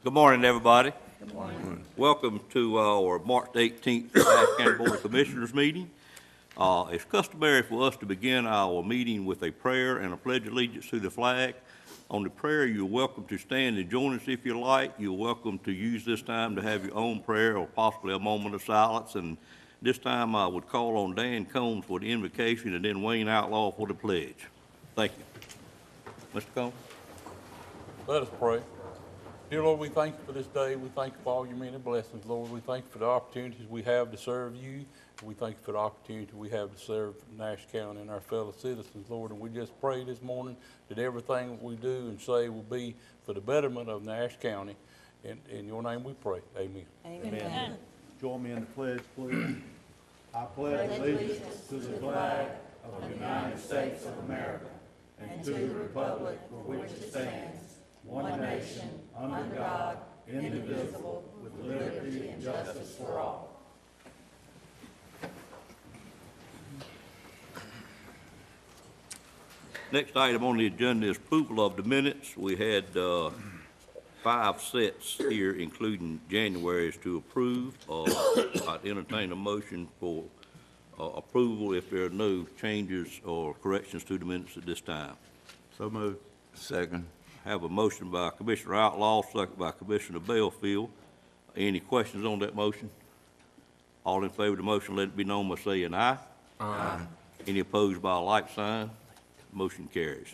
Good morning, everybody. Good morning. Welcome to our March 18th Nash County Board of Commissioners meeting. It's customary for us to begin our meeting with a prayer and a pledge of allegiance to the flag. On the prayer, you're welcome to stand and join us if you like. You're welcome to use this time to have your own prayer or possibly a moment of silence. And this time I would call on Dan Combs for the invocation and then Wayne Outlaw for the pledge. Thank you. Mr. Combs? Let us pray. Dear Lord, we thank you for this day. We thank you for all your many blessings, Lord. We thank you for the opportunities we have to serve you. We thank you for the opportunity we have to serve Nash County and our fellow citizens, Lord. And we just pray this morning that everything that we do and say will be for the betterment of Nash County. In your name we pray. Amen. Amen. Join me in the pledge, please. I pledge allegiance to the flag of the United States of America and to the republic for which it stands, one nation, under God, indivisible, with liberty and justice for all. Next item on the agenda is approval of the minutes. We had 5 sets here, including January's to approve. I'd entertain a motion for approval if there are no changes or corrections to the minutes at this time. So moved. Second. Have a motion by Commissioner Outlaw, second by Commissioner Belfield. Any questions on that motion? All in favor of the motion, let it be known by saying aye. Aye. Any opposed by a like sign? Motion carries.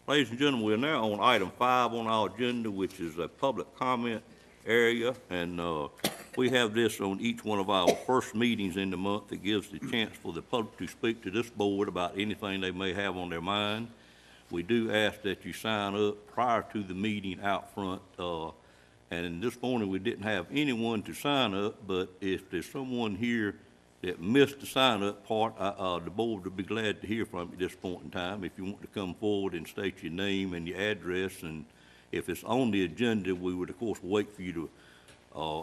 Ladies and gentlemen, we're now on item 5 on our agenda, which is a public comment area. And we have this on each one of our first meetings in the month that gives the chance for the public to speak to this board about anything they may have on their mind. We do ask that you sign up prior to the meeting out front. And this morning we didn't have anyone to sign up, but if there's someone here that missed the sign-up part, the board would be glad to hear from you at this point in time. If you want to come forward and state your name and your address, and if it's on the agenda, we would, of course, wait for you to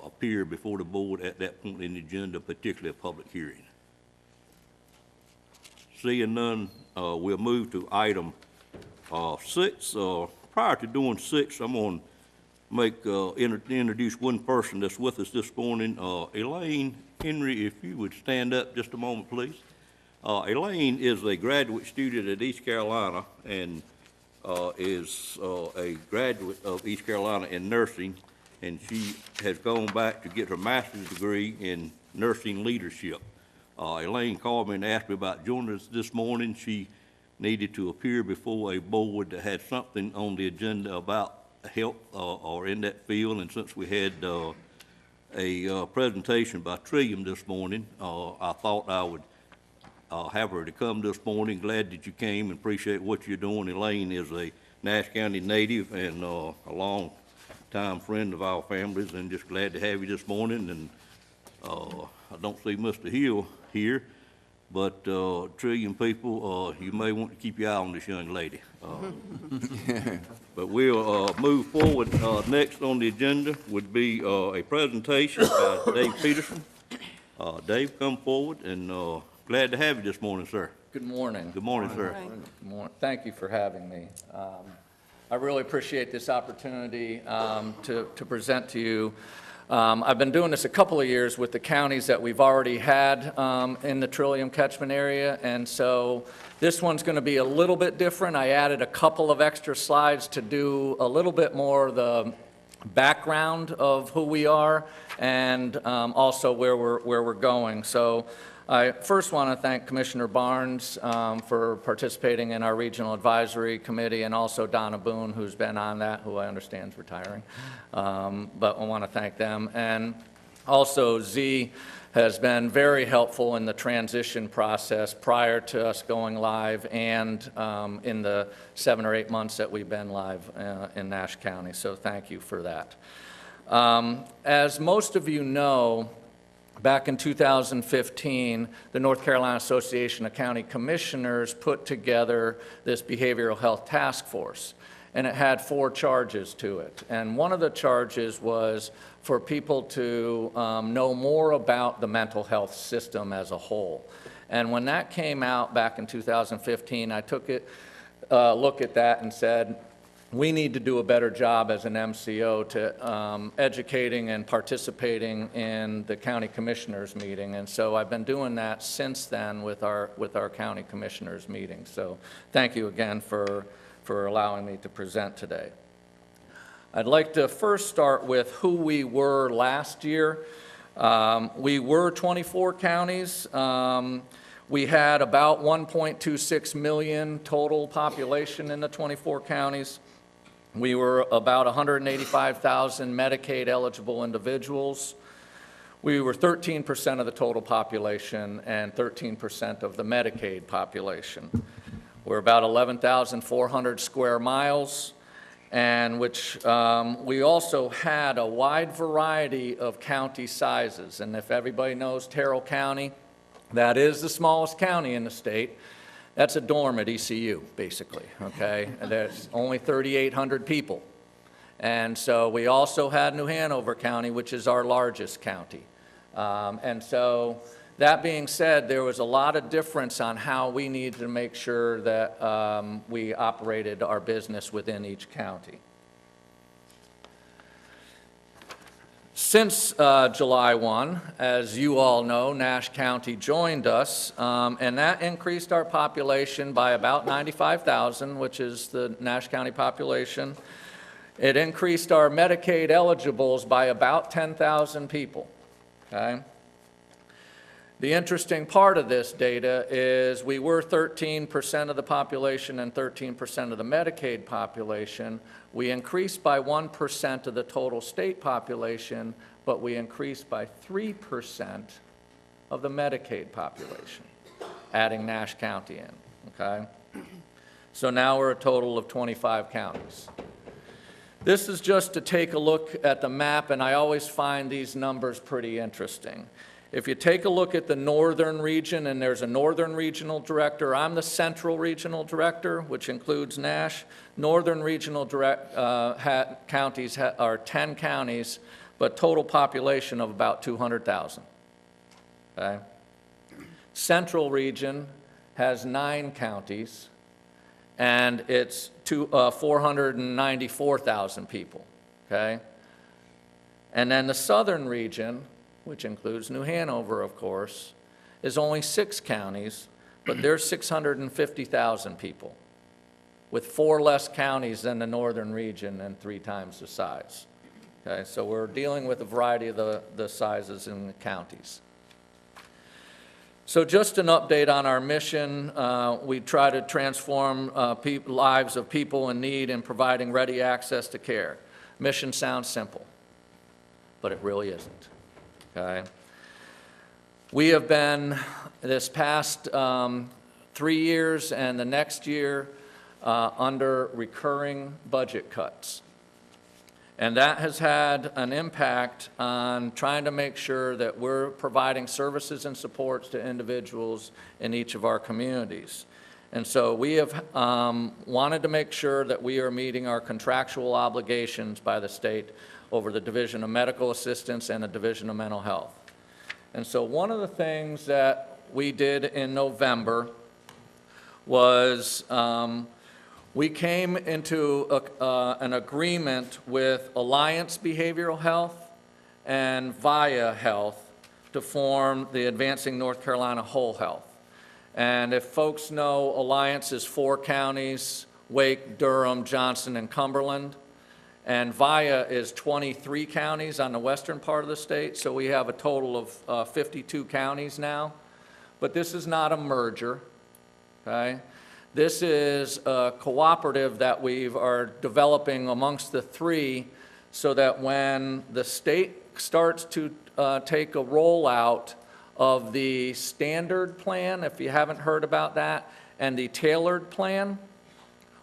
appear before the board at that point in the agenda, particularly a public hearing. Seeing none, we'll move to item 6. Prior to doing 6, I'm going to introduce one person that's with us this morning. Elaine Henry, if you would stand up just a moment, please. Elaine is a graduate student at East Carolina and is a graduate of East Carolina in nursing, and she has gone back to get her master's degree in nursing leadership. Elaine called me and asked me about joining us this morning. She needed to appear before a board that had something on the agenda about health or in that field, and since we had a presentation by Trillium this morning, I thought I would have her to come this morning. Glad that you came and appreciate what you're doing. Elaine is a Nash County native and a long-time friend of our families, and just glad to have you this morning. And I don't see Mr. Hill here, but Trillium people, you may want to keep your eye on this young lady. But we'll move forward. Next on the agenda would be a presentation by Dave Peterson. Dave, come forward, and glad to have you this morning, sir. Good morning. Good morning, sir. Good morning. Thank you for having me. I really appreciate this opportunity to present to you. I've been doing this a couple of years with the counties that we've already had in the Trillium catchment area, and so this one's going to be a little bit different. I added a couple of extra slides to do a little bit more of the background of who we are and also where we're going. So I first want to thank Commissioner Barnes for participating in our Regional Advisory Committee, and also Donna Boone, who's been on that, who I understand is retiring. But I want to thank them. And also Z has been very helpful in the transition process prior to us going live and in the 7 or 8 months that we've been live in Nash County. So thank you for that. As most of you know, back in 2015, the North Carolina Association of County Commissioners put together this behavioral health task force, and it had 4 charges to it. And one of the charges was for people to know more about the mental health system as a whole. And when that came out back in 2015, I took a look at that and said, we need to do a better job as an MCO to educating and participating in the county commissioners meeting. And so I've been doing that since then with our county commissioners meeting. So thank you again for allowing me to present today. I'd like to first start with who we were last year. We were 24 counties. We had about 1.26 million total population in the 24 counties. We were about 185,000 Medicaid eligible individuals. We were 13% of the total population and 13% of the Medicaid population. We're about 11,400 square miles, and which we also had a wide variety of county sizes. And if everybody knows Terrell County, that is the smallest county in the state. That's a dorm at ECU, basically, okay? There's only 3,800 people. And so we also had New Hanover County, which is our largest county. And so that being said, there was a lot of difference on how we needed to make sure that we operated our business within each county. Since July 1, as you all know, Nash County joined us, and that increased our population by about 95,000, which is the Nash County population. It increased our Medicaid eligibles by about 10,000 people, okay? The interesting part of this data is we were 13% of the population and 13% of the Medicaid population. We increased by 1% of the total state population, but we increased by 3% of the Medicaid population, adding Nash County in, okay? So now we're a total of 25 counties. This is just to take a look at the map, and I always find these numbers pretty interesting. If you take a look at the northern region, and there's a northern regional director, I'm the central regional director, which includes Nash. Northern regional counties are 10 counties, but total population of about 200,000. Okay? Central region has 9 counties, and it's 494,000 people. Okay? And then the southern region, which includes New Hanover, of course, is only 6 counties, but there's 650,000 people, with 4 less counties than the northern region and 3 times the size. Okay, so we're dealing with a variety of the sizes in the counties. So just an update on our mission. We try to transform lives of people in need and providing ready access to care. Mission sounds simple, but it really isn't. Okay. We have been, this past 3 years and the next year, under recurring budget cuts. And that has had an impact on trying to make sure that we're providing services and supports to individuals in each of our communities. And so we have wanted to make sure that we are meeting our contractual obligations by the state over the Division of Medical Assistance and the Division of Mental Health. And so one of the things that we did in November was we came into an agreement with Alliance Behavioral Health and VIA Health to form the Advancing North Carolina Whole Health. And if folks know, Alliance is 4 counties, Wake, Durham, Johnson, and Cumberland. And VIA is 23 counties on the western part of the state, so we have a total of 52 counties now. But this is not a merger, okay? This is a cooperative that we are developing amongst the 3 so that when the state starts to take a rollout of the standard plan, if you haven't heard about that, and the tailored plan,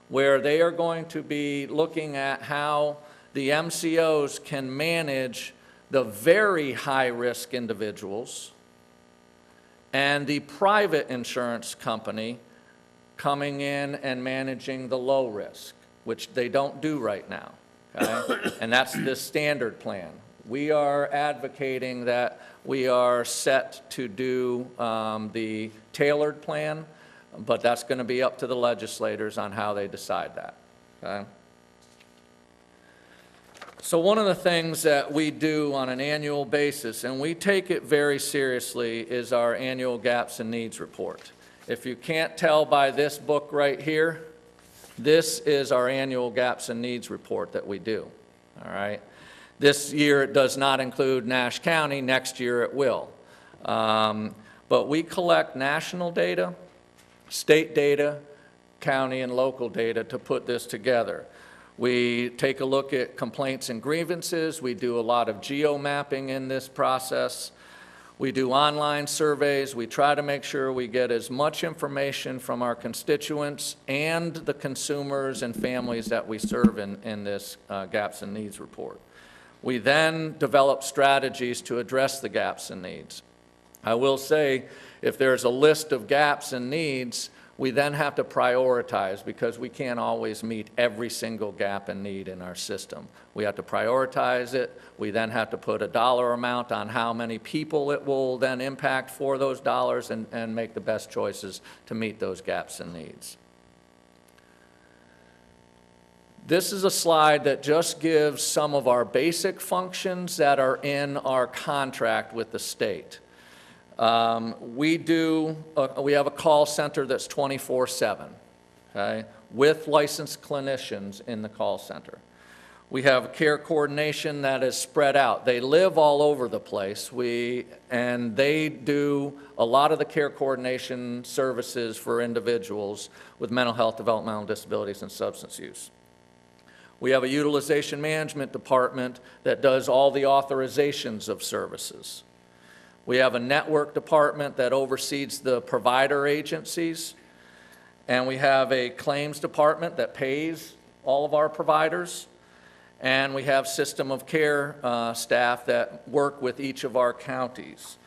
where they are going to be looking at how the MCOs can manage the very high-risk individuals and the private insurance company coming in and managing the low risk, which they don't do right now, okay? And that's the standard plan. We are advocating that we are set to do the tailored plan, but that's going to be up to the legislators on how they decide that, okay? So one of the things that we do on an annual basis, and we take it very seriously, is our annual gaps and needs report. If you can't tell by this book right here, this is our annual gaps and needs report that we do, all right? This year it does not include Nash County, next year it will. But we collect national data, state data, county and local data to put this together. We take a look at complaints and grievances. We do a lot of geo-mapping in this process. We do online surveys. We try to make sure we get as much information from our constituents and the consumers and families that we serve in this gaps and needs report. We then develop strategies to address the gaps and needs. I will say, if there's a list of gaps and needs, we then have to prioritize because we can't always meet every single gap and need in our system. We have to prioritize it. We then have to put a dollar amount on how many people it will then impact for those dollars and make the best choices to meet those gaps and needs. This is a slide that just gives some of our basic functions that are in our contract with the state. We have a call center that's 24/7, okay, with licensed clinicians in the call center. We have care coordination that is spread out. They live all over the place, and they do a lot of the care coordination services for individuals with mental health, developmental disabilities, and substance use. We have a utilization management department that does all the authorizations of services. We have a network department that oversees the provider agencies, and we have a claims department that pays all of our providers, and we have system of care staff that work with each of our counties.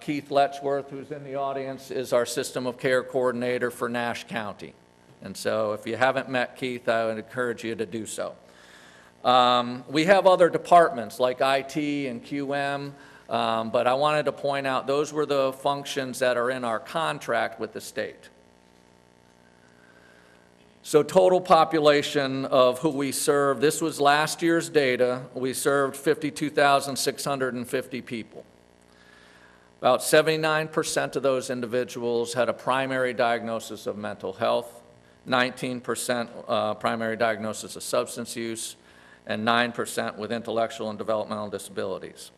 Keith Letchworth, who's in the audience, is our system of care coordinator for Nash County. And so if you haven't met Keith, I would encourage you to do so. We have other departments like IT and QM, but I wanted to point out those were the functions that are in our contract with the state. So total population of who we serve, this was last year's data. We served 52,650 people. About 79% of those individuals had a primary diagnosis of mental health, 19% primary diagnosis of substance use, and 9% with intellectual and developmental disabilities.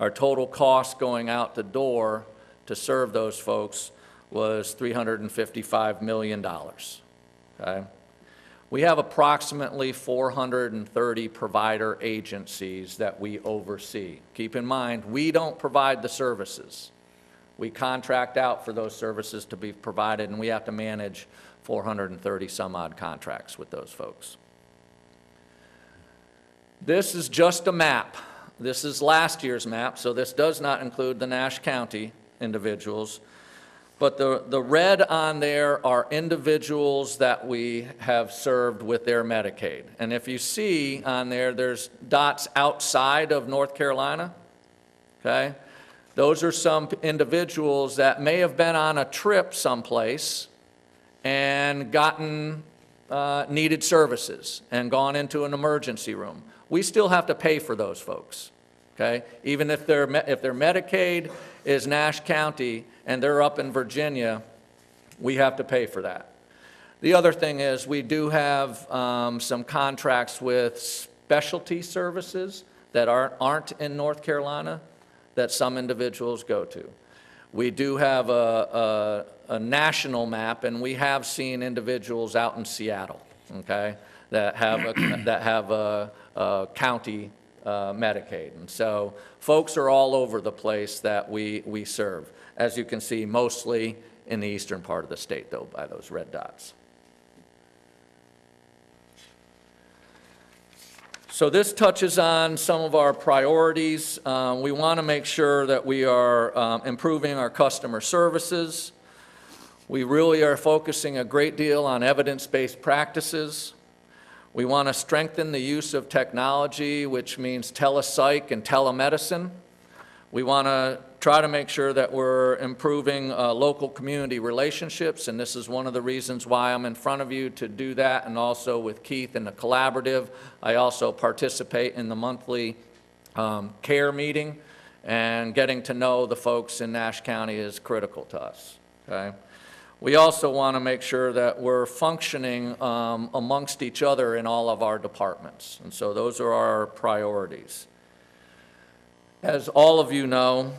Our total cost going out the door to serve those folks was $355 million. Okay? We have approximately 430 provider agencies that we oversee. Keep in mind, we don't provide the services. We contract out for those services to be provided, and we have to manage 430 some odd contracts with those folks. This is just a map. This is last year's map, so this does not include the Nash County individuals. But the red on there are individuals that we have served with their Medicaid. And if you see on there, there's dots outside of North Carolina, okay? Those are some individuals that may have been on a trip someplace and gotten needed services and gone into an emergency room. We still have to pay for those folks, okay? Even if their Medicaid is Nash County and they're up in Virginia, we have to pay for that. The other thing is we do have some contracts with specialty services that aren't in North Carolina that some individuals go to. We do have a national map, and we have seen individuals out in Seattle, okay, that have a county Medicaid. And so folks are all over the place that we serve. As you can see, mostly in the eastern part of the state, though, by those red dots. So this touches on some of our priorities. We want to make sure that we are improving our customer services. We really are focusing a great deal on evidence-based practices. We want to strengthen the use of technology, which means telepsych and telemedicine. We want to try to make sure that we're improving local community relationships, and this is one of the reasons why I'm in front of you to do that, and also with Keith and the collaborative. I also participate in the monthly care meeting, and getting to know the folks in Nash County is critical to us, okay? We also want to make sure that we're functioning amongst each other in all of our departments, and so those are our priorities. As all of you know,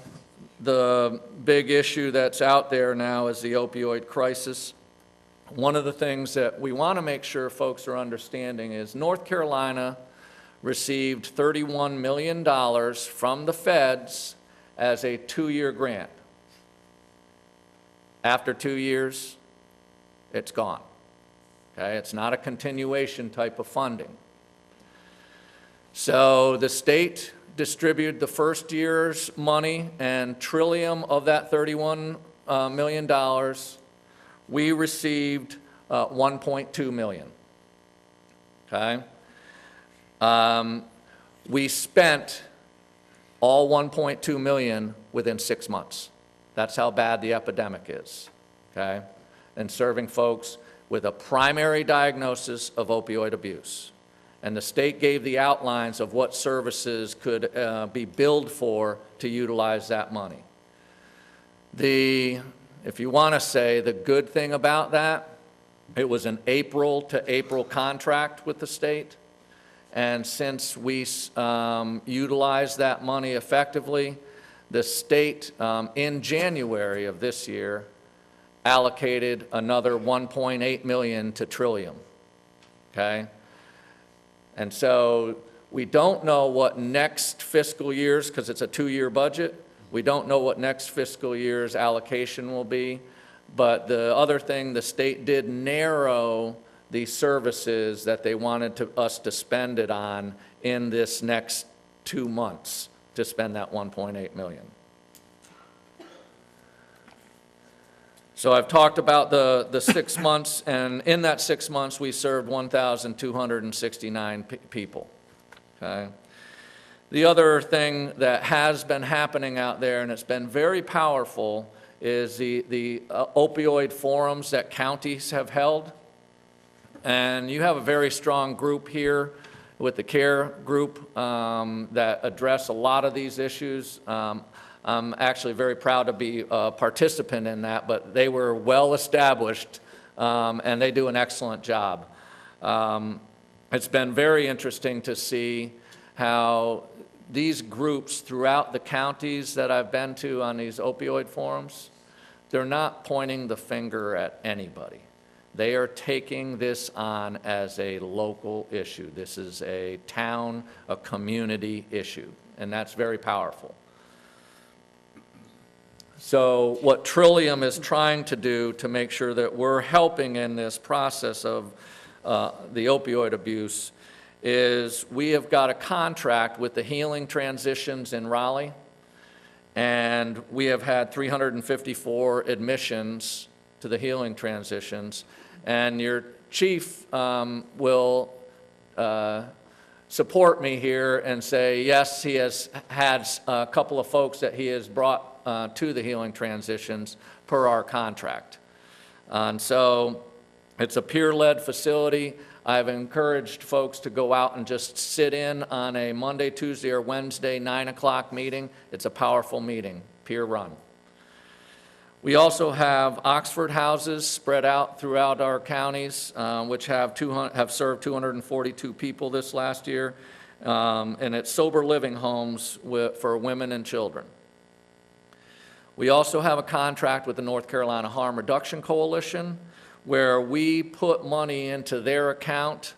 the big issue that's out there now is the opioid crisis. One of the things that we want to make sure folks are understanding is North Carolina received $31 million from the feds as a 2-year grant. After 2 years, it's gone. Okay? It's not a continuation type of funding. So the state distributed the first year's money, and Trillium of that $31 million, we received 1.2 million. Okay? We spent all 1.2 million within 6 months. That's how bad the epidemic is, okay? And serving folks with a primary diagnosis of opioid abuse. And the state gave the outlines of what services could be billed for to utilize that money. If you want to say the good thing about that, it was an April to April contract with the state. And since we utilized that money effectively, the state, in January of this year, allocated another 1.8 million to Trillium, okay? And so we don't know what next fiscal year's, because it's a 2-year budget, we don't know what next fiscal year's allocation will be, but the other thing, the state did narrow the services that they wanted us to spend it on in this next 2 months to spend that 1.8 million. So I've talked about the 6 months, and in that 6 months we served 1,269 people, okay? The other thing that has been happening out there, and it's been very powerful, is the opioid forums that counties have held. And you have a very strong group here with the CARE group that address a lot of these issues. I'm actually very proud to be a participant in that, but they were well established and they do an excellent job. It's been very interesting to see how these groups throughout the counties that I've been to on these opioid forums, they're not pointing the finger at anybody. They are taking this on as a local issue. This is a town, a community issue, and that's very powerful. So what Trillium is trying to do to make sure that we're helping in this process of the opioid abuse is we have got a contract with the Healing Transitions in Raleigh, and we have had 354 admissions to the Healing Transitions, and your chief will support me here and say, yes, he has had a couple of folks that he has brought to the Healing Transitions per our contract. And so it's a peer-led facility. I've encouraged folks to go out and just sit in on a Monday, Tuesday, or Wednesday 9 o'clock meeting. It's a powerful meeting, peer-run. We also have Oxford houses spread out throughout our counties, which have served 242 people this last year, and it's sober living homes for women and children. We also have a contract with the North Carolina Harm Reduction Coalition, where we put money into their account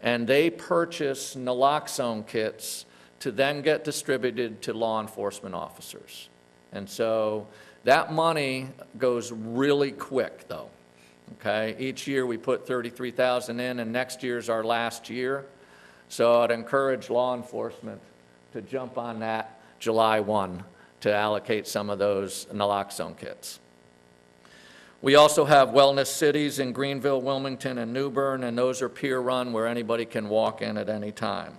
and they purchase naloxone kits to then get distributed to law enforcement officers. And so that money goes really quick though, okay? Each year we put $33,000 in, and next year's our last year. So I'd encourage law enforcement to jump on that July 1 to allocate some of those naloxone kits. We also have wellness cities in Greenville, Wilmington, and New Bern, and those are peer-run where anybody can walk in at any time.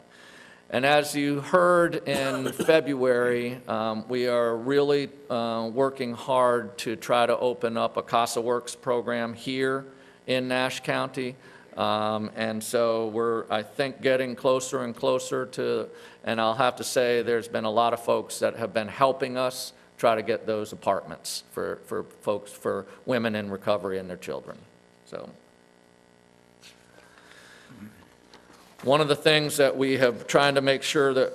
And as you heard in February, we are really working hard to try to open up a Casa Works program here in Nash County. And so we're, I think, getting closer and closer to, and I'll have to say there's been a lot of folks that have been helping us try to get those apartments for folks, for women in recovery and their children. So one of the things that we have trying to make sure that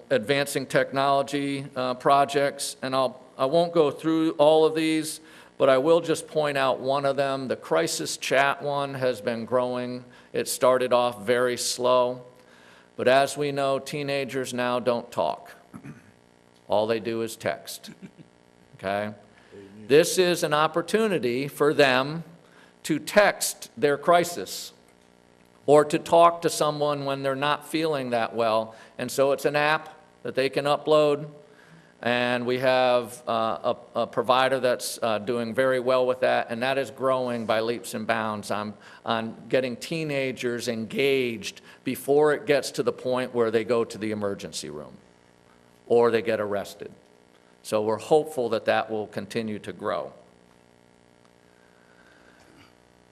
advancing technology projects, and I won't go through all of these, but I will just point out one of them. The crisis chat one has been growing. It started off very slow, but as we know, teenagers now don't talk. All they do is text, okay? This is an opportunity for them to text their crisis or to talk to someone when they're not feeling that well. And so it's an app that they can upload, and we have a provider that's doing very well with that, and that is growing by leaps and bounds on getting teenagers engaged before it gets to the point where they go to the emergency room or they get arrested. So we're hopeful that that will continue to grow.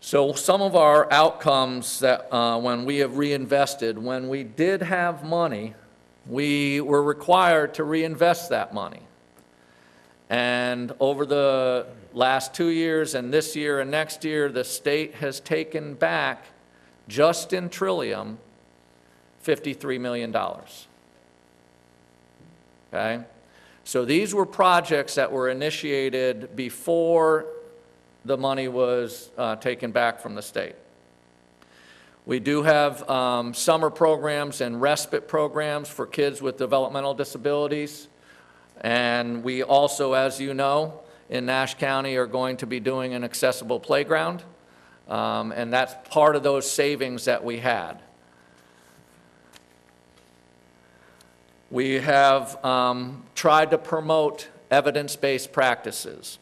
So some of our outcomes that when we have reinvested, when we did have money, we were required to reinvest that money. And over the last 2 years and this year and next year, the state has taken back, just in Trillium, $53 million. Okay? So these were projects that were initiated before the money was taken back from the state. We do have summer programs and respite programs for kids with developmental disabilities. And we also, as you know, in Nash County are going to be doing an accessible playground. And that's part of those savings that we had. We have tried to promote evidence-based practices.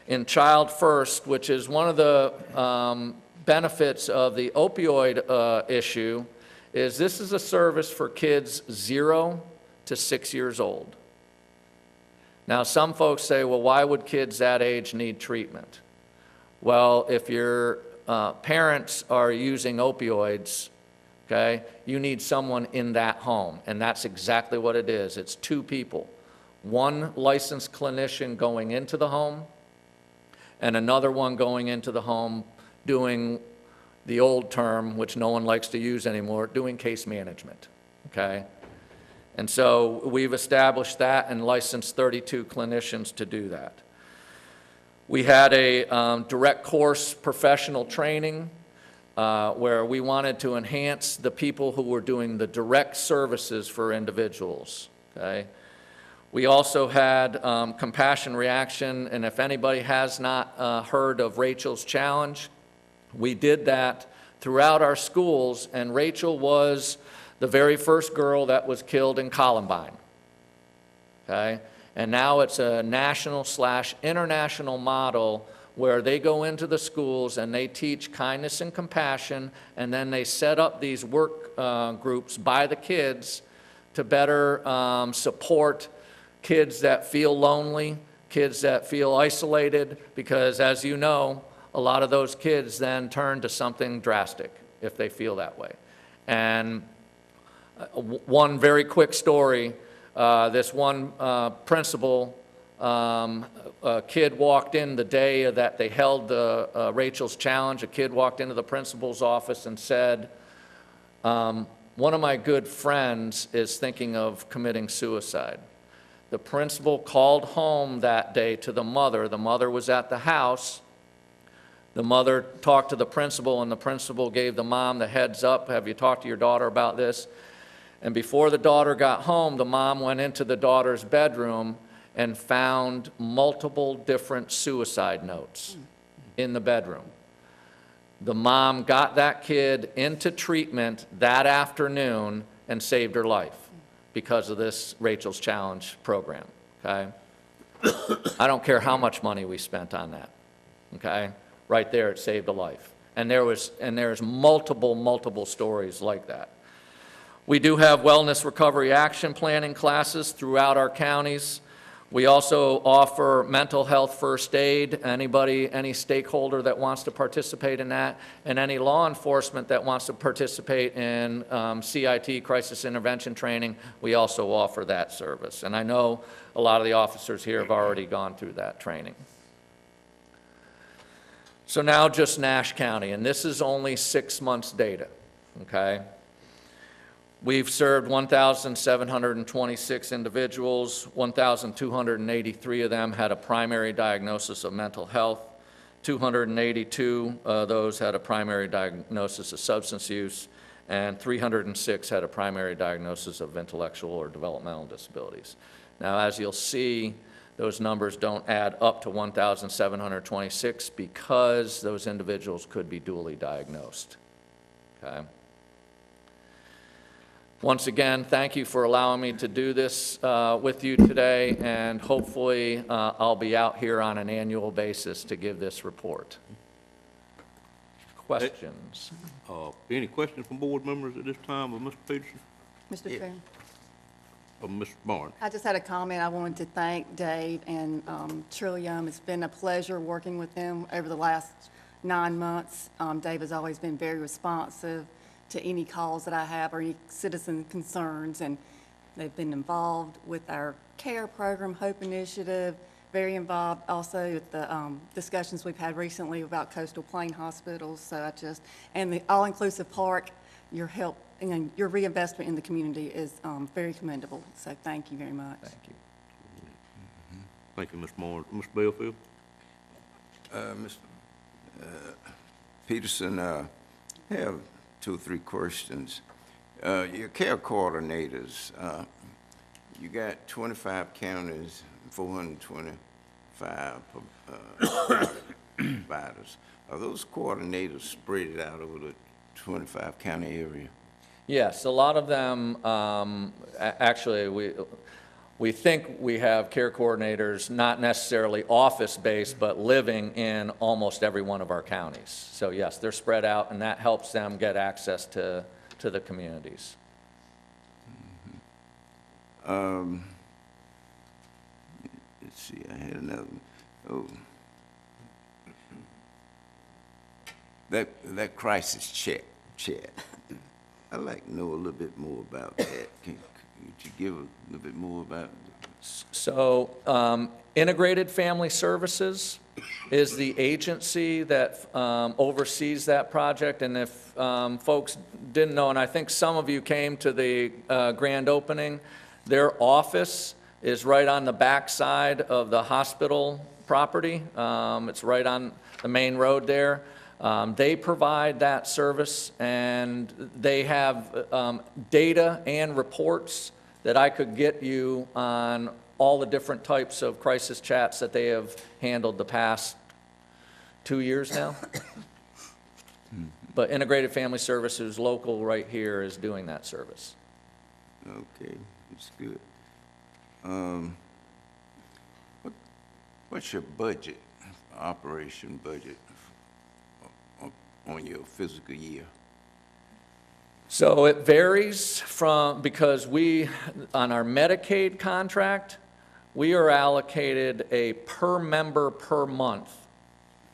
In Child First, which is one of the benefits of the opioid issue, is this is a service for kids 0 to 6 years old. Now, some folks say, well, why would kids that age need treatment? Well, if your parents are using opioids, okay, you need someone in that home, and that's exactly what it is. It's 2 people. One licensed clinician going into the home and another one going into the home doing the old term, which no one likes to use anymore, doing case management, okay? And so we've established that and licensed 32 clinicians to do that. We had a direct course professional training where we wanted to enhance the people who were doing the direct services for individuals, okay? We also had compassion reaction, and if anybody has not heard of Rachel's Challenge, we did that throughout our schools, and Rachel was the very first girl that was killed in Columbine, okay? And now it's a national/international model where they go into the schools and they teach kindness and compassion, and then they set up these work groups by the kids to better support kids that feel lonely, kids that feel isolated, because as you know, a lot of those kids then turn to something drastic if they feel that way. And one very quick story, this one principal, a kid walked in the day that they held the Rachel's Challenge, a kid walked into the principal's office and said, one of my good friends is thinking of committing suicide. The principal called home that day to the mother. The mother was at the house. The mother talked to the principal, and the principal gave the mom the heads up, have you talked to your daughter about this? And before the daughter got home, the mom went into the daughter's bedroom and found multiple different suicide notes in the bedroom. The mom got that kid into treatment that afternoon and saved her life because of this Rachel's Challenge program, okay? I don't care how much money we spent on that, okay? Right there, it saved a life. And there's multiple stories like that. We do have wellness recovery action planning classes throughout our counties. We also offer mental health first aid. Anybody, any stakeholder that wants to participate in that, and any law enforcement that wants to participate in CIT, crisis intervention training, we also offer that service. And I know a lot of the officers here have already gone through that training. So now just Nash County, and this is only 6 months data, okay? We've served 1,726 individuals. 1,283 of them had a primary diagnosis of mental health. 282 of those had a primary diagnosis of substance use, and 306 had a primary diagnosis of intellectual or developmental disabilities. Now, as you'll see, those numbers don't add up to 1,726 because those individuals could be dually diagnosed, okay? Once again, thank you for allowing me to do this with you today, and hopefully I'll be out here on an annual basis to give this report. Questions? Any questions from board members at this time of Mr. Peterson Mr. Chairman, or Mr. Barnes? I just had a comment. I wanted to thank Dave and Trillium. It's been a pleasure working with them over the last 9 months. Dave has always been very responsive to any calls that I have or any citizen concerns, and they've been involved with our CARE program, HOPE initiative, very involved also with the discussions we've had recently about coastal plain hospitals. So and the all-inclusive park, your help and your reinvestment in the community is very commendable. So thank you very much. Thank you. Thank you, Ms. Barnes. Mr. Belfield? Mr. Peterson, I have 2 or 3 questions. Your care coordinators, you got 25 counties, 425 providers. Are those coordinators spread out over the 25 county area? Yes, a lot of them, actually, we think we have care coordinators, not necessarily office-based, but living in almost every one of our counties. So yes, they're spread out, and that helps them get access to the communities. Let's see, I had another, that crisis chat. I'd like to know a little bit more about that. Could you give a little bit more about it? So Integrated Family Services is the agency that oversees that project. And if folks didn't know, and I think some of you came to the grand opening, their office is right on the back side of the hospital property. It's right on the main road there. They provide that service, and they have data and reports that I could get you on all the different types of crisis chats that they have handled the past 2 years now. But Integrated Family Services, local right here, is doing that service. Okay, that's good. What's your budget, operation budget on your fiscal year? So it varies because on our Medicaid contract, we are allocated a per member per month,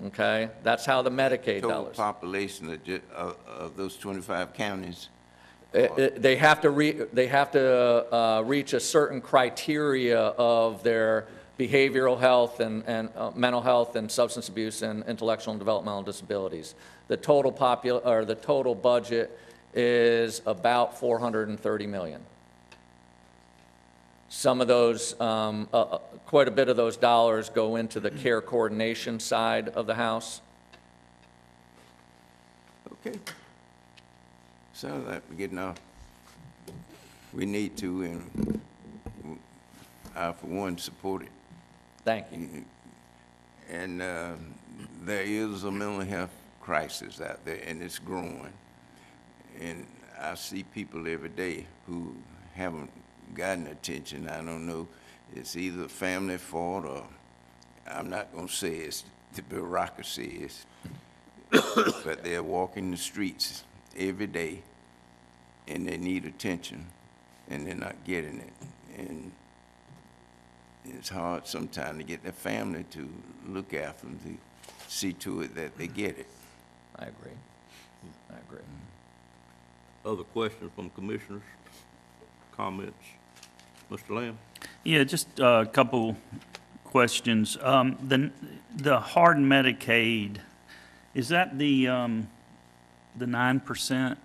okay? That's how the Medicaid Total dollars. population of those 25 counties? They have to reach a certain criteria of their behavioral health and mental health and substance abuse and intellectual and developmental disabilities. The total budget is about $430 million. Some of those, quite a bit of those dollars go into the care coordination side of the house. Okay. Sounds like we're getting off. We need to, and I, for one, support it. Thank you. And there is a mental health crisis out there, and it's growing. And I see people every day who haven't gotten attention. I don't know, it's either family fault or, I'm not going to say it's the bureaucracy, but they're walking the streets every day and they need attention, and they're not getting it. And it's hard sometimes to get their family to look after them, to see to it that they get it. I agree. I agree. Other questions from commissioners? Comments? Mr. Lamb? Yeah, just a couple questions. The hard Medicaid, is that the 9%,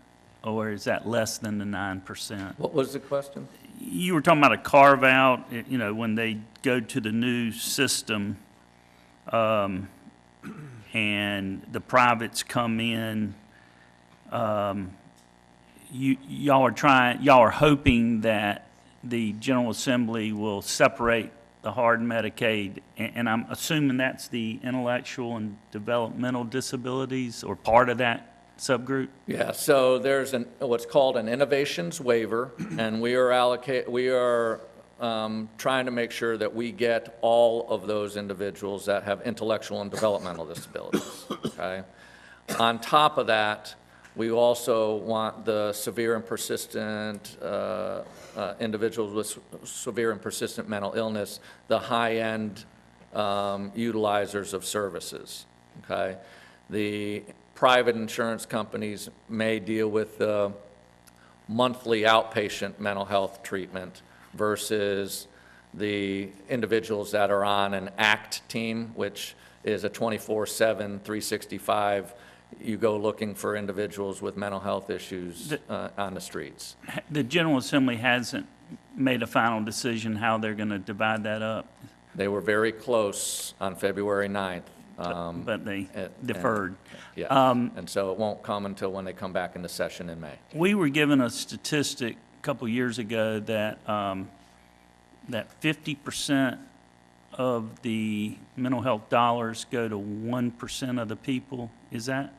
or is that less than the 9%? What was the question? You were talking about a carve-out, you know, when they go to the new system, and the privates come in, y'all are hoping that the General Assembly will separate the hard Medicaid, and I'm assuming that's the intellectual and developmental disabilities, or part of that subgroup? Yeah, so there's what's called an innovations waiver, and we are trying to make sure that we get all of those individuals that have intellectual and developmental disabilities, okay? On top of that, we also want the severe and persistent individuals with severe and persistent mental illness, the high-end utilizers of services, okay? The private insurance companies may deal with the monthly outpatient mental health treatment versus the individuals that are on an ACT team, which is a 24/7, 365. You go looking for individuals with mental health issues on the streets. The General Assembly hasn't made a final decision how they're going to divide that up, They were very close on February 9th. but they and- deferred. Yeah, and so it won't come until when they come back into session in May. We were given a statistic a couple years ago that, that 50% of the mental health dollars go to 1% of the people. Is that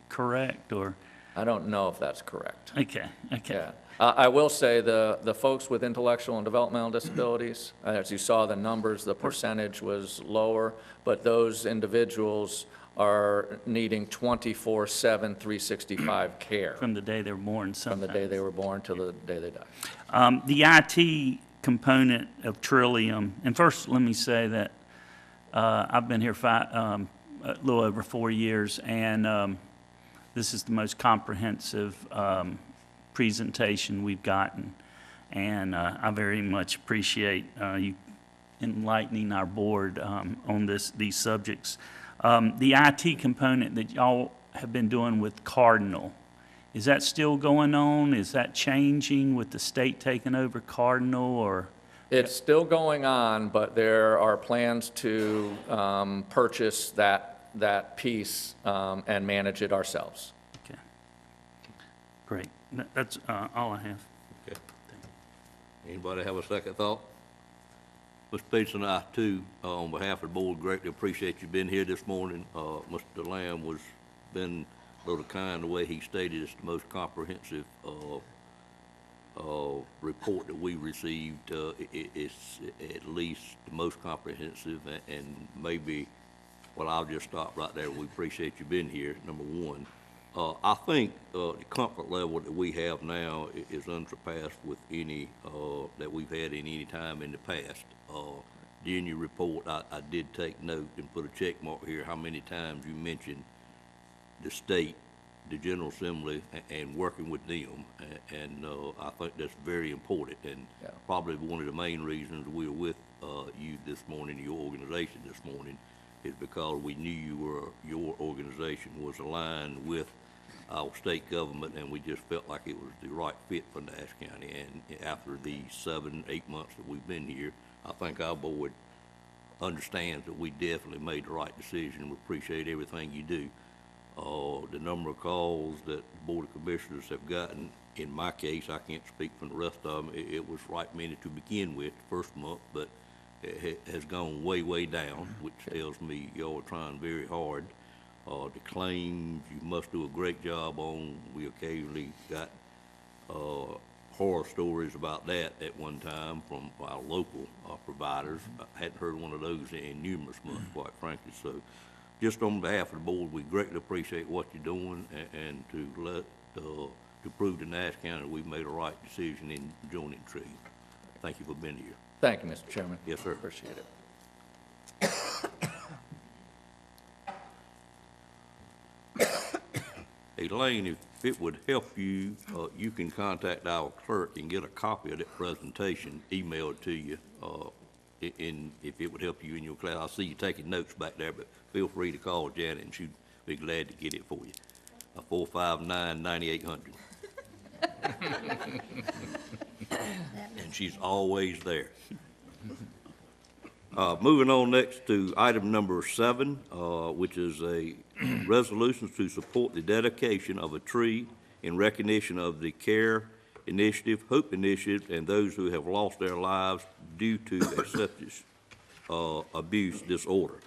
correct, or? I don't know if that's correct. Okay, okay. Yeah. I will say the folks with intellectual and developmental disabilities, as you saw the numbers, the percentage was lower, but those individuals are needing 24/7, 365 care From the day they were born from sometimes. the day they were born till the day they die. The IT component of Trillium, and first let me say that I've been here a little over 4 years, and this is the most comprehensive presentation we've gotten, and I very much appreciate you enlightening our board on these subjects. The IT component that y'all have been doing with Cardinal, is that still going on? Is that changing with the state taking over Cardinal, or? It's still going on, but there are plans to purchase that piece and manage it ourselves. Okay. Great. That's all I have. Okay. Anybody have a second thought? Mr. Peterson, I too, on behalf of the board, greatly appreciate you being here this morning. Mr. Lamb was been a little kind the way he stated it's the most comprehensive report that we received. It's at least the most comprehensive, and maybe, well, I'll just stop right there. We appreciate you being here, number one. I think the comfort level that we have now is unsurpassed with any that we've had in any time in the past. During your report, I did take note and put a check mark here how many times you mentioned the state, the General Assembly, and working with them. And I think that's very important, and Yeah. probably one of the main reasons we're with you this morning, your organization this morning, is because we knew your organization was aligned with our state government, and we just felt like it was the right fit for Nash County. And after the 7-8 months that we've been here, I think our board understands that we definitely made the right decision. We appreciate everything you do. The number of calls that the Board of Commissioners have gotten, in my case, I can't speak for the rest of them, it was right many to begin with, the first month, but it has gone way, way down, which tells me y'all are trying very hard. The claims, you must do a great job on. We occasionally got horror stories about that at one time from our local providers. I hadn't heard one of those in numerous months, quite frankly. So just on behalf of the board, we greatly appreciate what you're doing, and to let to prove to Nash County we made a right decision in joining Tree. Thank you for being here. Thank you, Mr. Chairman. Yes, sir. Appreciate it. Elaine, if it would help you, you can contact our clerk and get a copy of that presentation emailed to you, if it would help you in your class. I see you taking notes back there, but feel free to call Janet, and she'd be glad to get it for you. 459-9800. And she's always there. Moving on next to item number 7, which is a resolution to support the dedication of a tree in recognition of the CARE Initiative, Hope Initiative, and those who have lost their lives due to a substance abuse disorder.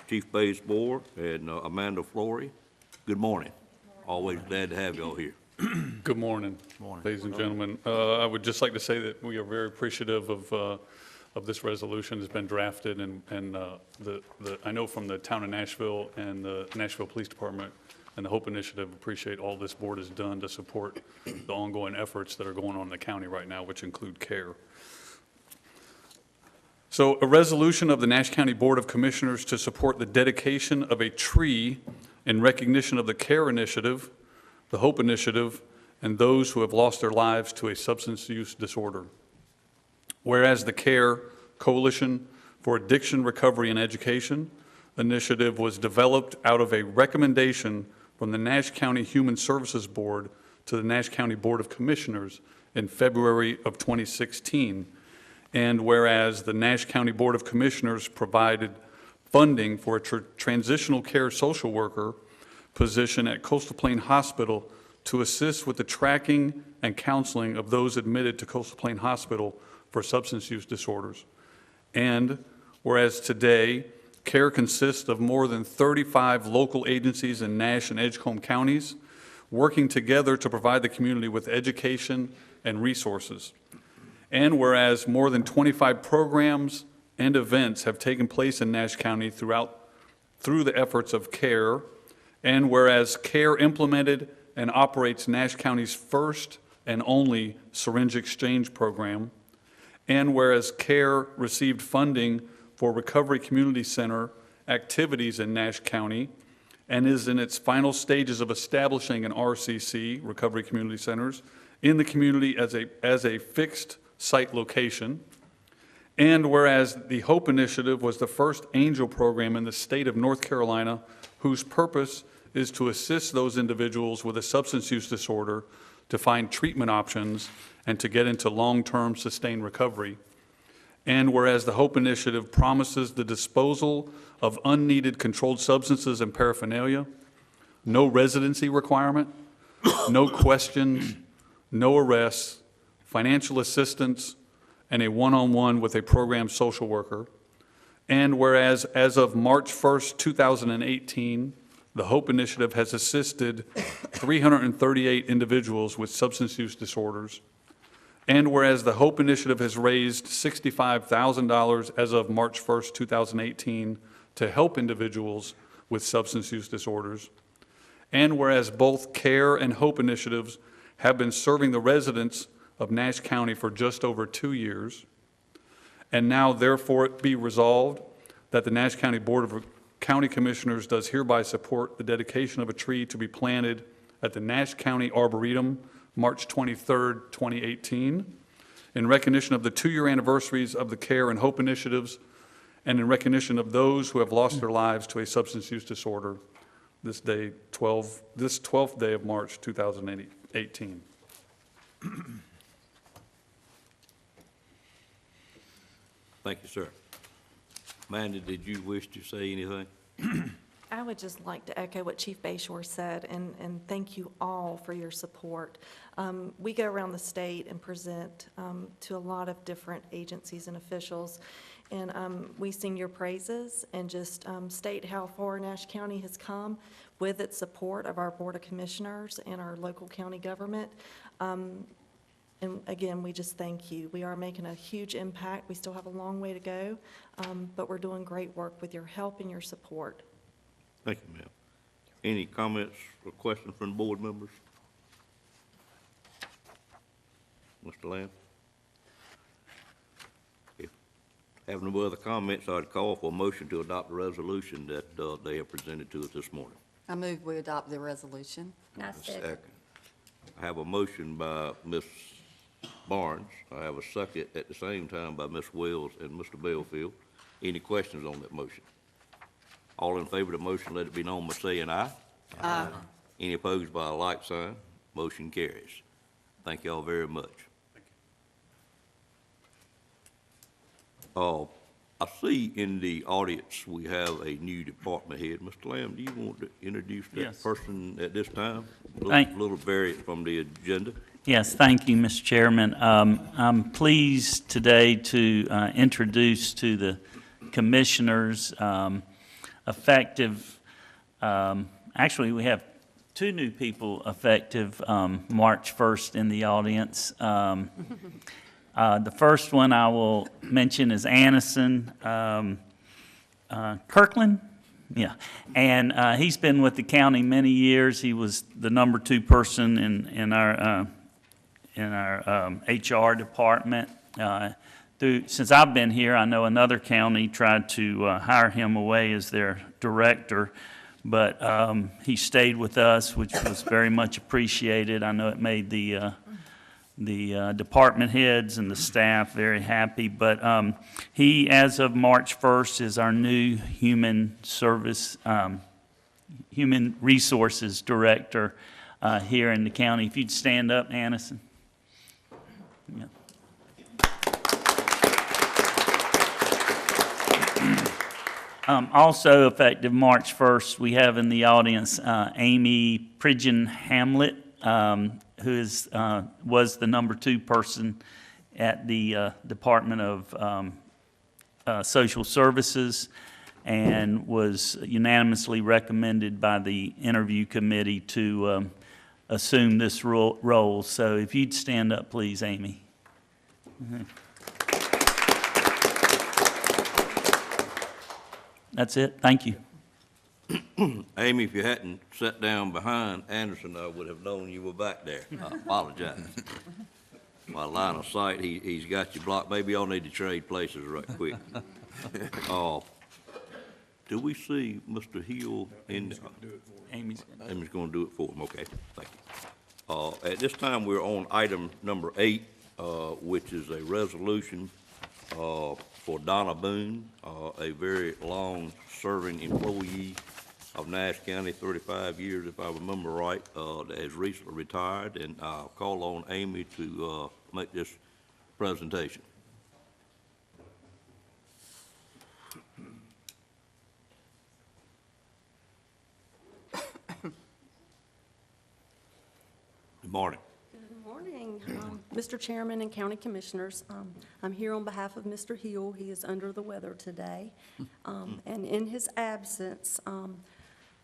Chief Bazemore and Amanda Flory, good morning. Always glad to have y'all here. Good morning, ladies and gentlemen. I would just like to say that we are very appreciative of this resolution that's been drafted, and I know from the town of Nashville and the Nashville Police Department and the Hope Initiative appreciate all this board has done to support the ongoing efforts that are going on in the county right now, which include CARE. So a resolution of the Nash County Board of Commissioners to support the dedication of a tree in recognition of the CARE Initiative, the Hope Initiative, and those who have lost their lives to a substance use disorder. Whereas the CARE Coalition for Addiction Recovery and Education initiative was developed out of a recommendation from the Nash County Human Services Board to the Nash County Board of Commissioners in February of 2016. And whereas the Nash County Board of Commissioners provided funding for a transitional care social worker position at Coastal Plain Hospital to assist with the tracking and counseling of those admitted to Coastal Plain Hospital for substance use disorders. And whereas today, CARE consists of more than 35 local agencies in Nash and Edgecombe counties working together to provide the community with education and resources. And whereas more than 25 programs and events have taken place in Nash County through the efforts of CARE, and whereas CARE implemented and operates Nash County's first and only syringe exchange program, and whereas CARE received funding for Recovery Community Center activities in Nash County and is in its final stages of establishing an RCC, Recovery Community Centers, in the community as a fixed site location, and whereas the Hope Initiative was the first angel program in the state of North Carolina whose purpose is to assist those individuals with a substance use disorder to find treatment options and to get into long-term sustained recovery. And whereas the Hope Initiative promises the disposal of unneeded controlled substances and paraphernalia, no residency requirement, no questions, no arrests, financial assistance, and a one-on-one with a program social worker. And whereas as of March 1st, 2018, the Hope Initiative has assisted 338 individuals with substance use disorders. And whereas the Hope Initiative has raised $65,000 as of March 1st, 2018 to help individuals with substance use disorders. And whereas both CARE and Hope Initiatives have been serving the residents of Nash County for just over 2 years. And now therefore it be resolved that the Nash County Board of County Commissioners does hereby support the dedication of a tree to be planted at the Nash County Arboretum, March 23rd, 2018, in recognition of the 2-year anniversaries of the CARE and Hope Initiatives, and in recognition of those who have lost their lives to a substance use disorder this 12th day of March 2018. Thank you, sir. Amanda, did you wish to say anything? I would just like to echo what Chief Bayshore said, and thank you all for your support. We go around the state and present to a lot of different agencies and officials, and we sing your praises and just state how far Nash County has come with its support of our Board of Commissioners and our local county government. And again, we just thank you. We are making a huge impact. We still have a long way to go, but we're doing great work with your help and your support. Thank you, ma'am. Any comments or questions from the board members? Mr. Lamb? If have no other comments, I'd call for a motion to adopt the resolution that they have presented to us this morning. I move we adopt the resolution. Second. I have a motion by Ms. Barnes. I have a second at the same time by Ms. Wells and Mr. Belfield. Any questions on that motion? All in favor of the motion, let it be known by saying aye. Aye. Any opposed by a like sign? Motion carries. Thank you all very much. I see in the audience we have a new department head. Mr. Lamb, do you want to introduce that Yes. person at this time? Thank- Little variant from the agenda. Yes, thank you, Mr. Chairman. I'm pleased today to introduce to the commissioners effective, actually, we have two new people effective March 1st in the audience. The first one I will mention is Anderson Kirkland. Yeah, and he's been with the county many years. He was the number 2 person in our HR department. Since I've been here, I know another county tried to hire him away as their director, but he stayed with us, which was very much appreciated. I know it made the department heads and the staff very happy, but he, as of March 1st, is our new human resources director here in the county. If you'd stand up, Anderson. Yeah. Also effective March 1st, we have in the audience Amy Pridgeon-Hamlet, who was the number 2 person at the Department of Social Services and was unanimously recommended by the interview committee to assume this role. So if you'd stand up, please, Amy. Mm-hmm. That's it. Thank you. Amy, if you hadn't sat down behind Anderson, I would have known you were back there. I apologize. My line of sight, he's got you blocked. Maybe y'all need to trade places right quick. Do we see Mr. Hill in? Amy's going to do it for him. Okay, thank you. At this time, we're on item number 8, which is a resolution for Donna Boone, a very long-serving employee of Nash County, 35 years, if I remember right, that has recently retired, and I'll call on Amy to make this presentation. Good morning. Good morning, Mr. Chairman and County Commissioners. I'm here on behalf of Mr. Hill. He is under the weather today. And in his absence,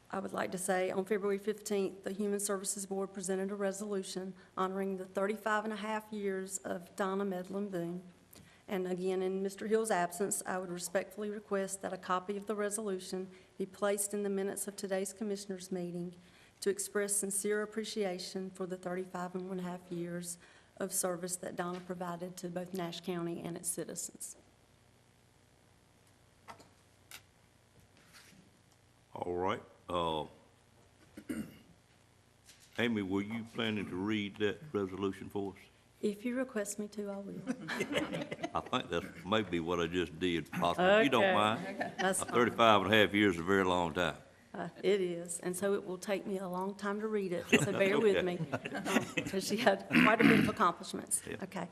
I would like to say on February 15th, the Human Services Board presented a resolution honoring the 35.5 years of Donna Medlin Boone. And again, in Mr. Hill's absence, I would respectfully request that a copy of the resolution be placed in the minutes of today's Commissioners' meeting to express sincere appreciation for the 35.5 years of service that Donna provided to both Nash County and its citizens. All right. Amy, were you planning to read that resolution for us? If you request me to, I will. I think that's maybe what I just did, possibly. If you don't Okay. mind. That's fine. 35.5 years is a very long time. It is, and so it will take me a long time to read it, so bear with me, because she had quite a bit of accomplishments. Yeah. Okay.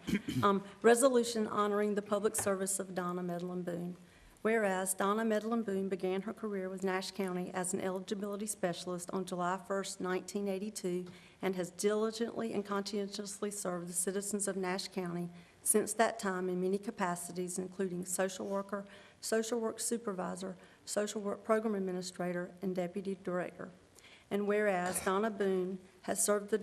Resolution honoring the public service of Donna Medlin Boone. Whereas Donna Medlin Boone began her career with Nash County as an eligibility specialist on July 1st, 1982, and has diligently and conscientiously served the citizens of Nash County since that time in many capacities, including social worker, social work supervisor, social work program administrator, and deputy director. And whereas Donna Boone has served as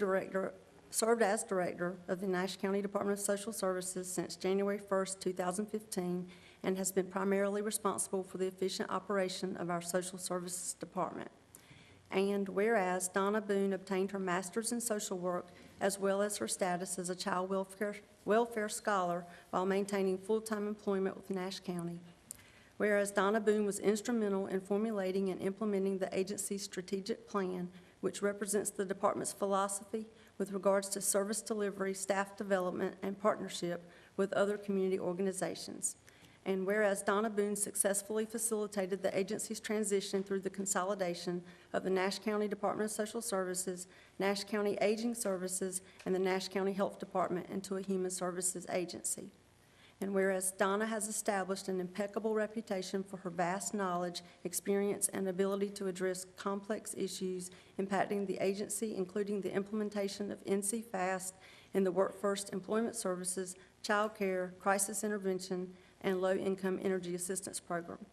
director of the Nash County Department of Social Services since January 1st, 2015, and has been primarily responsible for the efficient operation of our social services department. And whereas Donna Boone obtained her master's in social work as well as her status as a child welfare scholar while maintaining full-time employment with Nash County. Whereas Donna Boone was instrumental in formulating and implementing the agency's strategic plan, which represents the department's philosophy with regards to service delivery, staff development, and partnership with other community organizations. And whereas Donna Boone successfully facilitated the agency's transition through the consolidation of the Nash County Department of Social Services, Nash County Aging Services, and the Nash County Health Department into a human services agency. And whereas Donna has established an impeccable reputation for her vast knowledge, experience, and ability to address complex issues impacting the agency, including the implementation of NC FAST in the Workforce Employment Services, Child Care, Crisis Intervention, and Low-Income Energy Assistance Program.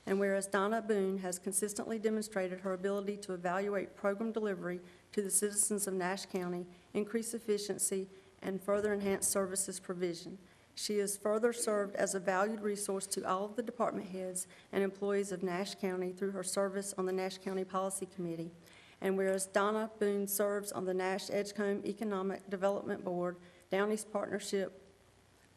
And whereas Donna Boone has consistently demonstrated her ability to evaluate program delivery to the citizens of Nash County, increase efficiency, and further enhance services provision. She has further served as a valued resource to all of the department heads and employees of Nash County through her service on the Nash County Policy Committee. And whereas Donna Boone serves on the Nash Edgecombe Economic Development Board, Down East Partnership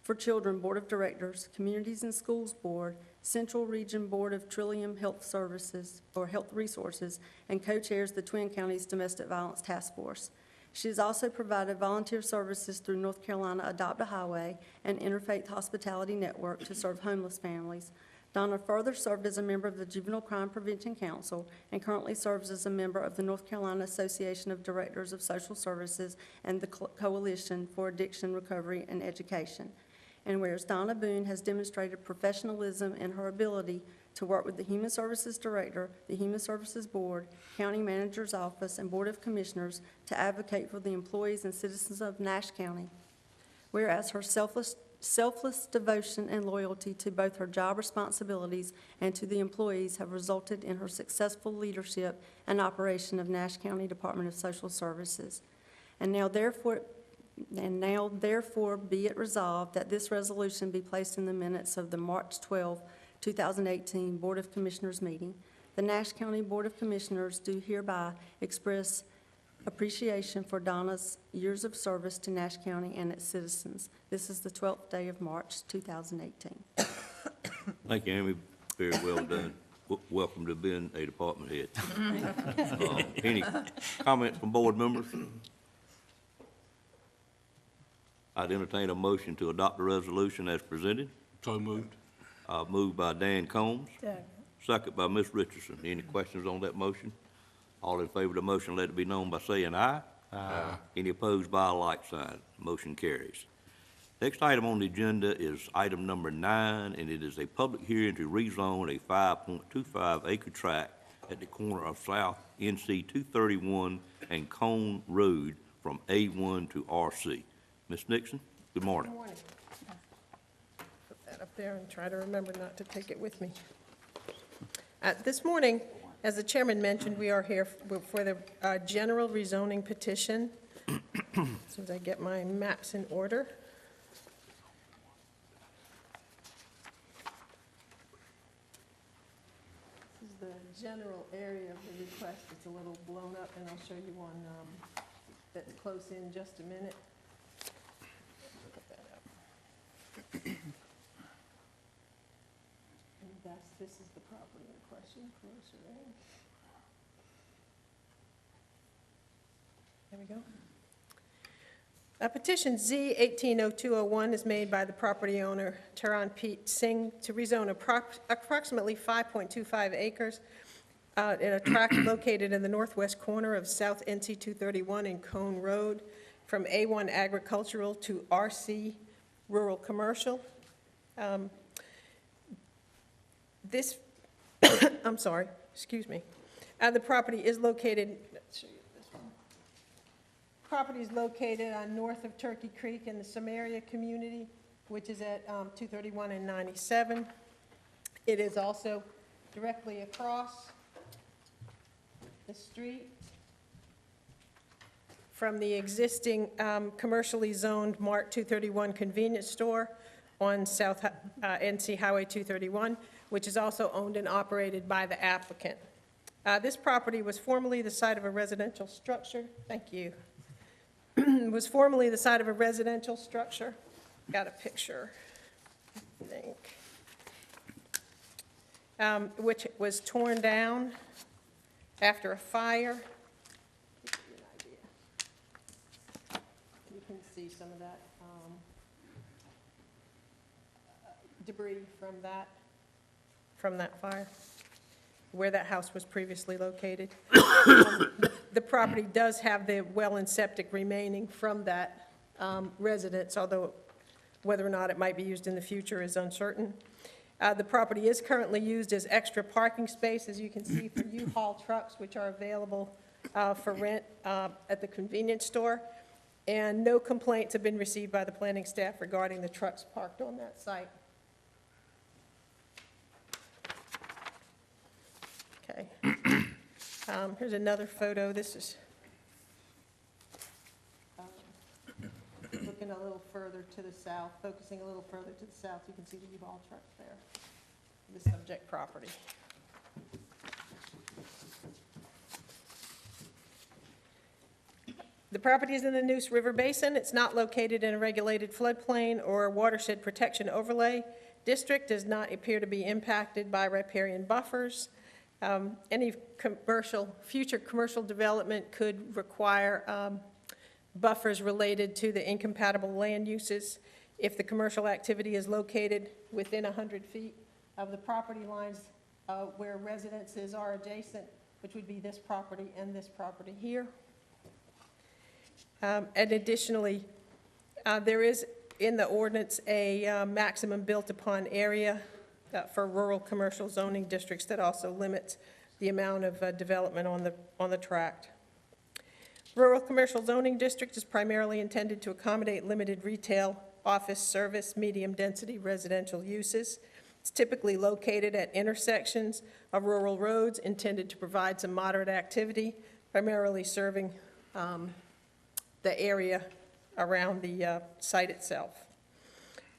for Children Board of Directors, Communities and Schools Board, Central Region Board of Trillium Health Services, or Health Resources, and co-chairs the Twin Counties Domestic Violence Task Force. She has also provided volunteer services through North Carolina Adopt a Highway and Interfaith Hospitality Network to serve homeless families. Donna further served as a member of the Juvenile Crime Prevention Council and currently serves as a member of the North Carolina Association of Directors of Social Services and the Coalition for Addiction Recovery and Education. And whereas Donna Boone has demonstrated professionalism in her ability to work with the Human Services Director, the Human Services Board, County Manager's Office, and Board of Commissioners to advocate for the employees and citizens of Nash County. Whereas her selfless devotion and loyalty to both her job responsibilities and to the employees have resulted in her successful leadership and operation of Nash County Department of Social Services. And now therefore be it resolved that this resolution be placed in the minutes of the March 12, 2018 Board of Commissioners meeting. The Nash County Board of Commissioners do hereby express appreciation for Donna's years of service to Nash County and its citizens. This is the 12th day of March, 2018. Thank you, Amy. Very well done. Welcome to being a department head. Any comments from board members? I'd entertain a motion to adopt the resolution as presented. So moved. Moved by Dan Combs. Second by Ms. Richardson. Any questions on that motion? All in favor of the motion, let it be known by saying aye. Aye. Any opposed by a like sign. Motion carries. Next item on the agenda is item number 9, and it is a public hearing to rezone a 5.25 acre tract at the corner of South NC 231 and Cone Road from A1 to RC. Ms. Nixon, good morning. Good morning. Put that up there and try to remember not to take it with me. This morning, as the chairman mentioned, we are here for the general rezoning petition. As soon as I get my maps in order. This is the general area of the request. It's a little blown up, and I'll show you one that's close in just a minute. And this is the property in question, closer in. There we go. Petition Z 180201 is made by the property owner, Taranpreet Singh, to rezone approximately 5.25 acres in a tract located in the northwest corner of South NC 231 and Cone Road from A1 agricultural to RC rural commercial. This, I'm sorry, excuse me. The property is located, let's show you this one. Property is located on north of Turkey Creek in the Samaria community, which is at 231 and 97. It is also directly across the street from the existing commercially zoned Mart 231 convenience store on South NC Highway 231, which is also owned and operated by the applicant. This property was formerly the site of a residential structure. Thank you. was formerly the site of a residential structure. Got a picture, I think, which was torn down after a fire. Give you an idea. You can see some of that debris from that fire, where that house was previously located. The property does have the well and septic remaining from that residence, although whether or not it might be used in the future is uncertain. The property is currently used as extra parking space, as you can see, for U-Haul trucks, which are available for rent at the convenience store. And no complaints have been received by the planning staff regarding the trucks parked on that site. Okay. Here's another photo. This is looking a little further to the south, focusing a little further to the south. You can see the U-Haul trucks there, the subject property. The property is in the Neuse River Basin. It's not located in a regulated floodplain or watershed protection overlay district, does not appear to be impacted by riparian buffers. Any future commercial development could require buffers related to the incompatible land uses. If the commercial activity is located within 100 feet of the property lines where residences are adjacent, which would be this property and this property here. And additionally, there is in the ordinance a maximum built-upon area for rural commercial zoning districts that also limits the amount of development on the tract. Rural commercial zoning district is primarily intended to accommodate limited retail, office, service, medium-density residential uses. It's typically located at intersections of rural roads intended to provide some moderate activity, primarily serving the area around the site itself.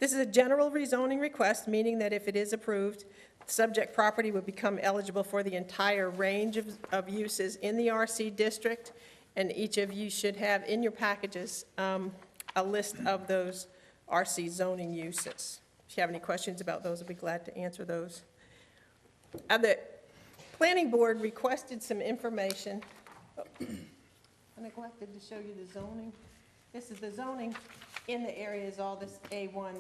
This is a general rezoning request, meaning that if it is approved, the subject property would become eligible for the entire range of uses in the RC district, and each of you should have in your packages a list of those RC zoning uses. If you have any questions about those, I'd be glad to answer those. The planning board requested some information. Oh, I neglected to show you the zoning. This is the zoning in the area is all this A1.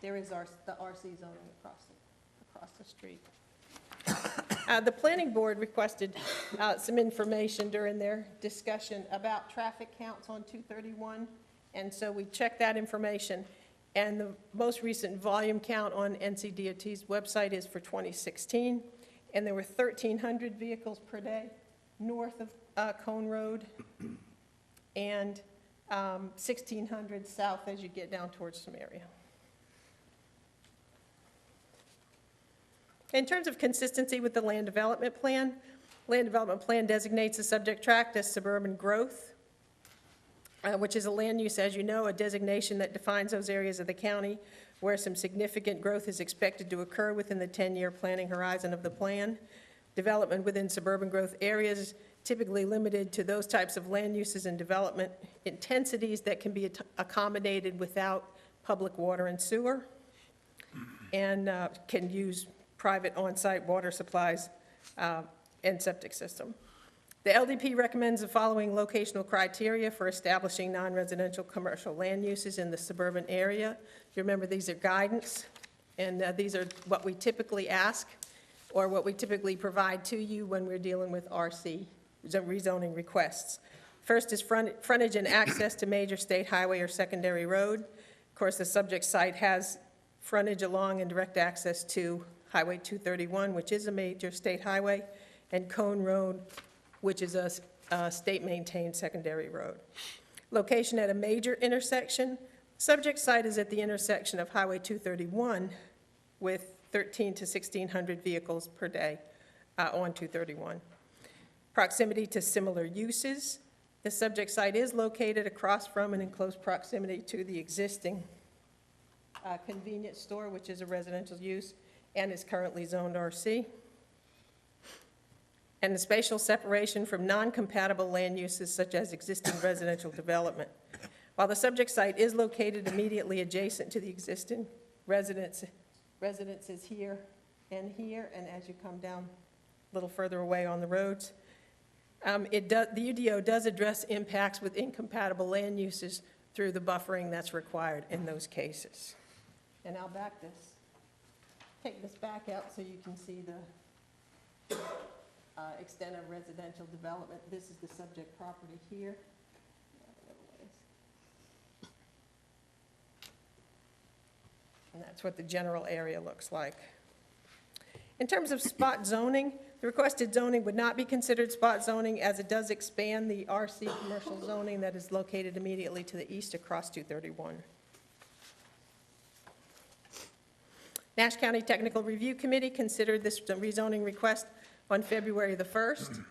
There is the RC zoning across the street. The planning board requested some information during their discussion about traffic counts on 231, and so we checked that information. And the most recent volume count on NCDOT's website is for 2016, and there were 1,300 vehicles per day north of Cone Road, and 1,600 south as you get down towards Samaria. In terms of consistency with the land development plan designates the subject tract as suburban growth, which is a land use, as you know, a designation that defines those areas of the county where some significant growth is expected to occur within the 10-year planning horizon of the plan. Development within suburban growth areas is typically limited to those types of land uses and development intensities that can be accommodated without public water and sewer, and can use private on-site water supplies and septic system. The LDP recommends the following locational criteria for establishing non-residential commercial land uses in the suburban area. You remember, these are guidance, and these are what we typically ask, or what we typically provide to you when we're dealing with RC rezoning requests. First is frontage and access to major state highway or secondary road. Of course, the subject site has frontage along and direct access to Highway 231, which is a major state highway, and Cone Road, which is a state-maintained secondary road. Location at a major intersection. Subject site is at the intersection of Highway 231 with 1,300 to 1,600 vehicles per day on 231. Proximity to similar uses. The subject site is located across from and in close proximity to the existing convenience store, which is a residential use and is currently zoned RC. and the spatial separation from non-compatible land uses such as existing residential development. While the subject site is located immediately adjacent to the existing residences here, and as you come down a little further away on the roads, the UDO does address impacts with incompatible land uses through the buffering that's required in those cases. And I'll take this back out so you can see the extent of residential development. This is the subject property here. And that's what the general area looks like. In terms of spot zoning, the requested zoning would not be considered spot zoning as it does expand the RC commercial zoning that is located immediately to the east across 231. Nash County Technical Review Committee considered this rezoning request on February the 1st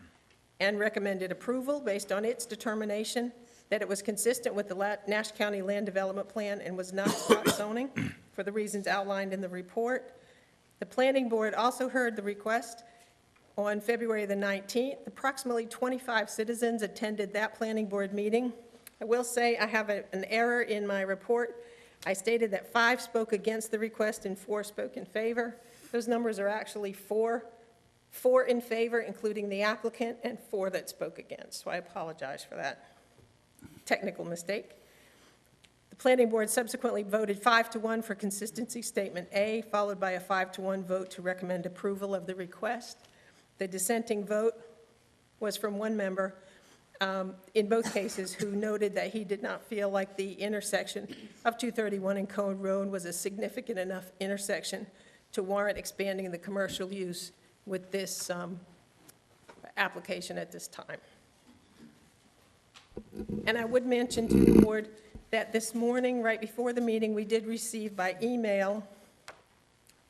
and recommended approval based on its determination that it was consistent with the Nash County Land Development Plan and was not spot zoning for the reasons outlined in the report. The Planning Board also heard the request on February the 19th. Approximately 25 citizens attended that Planning Board meeting. I will say I have an error in my report. I stated that 5 spoke against the request and 4 spoke in favor. Those numbers are actually 4 in favor, including the applicant, and 4 that spoke against. So I apologize for that technical mistake. The Planning Board subsequently voted 5-1 for consistency statement A, followed by a 5-1 vote to recommend approval of the request. The dissenting vote was from 1 member, in both cases, who noted that he did not feel like the intersection of 231 and Cone Road was a significant enough intersection to warrant expanding the commercial use with this application at this time. And I would mention to the board that this morning, right before the meeting, we did receive by email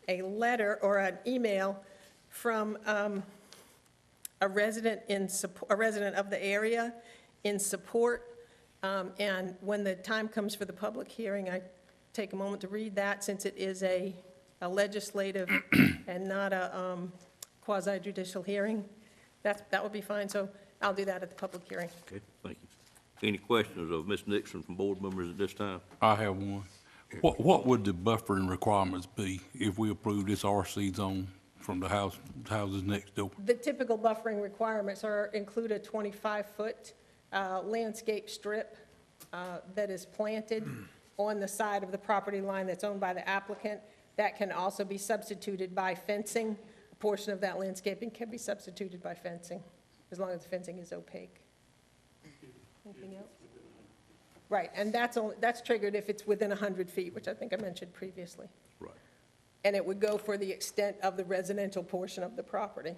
a letter or an email from a resident of the area in support. And when the time comes for the public hearing, I take a moment to read that, since it is a legislative and not a quasi-judicial hearing. That would be fine, so I'll do that at the public hearing. Okay, thank you. Any questions of Ms. Nixon from board members at this time? I have one. What would the buffering requirements be if we approve this RC zone from the houses next door? The typical buffering requirements include a 25-foot landscape strip that is planted on the side of the property line that's owned by the applicant. That can also be substituted by fencing. A portion of that landscaping can be substituted by fencing, as long as the fencing is opaque. Anything else? Right, and that's triggered if it's within 100 feet, which I think I mentioned previously. Right. And it would go for the extent of the residential portion of the property.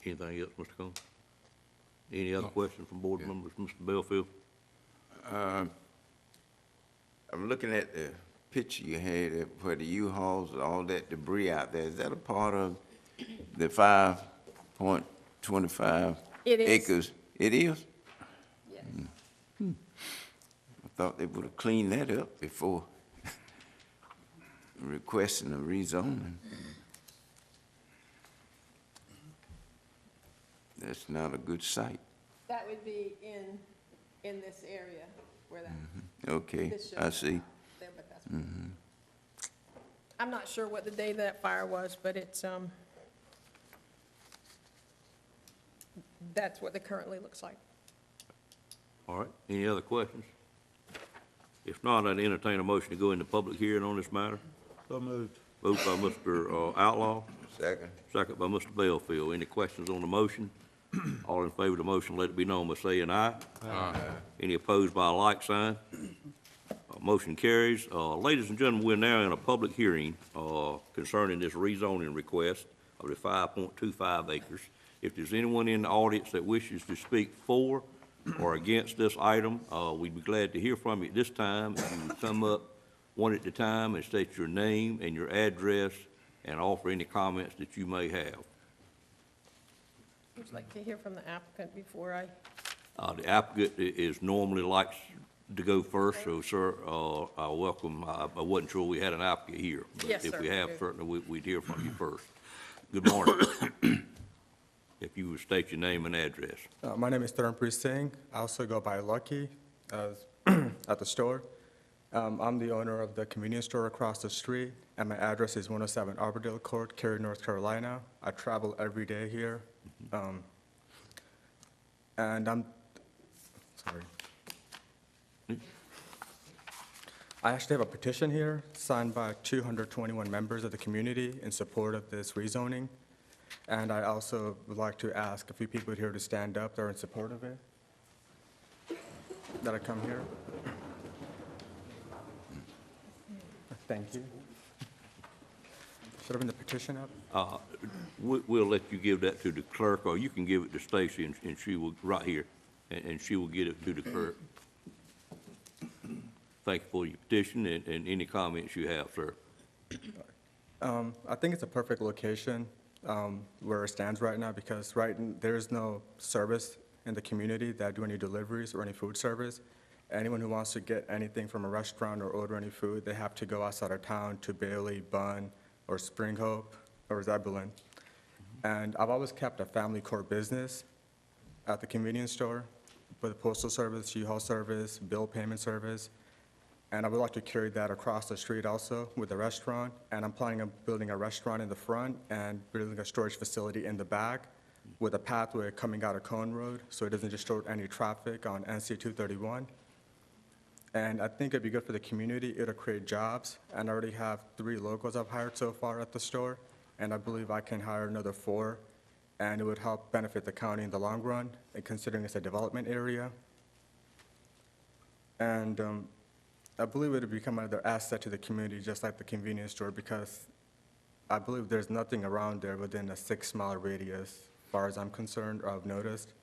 Anything else, Mr. Combs? Any other questions from board members? Mr. Belfield? I'm looking at the picture you had where the U-Hauls, all that debris out there. Is that a part of the 5.25 It is. acres? It is? Yes. I thought they would have cleaned that up before requesting a rezoning. That's not a good site. That would be in this area where that. Okay, this shows I see. there, but that's- I'm not sure what the day that fire was, but it's, that's what it currently looks like. All right, any other questions? If not, I'd entertain a motion to go into public hearing on this matter. So moved. Moved by Mr. Outlaw, Second. second by Mr. Belfield. Any questions on the motion? All in favor of the motion, let it be known by saying aye. Aye. Any opposed by a like sign? Motion carries. Ladies and gentlemen, we're now in a public hearing concerning this rezoning request of the 5.25 acres. If there's anyone in the audience that wishes to speak for or against this item, we'd be glad to hear from you at this time. If you would come up one at a time and state your name and your address and offer any comments that you may have. Would you like to hear from the applicant before I? The applicant is normally likes to go first, so sir, I welcome, I wasn't sure we had an applicant here. Yes, But sir, if we we have, do. certainly we'd hear from you first. Good morning. If you would state your name and address. My name is Dharampreet Singh. I also go by Lucky at the store. I'm the owner of the convenience store across the street, and my address is 107 Arbordale Court, Cary, North Carolina. I travel every day here. And sorry. I actually have a petition here signed by 221 members of the community in support of this rezoning. And I also would like to ask a few people here to stand up that are in support of it, that I come here. Thank you. Should have been the petition up? We'll let you give that to the clerk, or you can give it to Stacy, and she will, right here, and she will get it to the clerk. Thank you for your petition and any comments you have, sir. I think it's a perfect location where it stands right now, because there's no service in the community that do any deliveries or any food service. Anyone who wants to get anything from a restaurant or order any food, they have to go outside of town to Bailey, Bunn, or Spring Hope, or Zebulon. And I've always kept a family core business at the convenience store with a postal service, U-Haul service, bill payment service. And I would like to carry that across the street also with a restaurant. And I'm planning on building a restaurant in the front and building a storage facility in the back with a pathway coming out of Cone Road, so it doesn't distort any traffic on NC 231. And I think it'd be good for the community. It'll create jobs. And I already have 3 locals I've hired so far at the store, and I believe I can hire another 4. And it would help benefit the county in the long run, and considering it's a development area. And I believe it would become another asset to the community, just like the convenience store, because I believe there's nothing around there within a 6-mile radius, as far as I'm concerned, or I've noticed.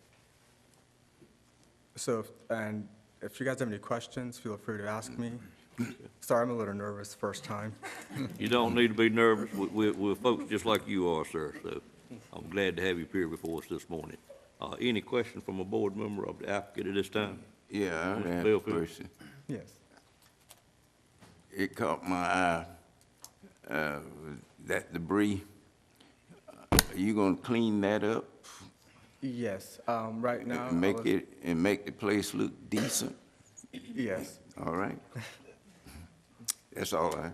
So, and if you guys have any questions, feel free to ask me. Sorry, I'm a little nervous first time. You don't need to be nervous. We're folks just like you are, sir, so I'm glad to have you here before us this morning. Any question from a board member of the applicant at this time? Yeah, I Mr. have a Bellfield? question. Yes. It caught my eye, that debris. Are you gonna clean that up? Yes, right now. And make the place look decent? Yes. All right. That's all I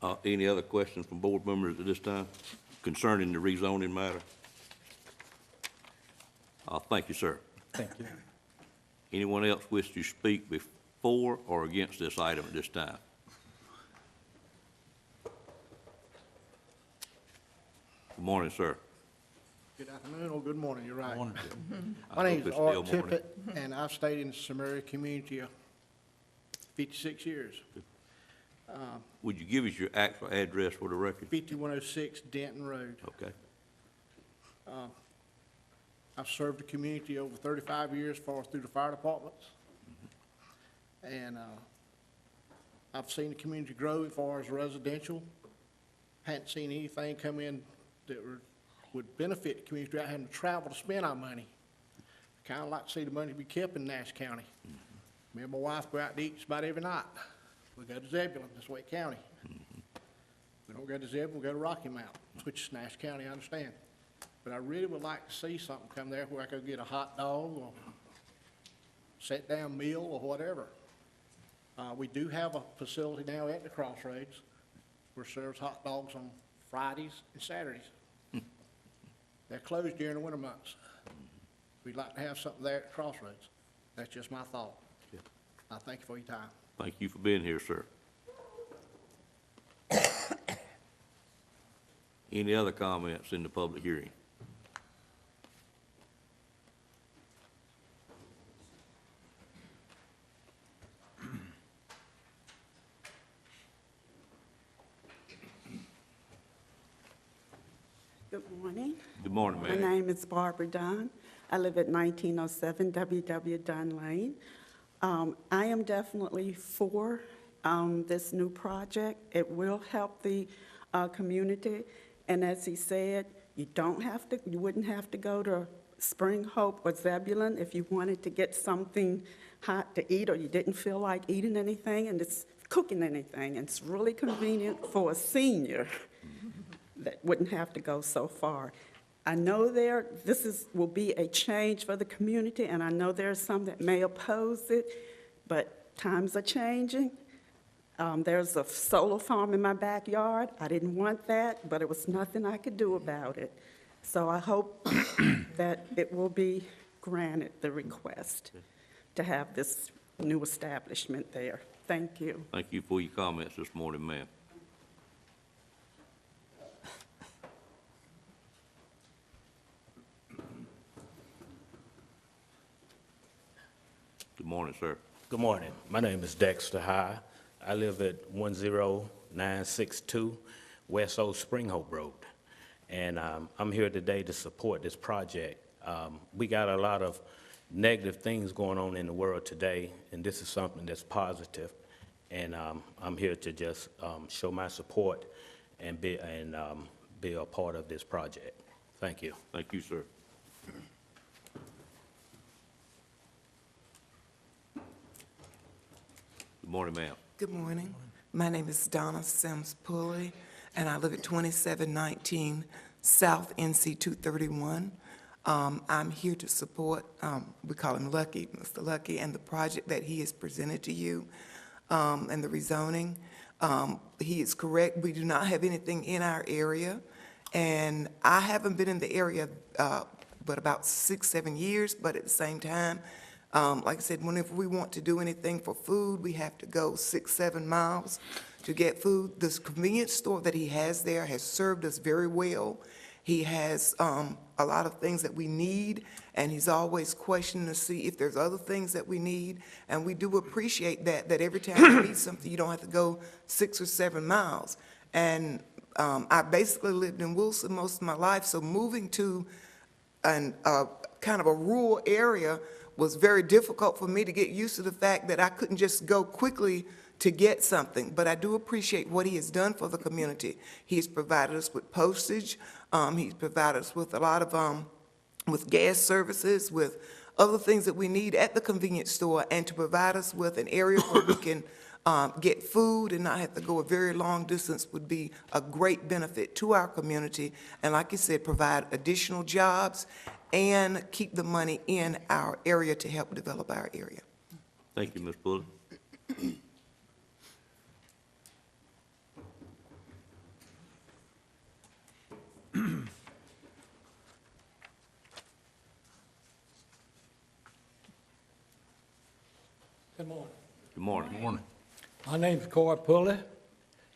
have. Any other questions from board members at this time concerning the rezoning matter? Thank you, sir. Thank you. Anyone else wish to speak before or against this item at this time? Good morning, sir. Good afternoon, or good morning, you're right. I My name hope is it's Art still morning. Tippett, and I've stayed in the Samaria community 56 years. Would you give us your actual address for the record? 5106 Denton Road. Okay. I've served the community over 35 years, as far as through the fire departments. And I've seen the community grow as far as residential. Hadn't seen anything come in that would benefit the community without having to travel to spend our money. Kind of like to see the money be kept in Nash County. Me and my wife go out to eat just about every night. We go to Zebulon, that's Wake County. We don't go to Zebulon, we go to Rocky Mount, which is Nash County, I understand. But I really would like to see something come there where I could get a hot dog or sit-down meal or whatever. We do have a facility now at the Crossroads where serves hot dogs on Fridays and Saturdays. They're closed during the winter months. We'd like to have something there at the Crossroads. That's just my thought. I thank you for your time. Thank you for being here, sir. Any other comments in the public hearing? Good morning. Good morning, My ma'am. name is Barbara Dunn. I live at 1907 W.W. Dunn Lane. I am definitely for this new project. It will help the community. And as he said, you wouldn't have to go to Spring Hope or Zebulon if you wanted to get something hot to eat or you didn't feel like eating anything, and it's cooking anything. And it's really convenient for a senior that wouldn't have to go so far. I know will be a change for the community, and I know there are some that may oppose it, but times are changing. There's a solar farm in my backyard. I didn't want that, but it was nothing I could do about it. So I hope that it will be granted the request to have this new establishment there. Thank you. Thank you for your comments this morning, ma'am. Good morning, sir. Good morning. My name is Dexter High. I live at 10962 West Old Spring Hope Road. And I'm here today to support this project. We got a lot of negative things going on in the world today, and this is something that's positive. And I'm here to just show my support and be a part of this project. Thank you. Thank you, sir. Good morning, ma'am. Good morning. My name is Donna Sims Pulley, and I live at 2719 South NC 231. I'm here to support, we call him Lucky, Mr. Lucky, and the project that he has presented to you, and the rezoning. He is correct. We do not have anything in our area, and I haven't been in the area but about 6-7 years, but at the same time, like I said, whenever we want to do anything for food, we have to go 6-7 miles to get food. This convenience store that he has there has served us very well. He has a lot of things that we need, and he's always questioning to see if there's other things that we need. And we do appreciate that every time you need something, you don't have to go 6 or 7 miles. And I basically lived in Wilson most of my life, so moving to kind of a rural area was very difficult for me to get used to the fact that I couldn't just go quickly to get something. But I do appreciate what he has done for the community. He's provided us with postage. He's provided us with a lot of, with gas services, with other things that we need at the convenience store, and to provide us with an area where we can get food and not have to go a very long distance would be a great benefit to our community. And like you said, provide additional jobs and keep the money in our area to help develop our area. Thank you, Ms. Pulley. Good morning. Good morning. Good morning. My name's Corey Pulley,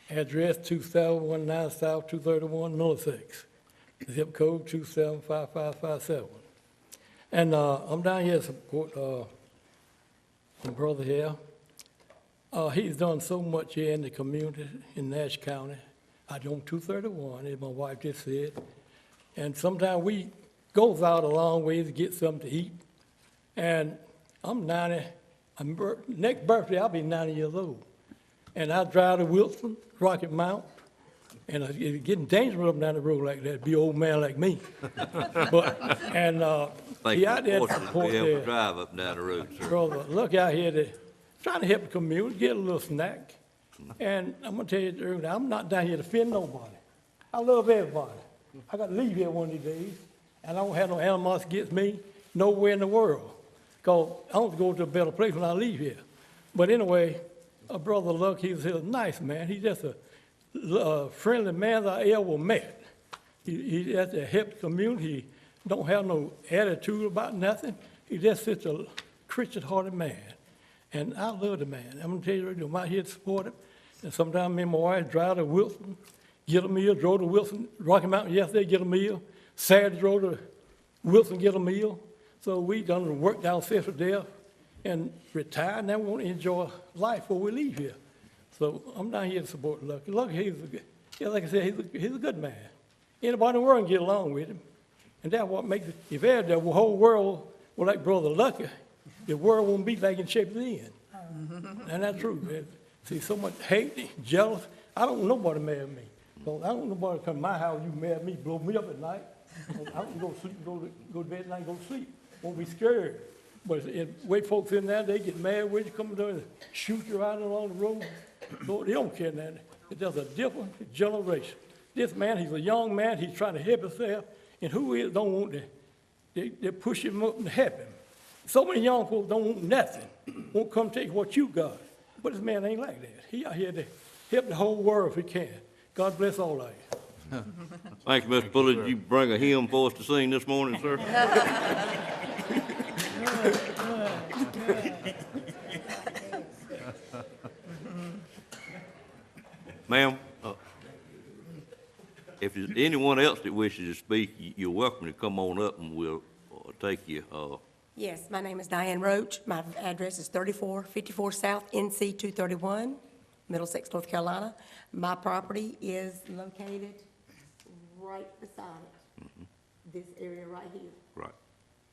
address 2719 South 231 Middlesex, zip code 275557. And I'm down here to support my brother here. He's done so much here in the community in Nash County. I own 231, as my wife just said. And sometimes we goes out a long way to get something to eat. And I'm 90. Next birthday, I'll be 90 years old. And I drive to Wilson, Rocky Mount, and it's getting dangerous up down the road like that, be an old man like me. He out there to support there. Drive up down the road, sir. Brother, look out here, trying to help the community, get a little snack. And I'm gonna tell you the truth, I'm not down here to offend nobody. I love everybody. I gotta leave here one of these days, and I don't have no animosity against me nowhere in the world. Because I want to go to a better place when I leave here. But anyway, Brother Luck, he's a nice man. He's just a friendly man that I ever met. He has to help the community. He don't have no attitude about nothing. He's just such a Christian-hearted man. And I love the man. I'm going to tell you, I'm out here to support him. And sometimes me and my wife drive to Wilson, get a meal, drove to Wilson, Rocky Mountain yesterday, get a meal. Saturday, drove to Wilson, get a meal. So we done work down there and retire, and then we want to enjoy life before we leave here. So I'm down here to support Lucky. Lucky, like I said, he's a good man. Anybody in the world can get along with him. And that's what makes it, if ever the whole world was like Brother Lucky, the world won't be like in shape it's in. And that's true, man. See, so much hate, jealous. I don't want nobody mad at me. So I don't want nobody to come to my house, you mad at me, blow me up at night. I don't go to sleep, go to bed at night, go to sleep. Won't be scared. But if white folks in there, they get mad when you come there and shoot you out along the road. So they don't care now. It's just a different generation. This man, he's a young man, he's trying to help himself, and who is don't want to, they push him up and help him. So many young folks don't want nothing, won't come take what you got. But this man ain't like that. He out here to help the whole world if he can. God bless all of you. Thank you, Mr. Pulley. Did you bring a hymn for us to sing this morning, sir? Ma'am, if there's anyone else that wishes to speak, you're welcome to come on up and we'll take you. Yes, my name is Diane Roach. My address is 3454 South NC 231, Middlesex, North Carolina. My property is located right beside it. This area right here. Right.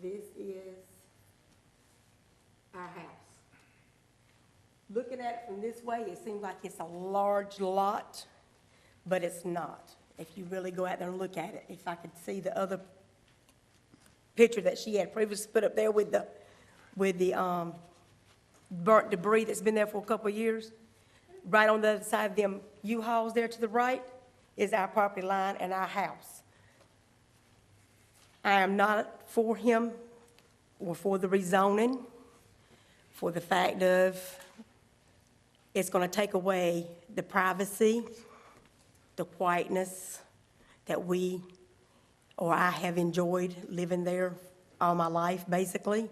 This is our house. Looking at it from this way, it seems like it's a large lot, but it's not. If you really go out there and look at it, if I could see the other picture that she had previously put up there with the burnt debris that's been there for a couple of years, right on the other side of them U-Hauls there to the right is our property line and our house. I am not for him or for the rezoning, for the fact of it's going to take away the privacy, the quietness that we, or I have enjoyed living there all my life, basically.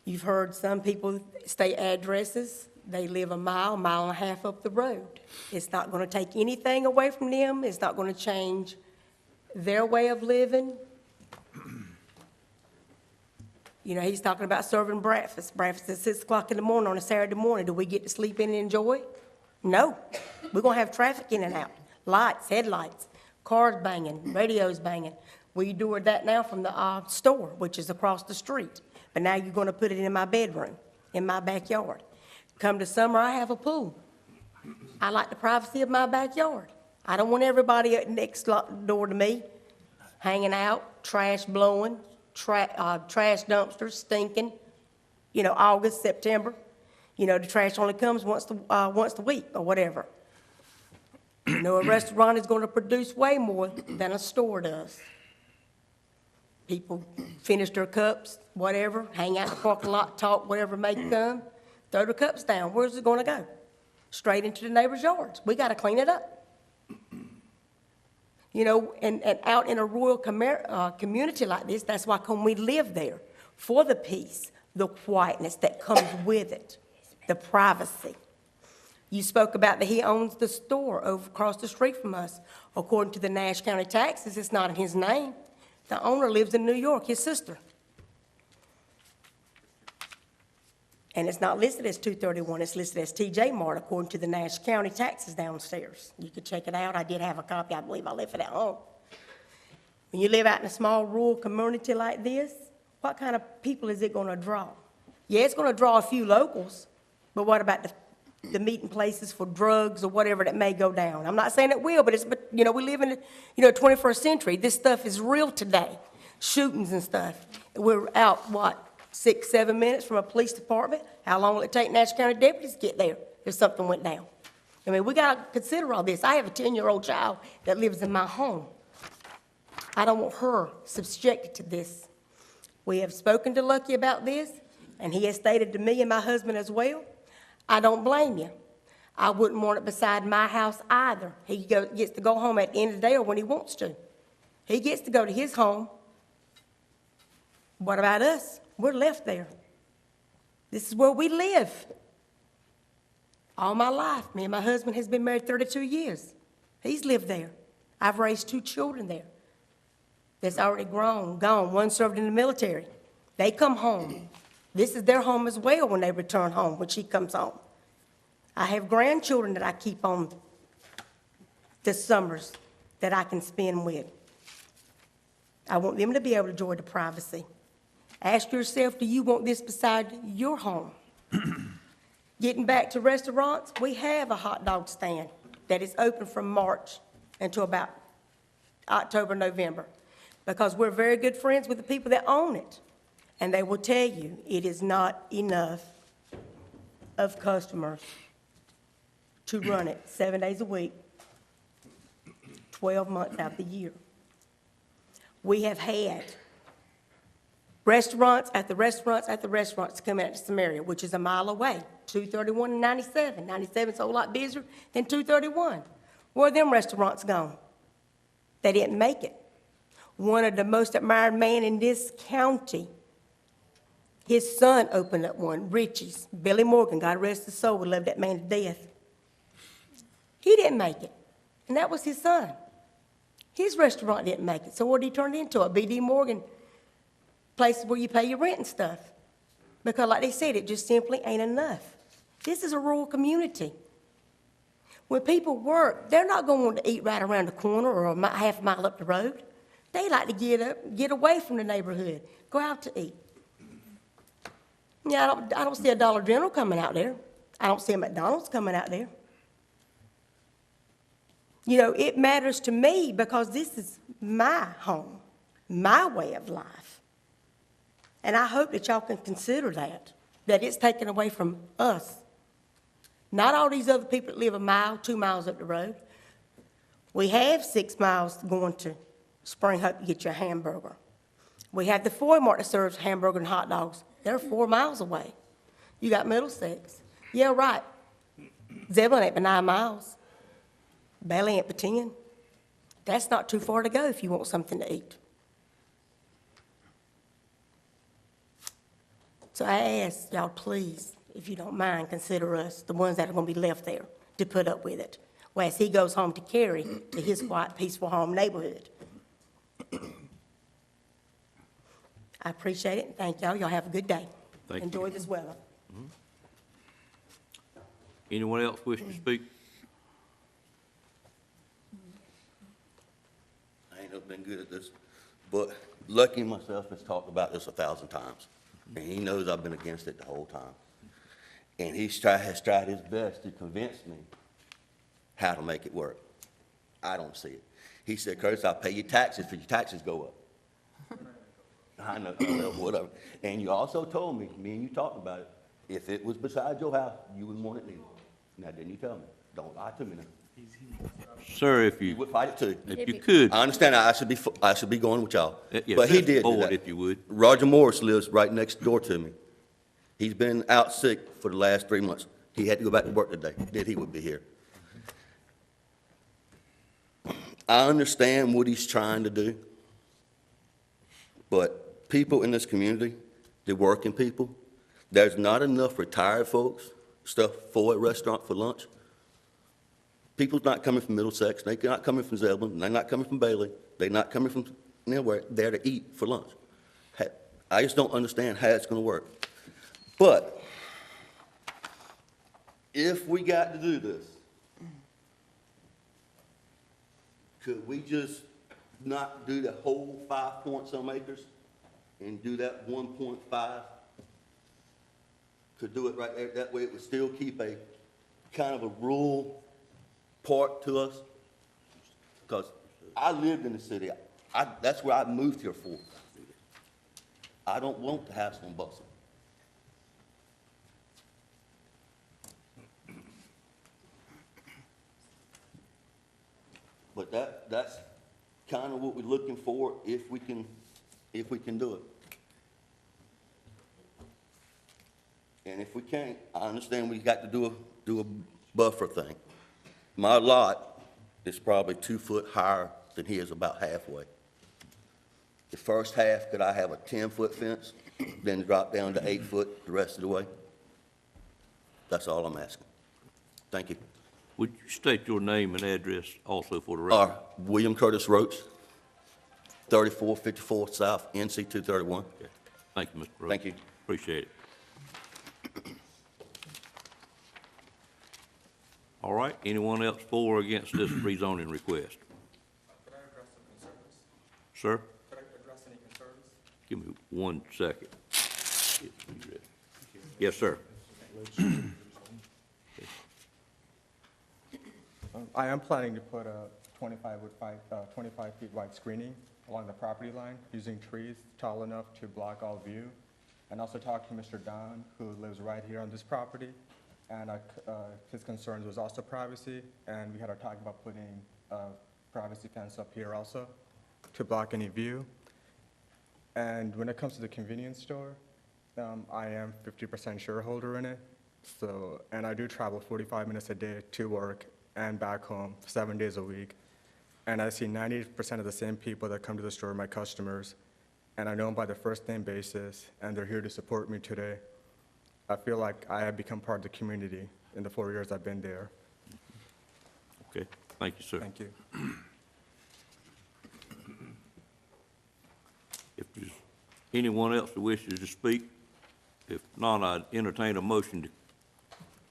You've heard some people state addresses. They live a mile and a half up the road. It's not going to take anything away from them. It's not going to change their way of living. You know, he's talking about serving breakfast. Breakfast at 6 o'clock in the morning on a Saturday morning. Do we get to sleep in and enjoy? No. We're going to have traffic in and out. Lights, headlights, cars banging, radios banging. We do that now from the store, which is across the street. But now you're going to put it in my bedroom, in my backyard. Come to summer, I have a pool. I like the privacy of my backyard. I don't want everybody next door to me hanging out, trash blowing, trash dumpsters stinking, you know, August, September. You know, the trash only comes once a week or whatever. You know, a restaurant is going to produce way more than a store does. People finish their cups, whatever, hang out in the parking lot, talk, whatever may come, throw their cups down. Where's it going to go? Straight into the neighbor's yards. We got to clean it up. You know, and out in a rural community like this, that's why we live there, for the peace, the quietness that comes with it, the privacy. You spoke about that he owns the store over across the street from us. According to the Nash County taxes, it's not in his name. The owner lives in New York, his sister. And it's not listed as 231, it's listed as TJ Mart according to the Nash County taxes downstairs. You could check it out. I did have a copy. I believe I left it at home. When you live out in a small rural community like this, what kind of people is it going to draw? Yeah, it's going to draw a few locals, but what about the meeting places for drugs or whatever that may go down? I'm not saying it will, but you know, we live in the 21st century. This stuff is real today, shootings and stuff. We're out, 6, 7 minutes from a police department? How long will it take Nash County deputies to get there if something went down? I mean, we got to consider all this. I have a 10-year-old child that lives in my home. I don't want her subjected to this. We have spoken to Lucky about this, and he has stated to me and my husband as well, I don't blame you. I wouldn't want it beside my house either. He gets to go home at the end of the day or when he wants to. He gets to go to his home. What about us? We're left there. This is where we live. All my life, me and my husband has been married 32 years. He's lived there. I've raised 2 children there. That's already grown, gone. One served in the military. They come home. This is their home as well when they return home, when she comes home. I have grandchildren that I keep on the summers that I can spend with. I want them to be able to enjoy the privacy. Ask yourself, do you want this beside your home? Getting back to restaurants, we have a hot dog stand that is open from March until about October, November, because we're very good friends with the people that own it. And they will tell you it is not enough of customers to run it 7 days a week, 12 months out the year. We have had restaurants after restaurants after restaurants come out to Samaria, which is a mile away, 231 and 97. 97's a whole lot busier than 231. Where are them restaurants gone? They didn't make it. One of the most admired men in this county, his son opened up one, Richie's. Billy Morgan, God rest his soul, loved that man to death. He didn't make it, and that was his son. His restaurant didn't make it, so what did he turn it into? A B.D. Morgan, places where you pay your rent and stuff. Because like they said, it just simply ain't enough. This is a rural community. When people work, they're not going to want to eat right around the corner or half a mile up the road. They like to get away from the neighborhood, go out to eat. Yeah, I don't see a Dollar General coming out there. I don't see a McDonald's coming out there. You know, it matters to me because this is my home, my way of life. And I hope that y'all can consider that it's taken away from us. Not all these other people that live a mile, 2 miles up the road. We have 6 miles going to Spring Hope to get your hamburger. We have the Foy Mart that serves hamburger and hot dogs. They're 4 miles away. You got Middlesex. Yeah, right. Zebulon ain't but 9 miles. Bailey ain't but 10. That's not too far to go if you want something to eat. So I ask y'all, please, if you don't mind, consider us the ones that are going to be left there to put up with it, whereas he goes home to Cary, to his quiet, peaceful home neighborhood. I appreciate it, and thank y'all. Y'all have a good day. Thank you. Enjoy this weather. Anyone else wish to speak? I ain't never been good at this, but Lucky myself has talked about this 1,000 times, and he knows I've been against it the whole time. And has tried his best to convince me how to make it work. I don't see it. He said, Curtis, I'll pay you taxes if your taxes go up. I know, whatever. And you also told me and you talked about it, if it was beside your house, you wouldn't want it neither. Now, didn't you tell me? Don't lie to me now. Sir, if You you, would fight it too. if you could, I understand I should be going with y'all. Yeah, But he fifth did do board, that. if you would. Roger Morris lives right next door to me. He's been out sick for the last 3 months. He had to go back to work today, then he would be here. I understand what he's trying to do, but people in this community, the working people, there's not enough retired folks, stuff for a restaurant for lunch. People's not coming from Middlesex, they're not coming from Zebulon, they're not coming from Bailey, they're not coming from anywhere there to eat for lunch. I just don't understand how it's gonna work. But if we got to do this, could we just not do the whole 5 point some acres and do that 1.5? Could do it right there, that way it would still keep a kind of a rural part to us? Because I lived in the city, that's where I moved here for. I don't want the hassle and bustle. But that's kind of what we're looking for if we can do it. And if we can't, I understand we got to do a buffer thing. My lot is probably 2 foot higher than he is, about halfway. The first half, could I have a 10-foot fence, then drop down to 8 foot the rest of the way? That's all I'm asking. Thank you. Would you state your name and address also for the record? William Curtis Roach, 3454 South, NC 231. Okay. Thank you, Mr. Roach. Thank you. Appreciate it. All right, anyone else for or against this rezoning request? Could I address some concerns? Sir, Could I address any concerns? give me 1 second. Yes, sir. I am planning to put a 25 feet wide screening along the property line using trees tall enough to block all view. And also talk to Mr. Don, who lives right here on this property, and his concerns was also privacy, and we had a talk about putting a privacy fence up here also to block any view. And when it comes to the convenience store, I am 50% shareholder in it. So, and I do travel 45 minutes a day to work and back home 7 days a week. And I see 90% of the same people that come to the store, my customers, and I know them by the first name basis, and they're here to support me today. I feel like I have become part of the community in the 4 years I've been there. Okay, thank you, sir. Thank you. If there's anyone else that wishes to speak, if not, I'd entertain a motion to,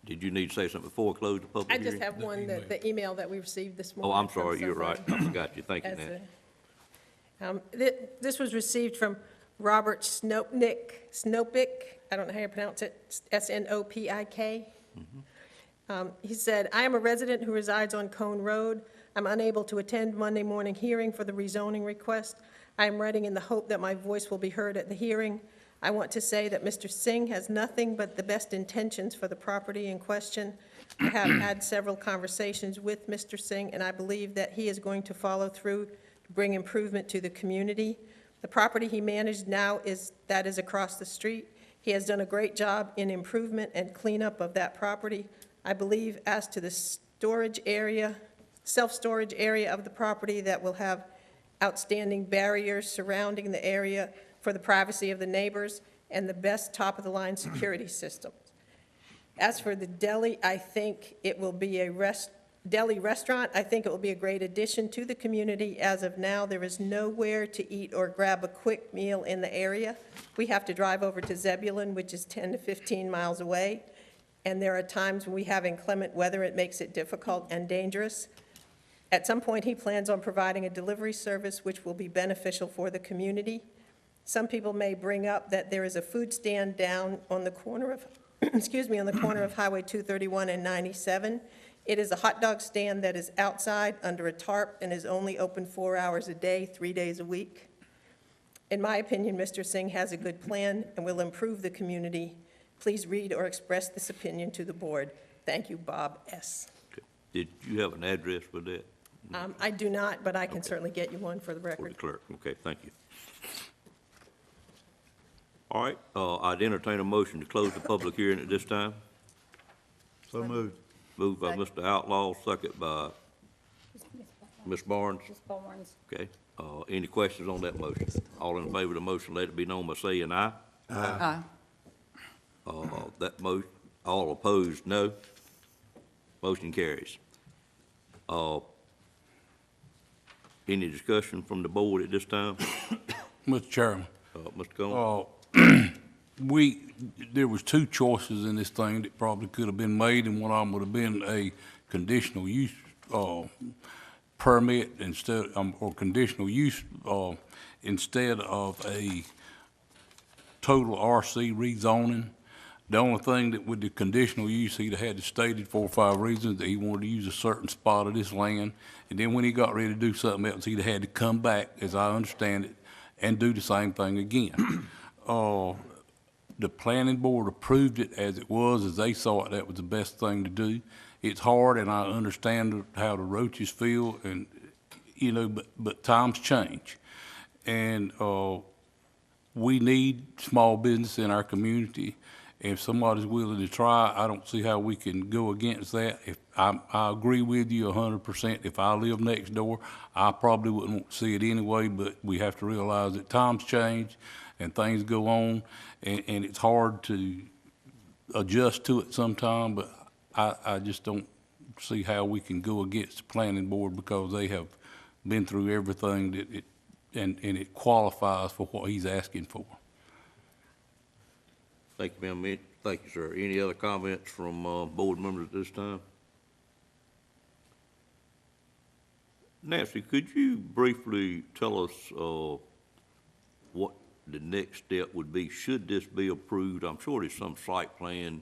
did you need to say something before we close the public I hearing? just have one, the email that we received this Oh, morning. I'm from sorry, you're right. somebody. I forgot you. Thank you, As Nash. This was received from Robert Snopik, I don't know how you pronounce it, S-N-O-P-I-K. He said, "I am a resident who resides on Cone Road. I'm unable to attend Monday morning hearing for the rezoning request. I am writing in the hope that my voice will be heard at the hearing. I want to say that Mr. Singh has nothing but the best intentions for the property in question. I have had several conversations with Mr. Singh, and I believe that he is going to follow through to bring improvement to the community. The property he managed now is across the street. He has done a great job in improvement and cleanup of that property. I believe as to the storage area, self-storage area of the property that will have outstanding barriers surrounding the area for the privacy of the neighbors and the best top-of-the-line security systems. As for the deli, I think it will be a deli restaurant. I think it will be a great addition to the community. As of now, there is nowhere to eat or grab a quick meal in the area. We have to drive over to Zebulon, which is 10 to 15 miles away, and there are times when we have inclement weather, it makes it difficult and dangerous. At some point, he plans on providing a delivery service which will be beneficial for the community. Some people may bring up that there is a food stand down on the corner of, on the corner of Highway 231 and 97. It is a hot dog stand that is outside under a tarp and is only open 4 hours a day, 3 days a week. In my opinion, Mr. Singh has a good plan and will improve the community. Please read or express this opinion to the board. Thank you, Bob S. Okay. Did you have an address for that? I do not, but I can certainly get you one for the For the record. clerk. Okay, thank you. All right, I'd entertain a motion to close the public hearing at this time. So moved. Moved by Mr. Outlaw, second by Ms. Barnes. Ms. Barnes. Okay, any questions on that motion? All in favor of the motion, let it be known by saying aye. Aye. All opposed, no. Motion carries. Any discussion from the board at this time? Mr. Chairman, Mr. Gomes? there was two choices in this thing that probably could have been made, and one of them would have been a conditional use, permit instead, or conditional use, instead of a total RC rezoning. The only thing that with the conditional use, he'd have had to stated 4 or 5 reasons that he wanted to use a certain spot of this land. And then when he got ready to do something else, he'd have had to come back, as I understand it, and do the same thing again. The planning board approved it as it was, as they saw it, that was the best thing to do. It's hard, and I understand how the Roaches feel, and, but times change. And we need small business in our community. If somebody's willing to try, I don't see how we can go against that. If I agree with you 100%. If I live next door, I probably wouldn't want to see it anyway, but we have to realize that times change and things go on, and it's hard to adjust to it sometime, but I just don't see how we can go against the planning board because they have been through everything that and it qualifies for what he's asking for. Thank you, ma'am. Thank you, sir. Any other comments from board members at this time? Nancy, could you briefly tell us what the next step would be? Should this be approved? I'm sure there's some site plan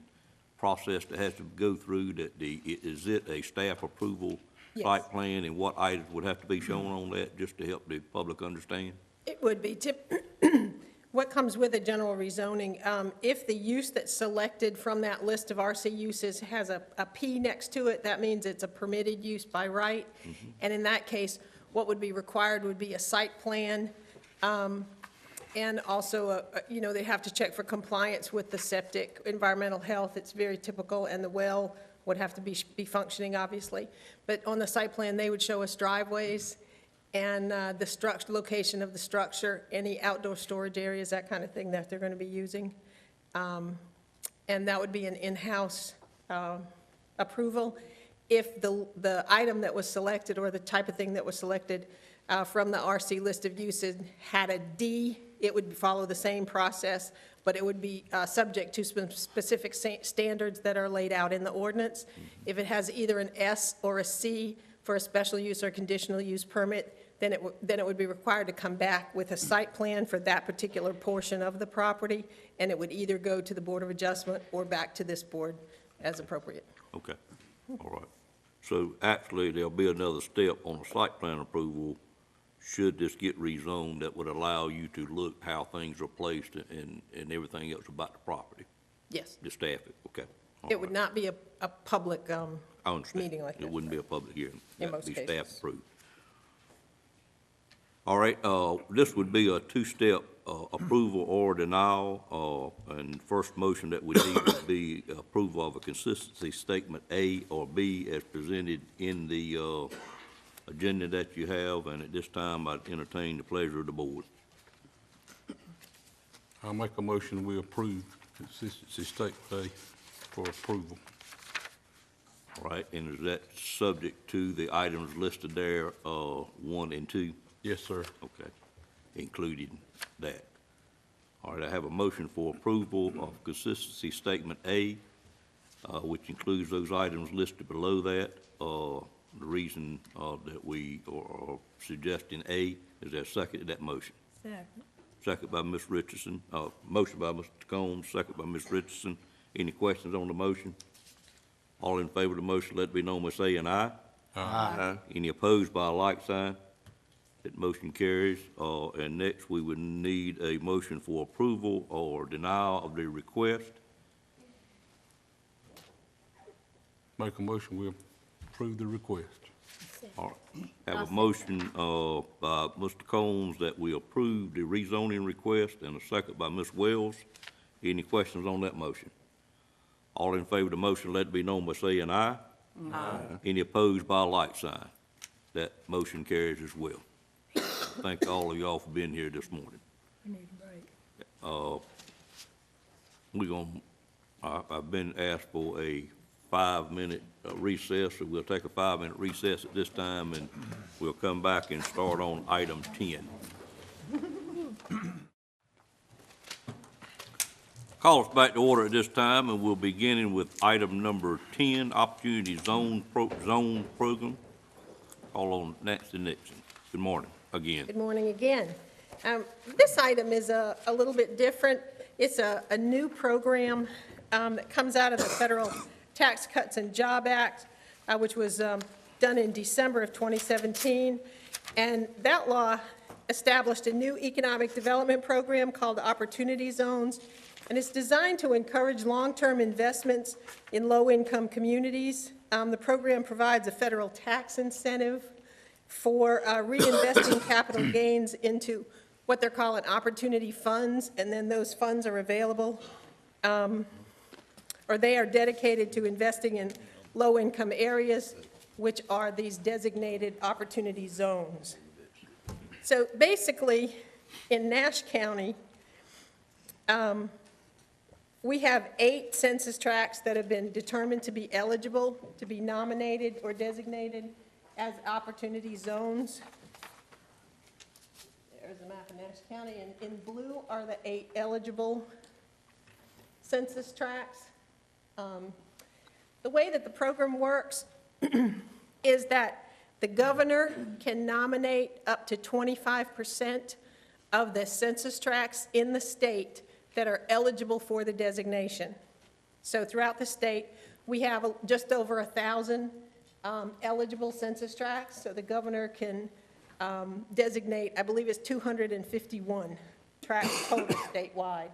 process that has to go through. Is it a staff approval site plan, and what items would have to be shown on that, just to help the public understand? It would be What comes with a general rezoning, if the use that's selected from that list of RC uses has a P next to it, that means it's a permitted use by right. And in that case, what would be required would be a site plan, and also, they have to check for compliance with the septic, environmental health, it's very typical, and the well would have to be functioning, obviously. But on the site plan, they would show us driveways and the structure, location of the structure, any outdoor storage areas, that kind of thing that they're going to be using. And that would be an in-house approval. If the item that was selected or the type of thing that was selected from the RC list of uses had a D, it would follow the same process, but it would be subject to specific standards that are laid out in the ordinance. If it has either an S or a C for a special use or conditional use permit, then it would be required to come back with a site plan for that particular portion of the property, and it would either go to the Board of Adjustment or back to this board as appropriate. Okay, all right. So actually, there'll be another step on the site plan approval should this get rezoned that would allow you to look how things are placed and everything else about the property? Yes. The staff, okay. All It would not be a public I understand. meeting like that. It wouldn't be a public hearing. In most That'd be cases. staff approved. All right, this would be a two-step approval or denial, and first motion that we need would be approval of a consistency statement A or B as presented in the agenda that you have, and at this time, I'd entertain the pleasure of the board. I'll make a motion, we approve consistency statement A for approval. All right, and is that subject to the items listed there, 1 and 2? Yes, sir. Okay, including that. All right, I have a motion for approval of consistency statement A, which includes those items listed below that. The reason that we are suggesting A is there a second to that motion? Second. Second by Ms. Richardson, motion by Mr. Combs, second by Ms. Richardson. Any questions on the motion? All in favor of the motion, let it be known by saying aye. Aye. Any opposed by a like sign? That motion carries. And next, we would need a motion for approval or denial of the request. Make a motion, we approve the request. All right. Have a motion by Mr. Combs that we approve the rezoning request, and a second by Ms. Wells. Any questions on that motion? All in favor of the motion, let it be known by saying aye. Aye. Any opposed by a like sign? That motion carries as well. Thank all of y'all for being here this morning. We need a break. I've been asked for a 5-minute recess, so we'll take a 5-minute recess at this time, and we'll come back and start on item 10. Call us back to order at this time, and we'll be beginning with item number 10, Opportunity Zone Program. Call on Nancy Nixon. Good morning again. Good morning again. This item is a little bit different. It's a new program that comes out of the Federal Tax Cuts and Job Act, which was done in December of 2017. And that law established a new economic development program called Opportunity Zones, and it's designed to encourage long-term investments in low-income communities. The program provides a federal tax incentive for reinvesting capital gains into what they're calling opportunity funds, and then those funds are available, or they are dedicated to investing in low-income areas, which are these designated opportunity zones. So basically, in Nash County, we have 8 census tracts that have been determined to be eligible to be nominated or designated as opportunity zones. There's a map of Nash County, and in blue are the 8 eligible census tracts. The way that the program works is that the governor can nominate up to 25% of the census tracts in the state that are eligible for the designation. So throughout the state, we have just over 1,000 eligible census tracts, so the governor can designate, I believe it's 251 tracks total statewide.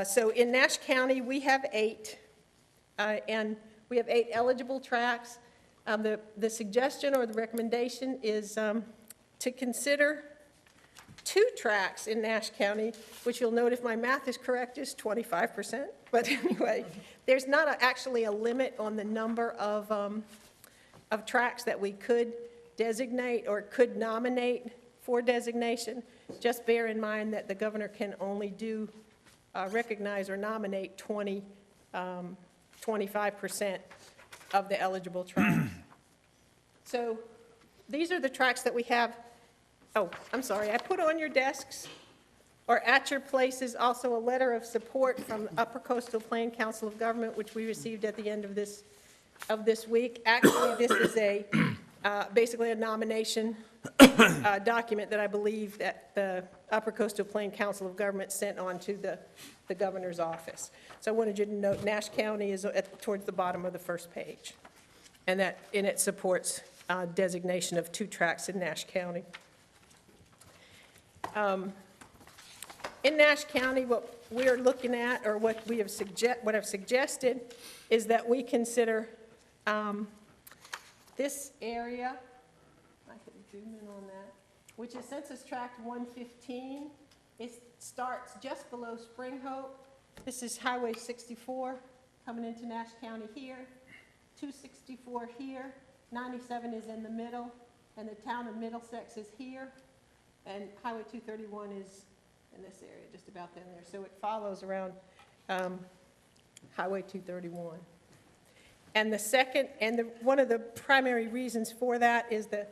So in Nash County, we have 8, and we have 8 eligible tracks. The suggestion or the recommendation is to consider 2 tracks in Nash County, which you'll note, if my math is correct, is 25%. But anyway, there's not actually a limit on the number of tracks that we could designate or could nominate for designation. Just bear in mind that the governor can only recognize or nominate 25% of the eligible tracks. So these are the tracks that we have. Oh, I'm sorry, I put on your desks or at your places also a letter of support from the Upper Coastal Plain Council of Government, which we received at the end of this week. Actually, this is basically a nomination document that I believe that the Upper Coastal Plain Council of Government sent on to the governor's office. So I wanted you to note Nash County is towards the bottom of the first page, and it supports designation of 2 tracks in Nash County. In Nash County, what we're looking at, or what I've suggested, is that we consider this area, I can zoom in on that, which is Census Tract 115. It starts just below Spring Hope. This is Highway 64 coming into Nash County here, 264 here, 97 is in the middle, and the town of Middlesex is here, and Highway 231 is in this area, just about down there. So it follows around Highway 231. And one of the primary reasons for that is the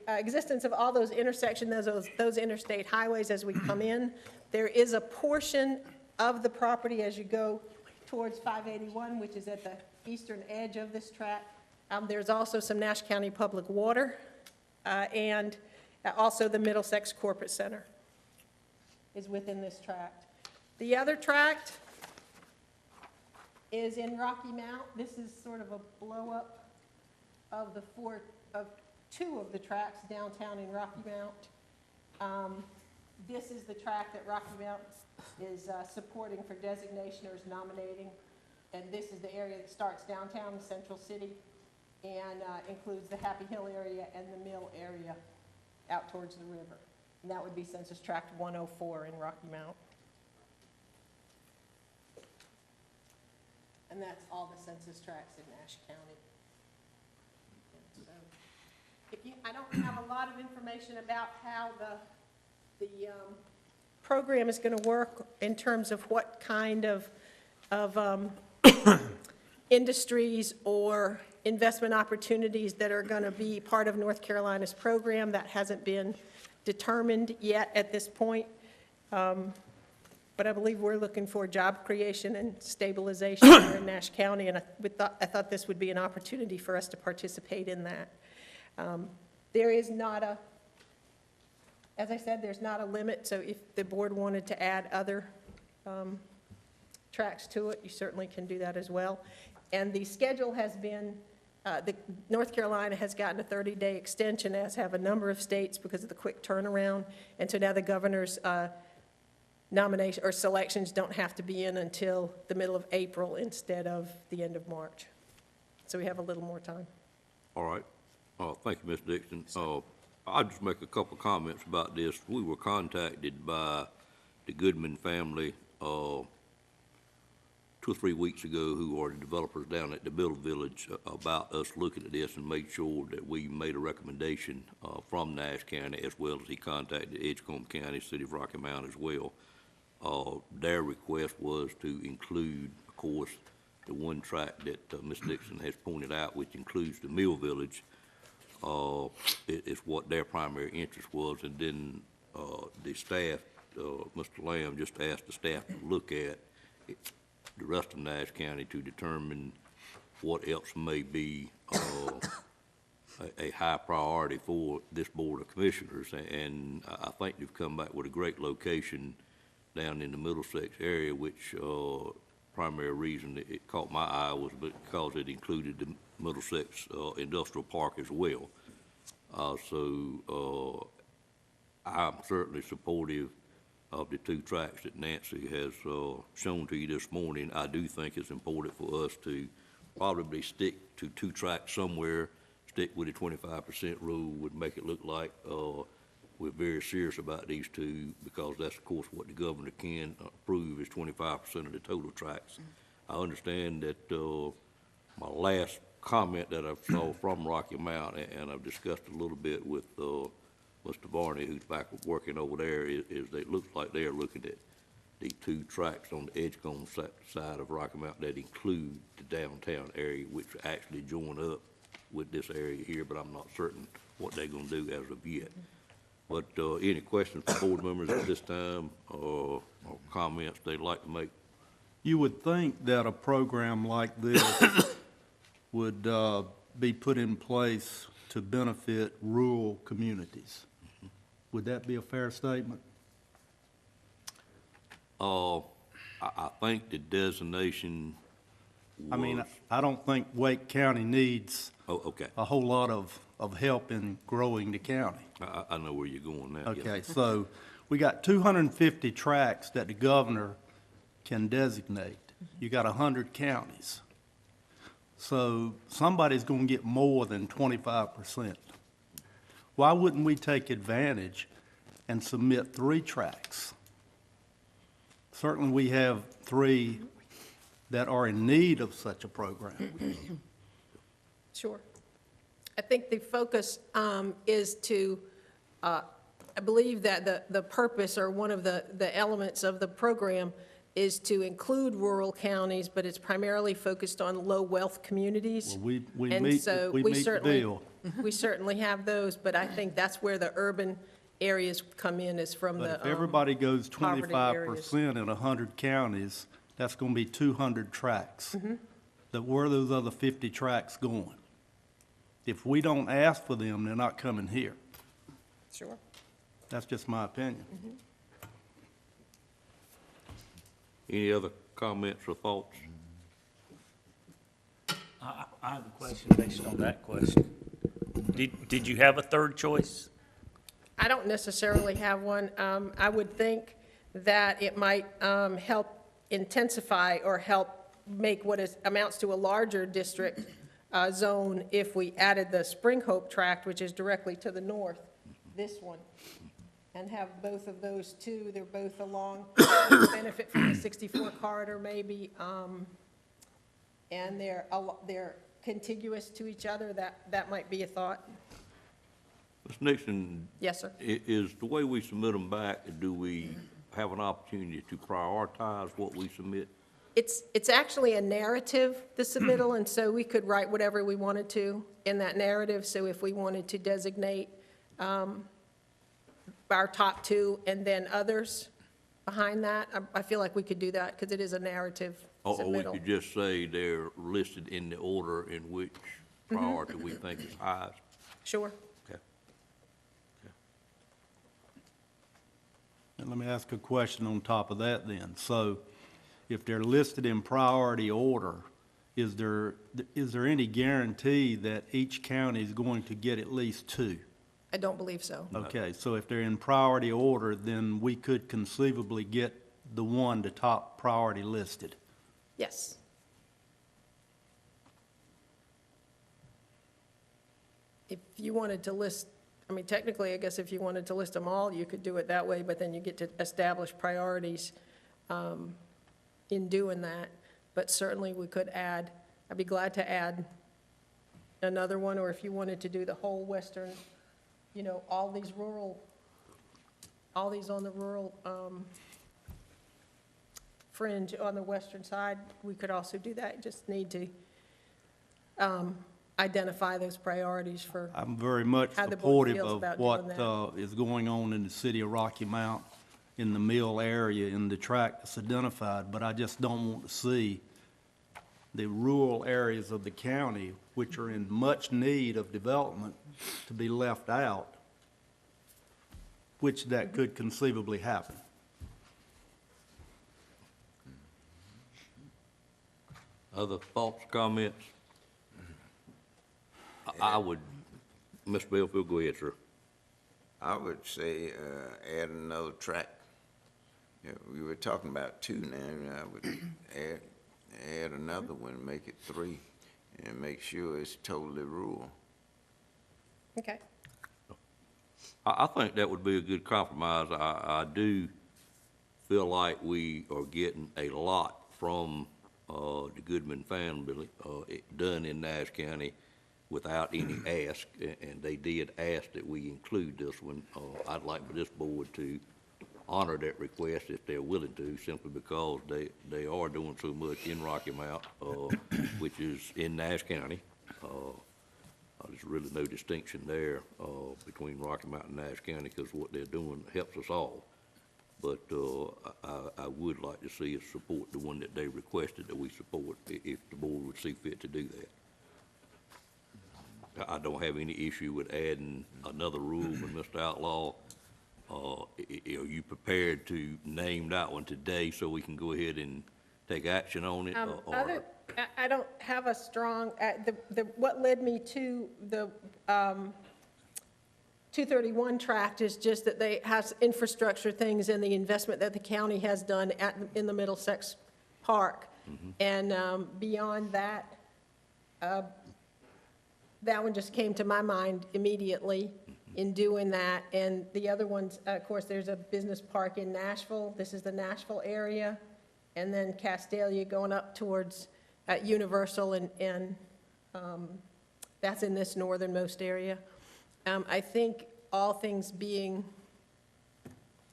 existence of all those intersections, those interstate highways as we come in. There is a portion of the property as you go towards 581, which is at the eastern edge of this tract. There's also some Nash County Public Water, and also the Middlesex Corporate Center is within this tract. The other tract is in Rocky Mount. This is sort of a blow-up of 2 of the tracts downtown in Rocky Mount. This is the tract that Rocky Mount is supporting for designation or is nominating, and this is the area that starts downtown in Central City and includes the Happy Hill area and the Mill area out towards the river. And that would be Census Tract 104 in Rocky Mount. And that's all the census tracts in Nash County. So, I don't have a lot of information about how the program is going to work in terms of what kind of industries or investment opportunities that are going to be part of North Carolina's program. That hasn't been determined yet at this point. But I believe we're looking for job creation and stabilization here in Nash County, and I thought this would be an opportunity for us to participate in that. There is not as I said, there's not a limit, so if the board wanted to add other tracks to it, you certainly can do that as well. And the schedule has been, North Carolina has gotten a 30-day extension, as have a number of states because of the quick turnaround, and so now the governor's nomination or selections don't have to be in until the middle of April instead of the end of March. So we have a little more time. All right. Thank you, Ms. Dixon. I'll just make a couple comments about this. We were contacted by the Goodman family 2 or 3 weeks ago, who are the developers down at the Middle Village, about us looking at this and made sure that we made a recommendation from Nash County, as well as he contacted Edgecombe County, City of Rocky Mount as well. Their request was to include, of course, the one tract that Ms. Dixon has pointed out, which includes the Mill Village. Is what their primary interest was, and then the staff, Mr. Lamb just asked the staff to look at the rest of Nash County to determine what else may be a high priority for this Board of Commissioners, and I think they've come back with a great location down in the Middlesex area, which primary reason it caught my eye was because it included the Middlesex Industrial Park as well. I'm certainly supportive of the 2 tracks that Nancy has shown to you this morning. I do think it's important for us to probably stick to 2 tracks somewhere, stick with the 25% rule, would make it look like we're very serious about these 2, because that's, of course, what the governor can approve is 25% of the total tracks. I understand that my last comment that I saw from Rocky Mount, and I've discussed a little bit with Mr. Barney, who's back working over there, is that it looks like they're looking at the 2 tracks on the Edgecombe side of Rocky Mount that include the downtown area, which actually join up with this area here, but I'm not certain what they're gonna do as of yet. But any questions from board members at this time, or comments they'd like to make? You would think that a program like this would be put in place to benefit rural communities. Would that be a fair statement? I think the designation was. I mean, I don't think Wake County needs Oh, okay. a whole lot of help in growing the county. I know where you're going now. yes. Okay, so we got 250 tracts that the governor can designate. You got 100 counties. So somebody's going to get more than 25%. Why wouldn't we take advantage and submit 3 tracts? Certainly, we have 3 that are in need of such a program. Sure. I think the focus is to, I believe that the purpose or one of the elements of the program is to include rural counties, but it's primarily focused on low-wealth communities. Well, we And meet, so we we meet the certainly- bill. We certainly have those, but I think that's where the urban areas come in, is from the But if everybody goes poverty areas. 25% in 100 counties, that's going to be 200 tracts. Where are those other 50 tracts going? If we don't ask for them, they're not coming here. Sure. That's just my opinion. Any other comments or thoughts? I have a question based on that question. Did you have a third choice? I don't necessarily have one. I would think that it might help intensify or help make what amounts to a larger district zone if we added the Spring Hope tract, which is directly to the north, this one, and have both of those 2. They're both along, benefit from the 64 corridor maybe, and they're contiguous to each other. That might be a thought. Ms. Nixon, Yes, sir. is the way we submit them back, do we have an opportunity to prioritize what we submit? It's actually a narrative, the submittal, and so we could write whatever we wanted to in that narrative. So if we wanted to designate our top 2 and then others behind that, I feel like we could do that because it is a narrative Or we submittal. could just say they're listed in the order in which priority we think is highest? Sure. Okay. And let me ask a question on top of that then. So if they're listed in priority order, is there any guarantee that each county is going to get at least 2? I don't believe so. Okay, so if they're in priority order, then we could conceivably get the one to top priority listed. Yes. If you wanted to list, I mean, technically, I guess if you wanted to list them all, you could do it that way, but then you get to establish priorities in doing that. But certainly, we could add, I'd be glad to add another one, or if you wanted to do the whole western, all these on the rural fringe on the western side, we could also do that. Just need to identify those priorities for I'm very much how the board supportive feels of about what doing that. is going on in the city of Rocky Mount, in the mill area, in the tract that's identified, but I just don't want to see the rural areas of the county, which are in much need of development, to be left out, which that could conceivably happen. Other thoughts, comments? I would, Mr. Belfield, go ahead, sir. I would say, add another track. Yeah, we were talking about 2 now, and I would add another one, make it 3, and make sure it's totally rural. Okay. I think that would be a good compromise. I do feel like we are getting a lot from, the Goodman family, done in Nash County without any ask, and they did ask that we include this one. I'd like for this board to honor that request if they're willing to, simply because they are doing so much in Rocky Mount, which is in Nash County. There's really no distinction there, between Rocky Mount and Nash County, because what they're doing helps us all. But, I would like to see us support the one that they requested that we support, if the board would see fit to do that. I don't have any issue with adding another rule, but Mr. Outlaw, are you prepared to name that one today so we can go ahead and take action on it? I don't have a strong, what led me to the 231 tract is just that they have infrastructure things and the investment that the county has done in the Middlesex Park. And beyond that, that one just came to my mind immediately in doing that. And the other ones, of course, there's a business park in Nashville. This is the Nashville area. And then Castalia going up towards Universal, and that's in this northernmost area. I think all things being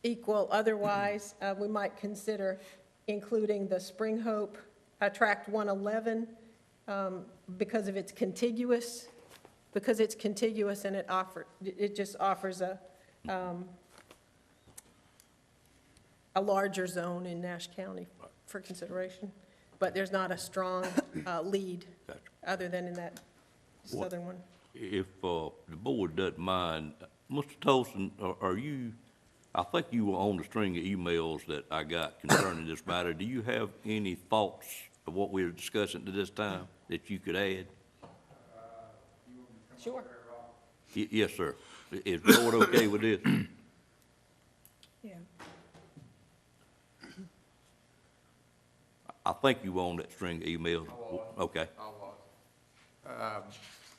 equal otherwise, we might consider including the Spring Hope Tract 111 because of its contiguous, and it just offers a larger zone in Nash County for consideration. But there's not a strong lead other than in that southern one. If, the board doesn't mind, Mr. Tolson, are you, I think you were on the string of emails that I got concerning this matter. Do you have any thoughts of what we were discussing at this time that you could add? Sure. Yes, sir. Is the board okay with this? Yeah. I think you were on that string of emails. Okay.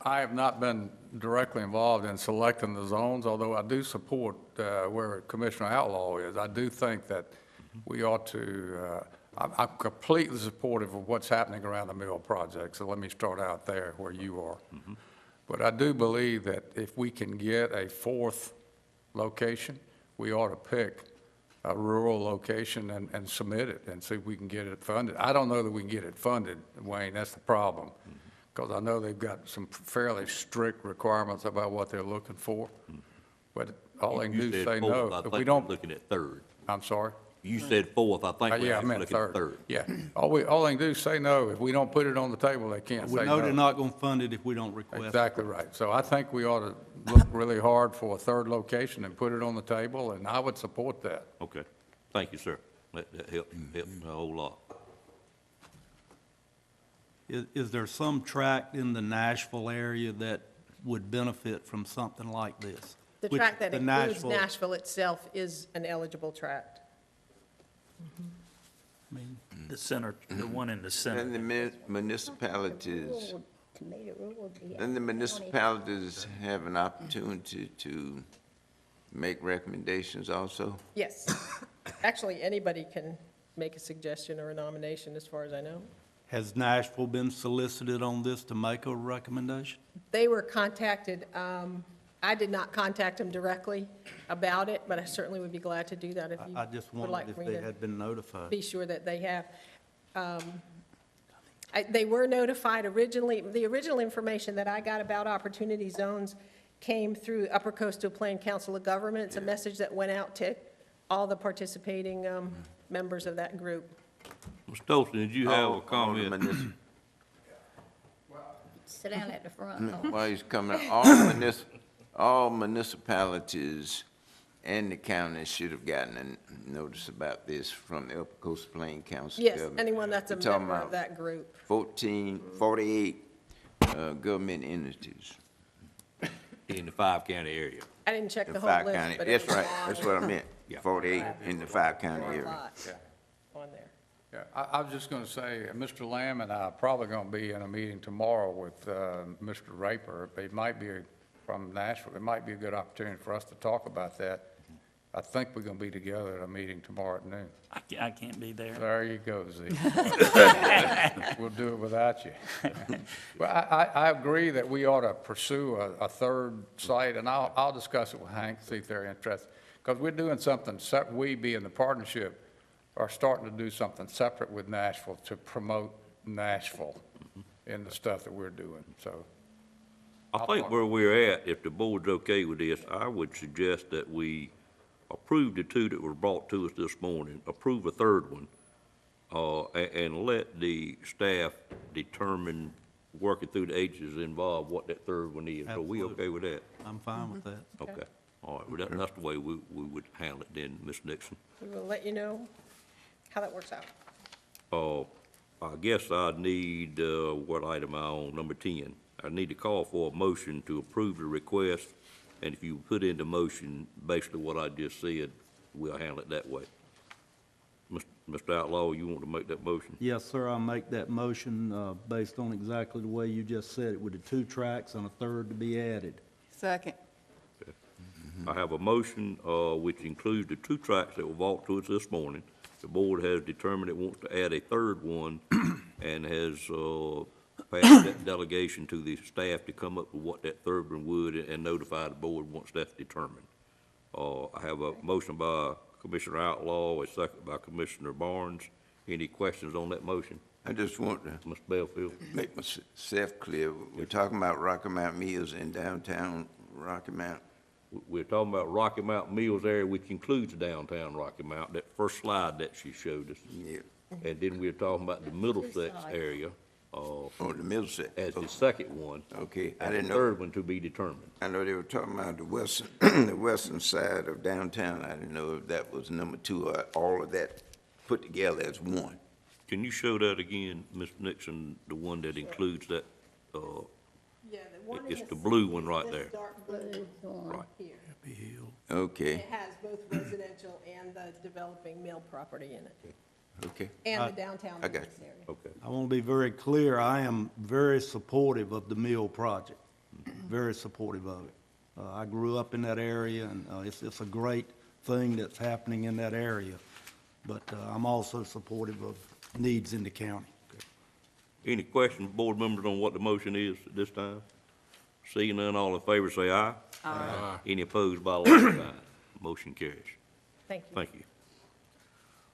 I have not been directly involved in selecting the zones, although I do support where Commissioner Outlaw is. I do think that we ought to, I'm completely supportive of what's happening around the mill project, so let me start out there where you are. But I do believe that if we can get a 4th location, we ought to pick a rural location and submit it and see if we can get it funded. I don't know that we can get it funded, Wayne, that's the problem. Because I know they've got some fairly strict requirements about what they're looking for. But all they can do is say no. If we don't, looking at 3rd. I'm sorry? You said 4th, I think we're Yeah, I actually meant looking at 3rd. Yeah. All they can do is say no. If we don't put it on the table, they can't say no. We know they're not going to fund it if we don't request it. Exactly right. So I think we ought to look really hard for a 3rd location and put it on the table, and I would support that. Okay. Thank you, sir. That helped a whole lot. Is there some tract in the Nashville area that would benefit from something like this? The tract that includes Nashville itself is an eligible tract. I mean, the center, the one in the center. And the municipalities, and the municipalities have an opportunity to make recommendations also? Yes. Actually, anybody can make a suggestion or a nomination, as far as I know. Has Nashville been solicited on this to make a recommendation? They were contacted. I did not contact them directly about it, but I certainly would be glad to do that if you I just would wondered like if me they to had been notified. be sure that they have. They were notified originally. The original information that I got about opportunity zones came through Upper Coastal Plain Council of Government. It's a message that went out to all the participating members of that group. Mr. Tolson, did you have a comment? Sit down at the front. While he's coming, all municipalities and the county should have gotten a notice about this from the Upper Coast Plain Council. Yes, anyone that's a We're talking member of about that group. 48 government entities. In the 5-county area. I didn't check the whole five list, county, but it that's was a right, long that's what I meant, 48 in the five-county area. lot on there. Yeah, I was just going to say, Mr. Lamb and I are probably going to be in a meeting tomorrow with Mr. Raper. It might be from Nashville. It might be a good opportunity for us to talk about that. I think we're going to be together at a meeting tomorrow at noon. I can't be there. There you go, Z. We'll do it without you. Well, I agree that we ought to pursue a third site, and I'll discuss it with Hank, see if they're interested. Because we're doing something, we being the partnership, are starting to do something separate with Nashville to promote Nashville in the stuff that we're doing, so. I think where we're at, if the board's okay with this, I would suggest that we approve the two that were brought to us this morning, approve a third one, and let the staff determine, working through the agencies involved, what that third one is. Are we okay with that? I'm fine with that. Okay. All right, well, that's the way we would handle it then, Ms. Nixon. We will let you know how that works out. I guess I need, what item am I on, number 10? I need to call for a motion to approve the request, and if you put into motion basically what I just said, we'll handle it that way. Mr. Outlaw, you want to make that motion? Yes, sir, I'll make that motion based on exactly the way you just said it, with the 2 tracks and a third to be added. Second. I have a motion, which includes the 2 tracks that were brought to us this morning. The board has determined it wants to add a third one and has passed that delegation to the staff to come up with what that third one would and notify the board once that's determined. I have a motion by Commissioner Outlaw, a second by Commissioner Barnes. Any questions on that motion? I just want to Mr. Belfield? make myself clear. We're talking about Rocky Mount Mills in downtown Rocky Mount. We're talking about Rocky Mount Mills area, which includes downtown Rocky Mount, that first slide that she showed us. Yeah. And then we're talking about the Middlesex area, Oh, the Middlesex. as the second one. Okay, I And didn't the know. third one to be determined. I know they were talking about the western, the western side of downtown. I didn't know if that was number 2 or all of that put together as one. Can you show that again, Mr. Nixon, the one that includes that, Yeah, the one it's in the blue one right this there. dark blue Right. here. Okay, It has both residential and the developing mill property in it, okay. and the downtown I got business area. Okay. I want to be very clear, I am very supportive of the mill project, very supportive of it. I grew up in that area, and it's a great thing that's happening in that area, but I'm also supportive of needs in the county. Any questions, board members, on what the motion is at this time? Seeing none, all in favor say aye. Aye. Any opposed by like sign? Motion carries. Thank you. Thank you.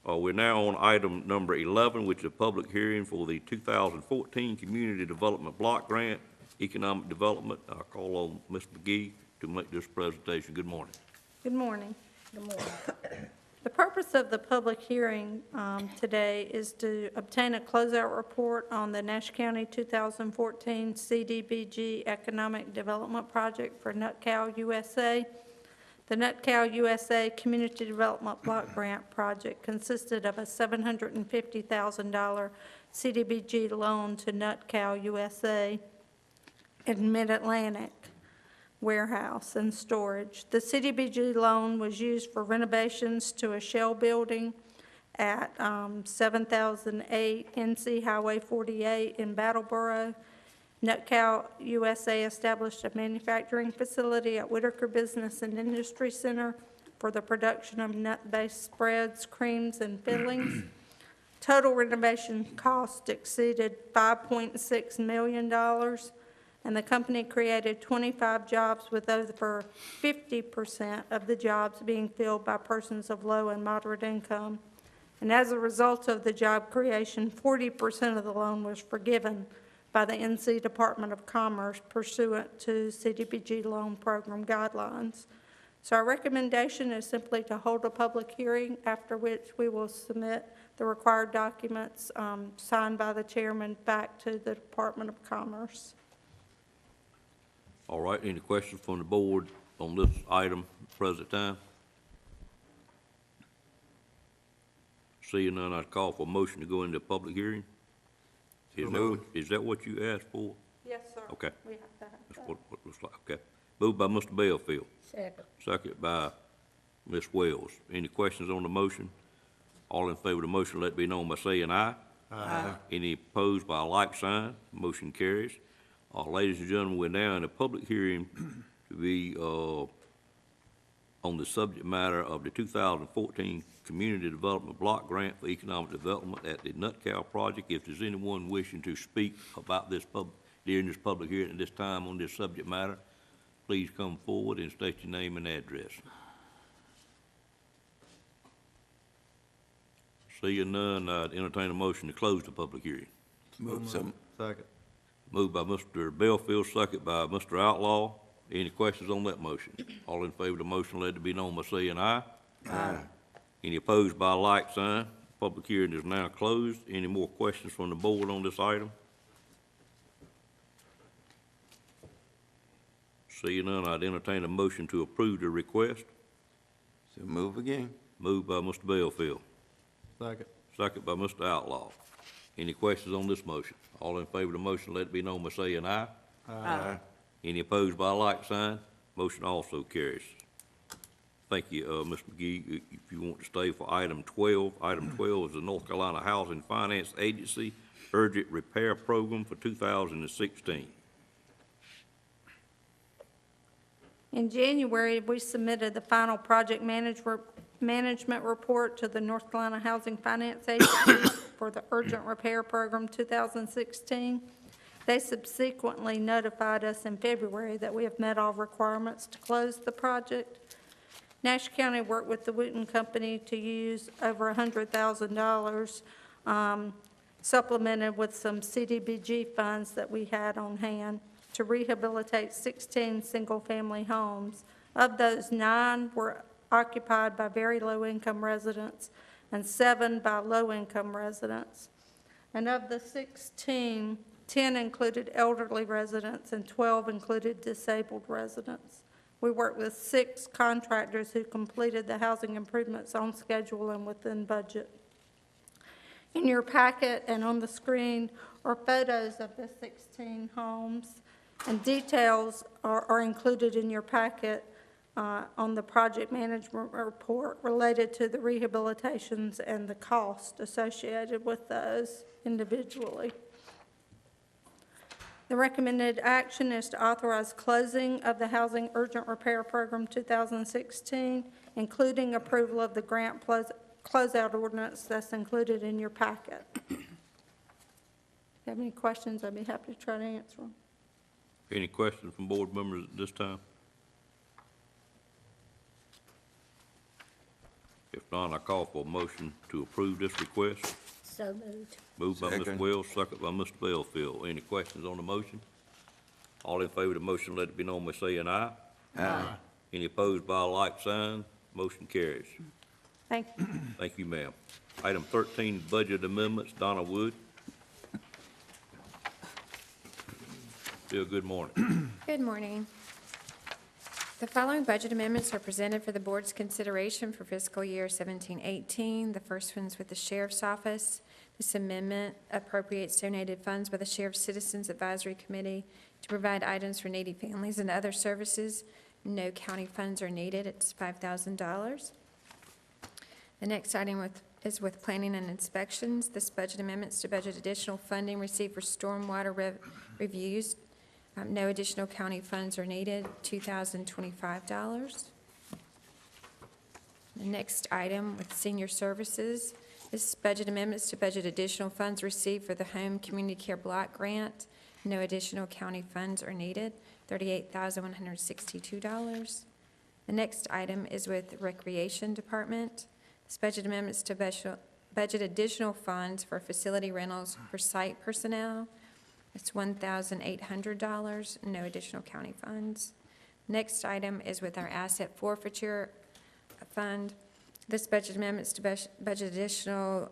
We're now on item number 11, which is a public hearing for the 2014 Community Development Block Grant, Economic Development. I call on Ms. McGee to make this presentation. Good morning. Good morning. Good morning. The purpose of the public hearing today is to obtain a closeout report on the Nash County 2014 CDBG Economic Development Project for Nut Cow USA. The Nut Cow USA Community Development Block Grant Project consisted of a $750,000 CDBG loan to Nut Cow USA in Mid-Atlantic warehouse and storage. The CDBG loan was used for renovations to a shell building at 7008 NC Highway 48 in Battleboro. Nut Cow USA established a manufacturing facility at Whitaker Business and Industry Center for the production of nut-based spreads, creams, and fillings. Total renovation cost exceeded $5.6 million, and the company created 25 jobs, with over 50% of the jobs being filled by persons of low and moderate income. And as a result of the job creation, 40% of the loan was forgiven by the NC Department of Commerce pursuant to CDBG loan program guidelines. So our recommendation is simply to hold a public hearing, after which we will submit the required documents signed by the chairman back to the Department of Commerce. All right, any questions from the board on this item at the present time? Seeing none, I'd call for a motion to go into public hearing. Is that what you asked for? Yes, sir. Okay. We have to have That's that. what it looks like, okay. Moved by Mr. Bellfield, Second. second by Ms. Wells. Any questions on the motion? All in favor of the motion, let it be known by saying aye. Aye. Any opposed by a like sign? Motion carries. Ladies and gentlemen, we're now in a public hearing to be, on the subject matter of the 2014 Community Development Block Grant for Economic Development at the Nut Cow Project. If there's anyone wishing to speak about this during this public hearing at this time on this subject matter, please come forward and state your name and address. Seeing none, I'd entertain a motion to close the public hearing. Second. Moved by Mr. Bellfield, second by Mr. Outlaw. Any questions on that motion? All in favor of the motion, let it be known by saying aye. Aye. Any opposed by a like sign? Public hearing is now closed. Any more questions from the board on this item? Seeing none, I'd entertain a motion to approve the request. So move again. Moved by Mr. Bellfield, Second. second by Mr. Outlaw. Any questions on this motion? All in favor of the motion, let it be known by saying aye. Aye. Any opposed by a like sign? Motion also carries. Thank you, Ms. McGee. If you want to stay for item 12, item 12 is the North Carolina Housing Finance Agency Urgent Repair Program for 2016. In January, we submitted the final project management report to the North Carolina Housing Finance Agency for the Urgent Repair Program 2016. They subsequently notified us in February that we have met all requirements to close the project. Nash County worked with the Wooten Company to use over $100,000, supplemented with some CDBG funds that we had on hand to rehabilitate 16 single-family homes. Of those, 9 were occupied by very low-income residents and 7 by low-income residents. And of the 16, 10 included elderly residents and 12 included disabled residents. We worked with 6 contractors who completed the housing improvements on schedule and within budget. In your packet and on the screen are photos of the 16 homes, and details are included in your packet on the project management report related to the rehabilitations and the cost associated with those individually. The recommended action is to authorize closing of the Housing Urgent Repair Program 2016, including approval of the grant closeout ordinance that's included in your packet. If you have any questions, I'd be happy to try to answer them. Any questions from board members at this time? If not, I call for a motion to approve this request. So moved. Moved by Ms. Second. Wells, second by Mr. Bellfield. Any questions on the motion? All in favor of the motion, let it be known by saying aye. Aye. Any opposed by a like sign? Motion carries. Thank you. Thank you, ma'am. Item 13, budget amendments. Donna Wood. Bill, good morning. Good morning. The following budget amendments are presented for the board's consideration for fiscal year 17-18. The first one's with the Sheriff's Office. This amendment appropriates donated funds by the Sheriff's Citizens Advisory Committee to provide items for needy families and other services. No county funds are needed. It's $5,000. The next item is with Planning and Inspections. This budget amendments to budget additional funding received for stormwater reviews. No additional county funds are needed, $2,025. The next item with Senior Services, this is budget amendments to budget additional funds received for the Home Community Care Block Grant. No additional county funds are needed, $38,162. The next item is with Recreation Department. This budget amendments to budget additional funds for facility rentals for site personnel. It's $1,800, no additional county funds. Next item is with our Asset Forfeiture Fund. This budget amendments to budget additional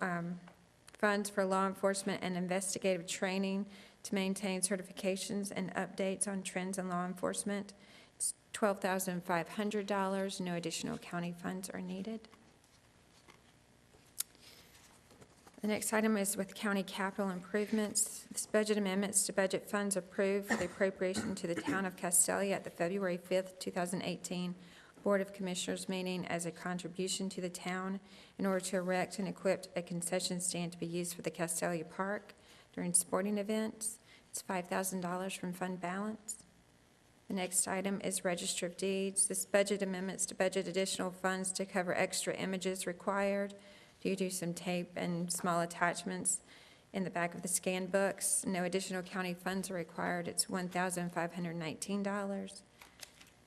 funds for law enforcement and investigative training to maintain certifications and updates on trends in law enforcement. It's $12,500, no additional county funds are needed. The next item is with county capital improvements. This budget amendments to budget funds approved for the appropriation to the town of Castelia at the February 5th, 2018 Board of Commissioners meeting as a contribution to the town in order to erect and equip a concession stand to be used for the Castelia Park during sporting events. It's $5,000 from fund balance. The next item is Register of Deeds. This budget amendments to budget additional funds to cover extra images required due to some tape and small attachments in the back of the scan books. No additional county funds are required. It's $1,519.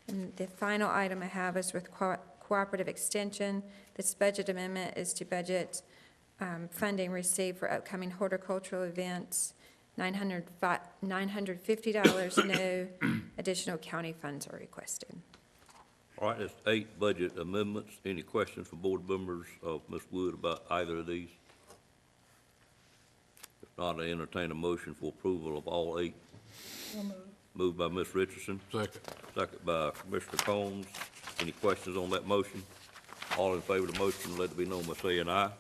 And the final item I have is with Cooperative Extension. This budget amendment is to budget funding received for upcoming horticultural events, $950. No additional county funds are requested. All right, that's 8 budget amendments. Any questions from board members of Ms. Wood about either of these? If not, I entertain a motion for approval of all 8. Moved by Ms. Richardson. Second. Second by Commissioner Combs. Any questions on that motion? All in favor of the motion, let it be known by saying aye.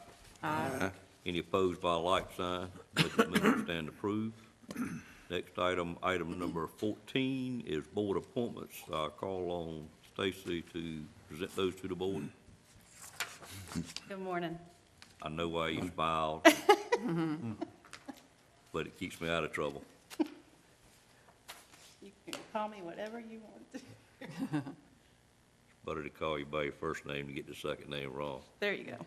Aye. Any opposed by a like sign? Budget amendment stand approved. Next item, item number 14 is board appointments. I call on Stacy to present those to the board. Good morning. I know why you smiled, but it keeps me out of trouble. You can call me whatever you want to. Better to call you by your first name to get the second name wrong. There you go.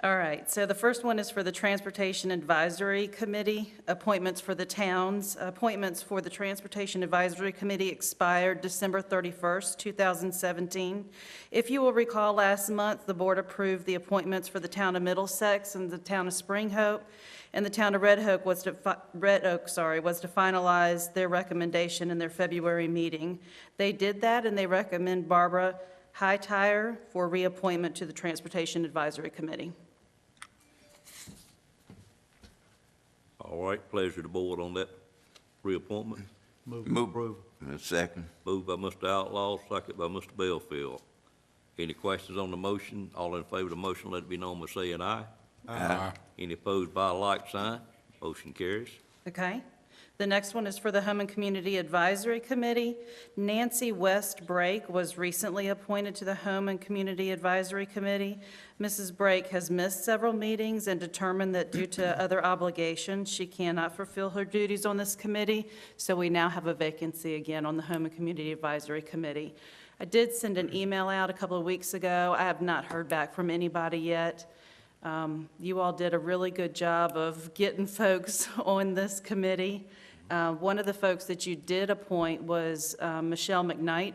All right, so the first one is for the Transportation Advisory Committee, appointments for the towns. Appointments for the Transportation Advisory Committee expired December 31st, 2017. If you will recall, last month, the board approved the appointments for the town of Middlesex and the town of Spring Hope, and the town of Red Oak was to finalize their recommendation in their February meeting. They did that, and they recommend Barbara Hightower for reappointment to the Transportation Advisory Committee. All right, pleasure to the board on that reappointment. Move. Second. Moved by Mr. Outlaw, second by Mr. Belfield. Any questions on the motion? All in favor of the motion, let it be known by saying aye. Aye. Any opposed by a like sign? Motion carries. Okay? The next one is for the Home and Community Advisory Committee. Nancy West Brake was recently appointed to the Home and Community Advisory Committee. Mrs. Brake has missed several meetings and determined that due to other obligations, she cannot fulfill her duties on this committee, so we now have a vacancy again on the Home and Community Advisory Committee. I did send an email out a couple of weeks ago. I have not heard back from anybody yet. You all did a really good job of getting folks on this committee. One of the folks that you did appoint was Michelle McKnight.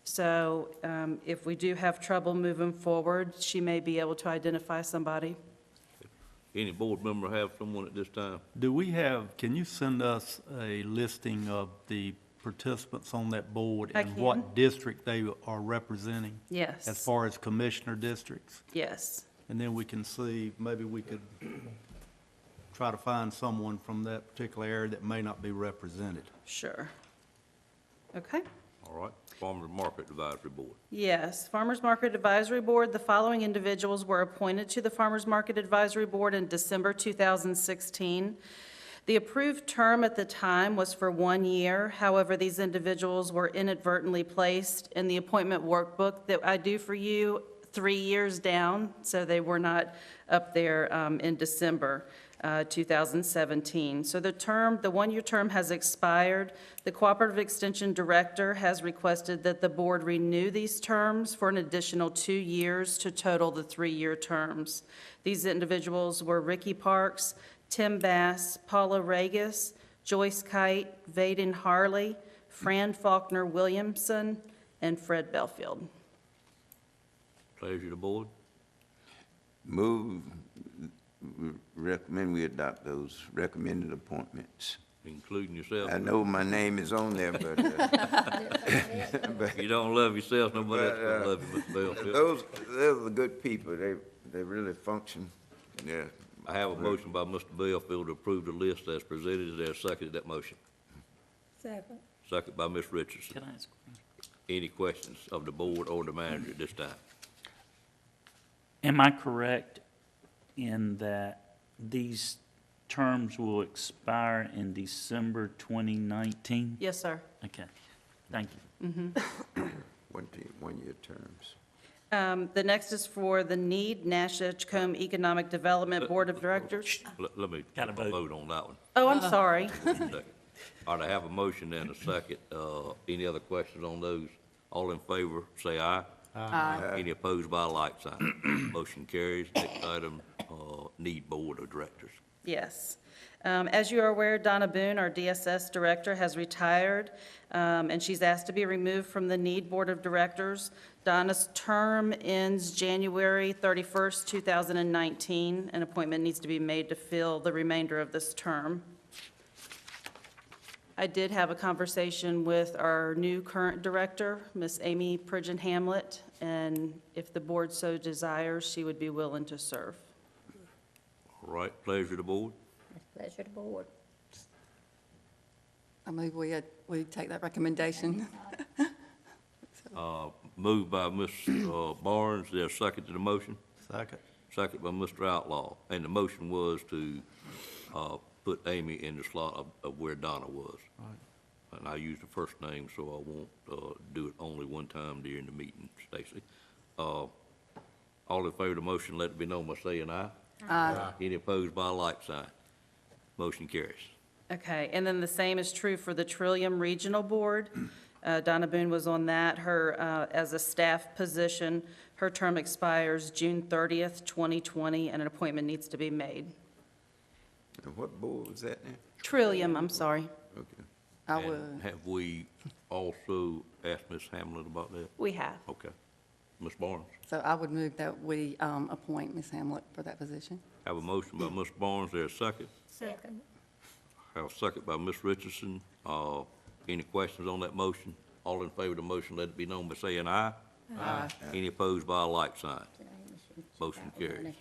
So if we do have trouble moving forward, she may be able to identify somebody. Any board member have someone at this time? Do we have, can you send us a listing of the participants on that board I and can. what district they are representing? Yes. As far as commissioner districts? Yes. And then we can see, maybe we could try to find someone from that particular area that may not be represented. Sure. Okay. All right, Farmers Market Advisory Board. Yes, Farmers Market Advisory Board, the following individuals were appointed to the Farmers Market Advisory Board in December 2016. The approved term at the time was for 1 year. However, these individuals were inadvertently placed in the appointment workbook that I do for you 3 years down, so they were not up there in December 2017. So the 1-year term has expired. The Cooperative Extension Director has requested that the board renew these terms for an additional 2 years to total the 3-year terms. These individuals were Ricky Parks, Tim Bass, Paula Regis, Joyce Kite, Vaden Harley, Fran Faulkner Williamson, and Fred Belfield. Pleasure to the board. Move, recommend we adopt those recommended appointments. Including yourself. I know my name is on there, but, If you don't love yourself, nobody else will love you, Mr. Belfield. those are good people. They really function. Yeah. I have a motion by Mr. Belfield to approve the list as presented. Is there a second to that motion? Second. Second by Ms. Richardson. Can I ask? Any questions of the board or the manager at this time? Am I correct in that these terms will expire in December 2019? Yes, sir. Okay, thank you. One-year terms. The next is for the Nash Edgecombe Economic Development Board of Directors. Let me vote on that one. Oh, I'm sorry. All right, I have a motion and a second. Any other questions on those? All in favor, say aye. Aye. Any opposed by a like sign? Motion carries. Next item, need Board of Directors. Yes. As you are aware, Donna Boone, our DSS Director, has retired, and she's asked to be removed from the Need Board of Directors. Donna's term ends January 31st, 2019. An appointment needs to be made to fill the remainder of this term. I did have a conversation with our new current director, Miss Amy Pridgeon-Hamlet, and if the board so desires, she would be willing to serve. All right, pleasure of the board. Pleasure to board. I move we take that recommendation. Moved by Ms. Barnes, there's a second to the motion? Second. Second by Mr. Outlaw, and the motion was to put Amy in the slot of where Donna was. Right. And I used the first name, so I won't do it only one time during the meeting, Stacy. All in favor of the motion, let it be known by saying aye. Aye. Any opposed by a like sign? Motion carries. Okay, and then the same is true for the Trillium Regional Board. Donna Boone was on that. Her, as a staff position, her term expires June 30th, 2020, and an appointment needs to be made. And what board was that now? Trillium, I'm sorry. Okay. I And would. have we also asked Ms. Hamlin about that? We have. Okay. Ms. Barnes? So I would move that we appoint Ms. Hamlet for that position. Have a motion by Ms. Barnes, there a second? Second. Have a second by Ms. Richardson. Any questions on that motion? All in favor of the motion, let it be known by saying aye. Aye. Any opposed by a like sign? Motion carries.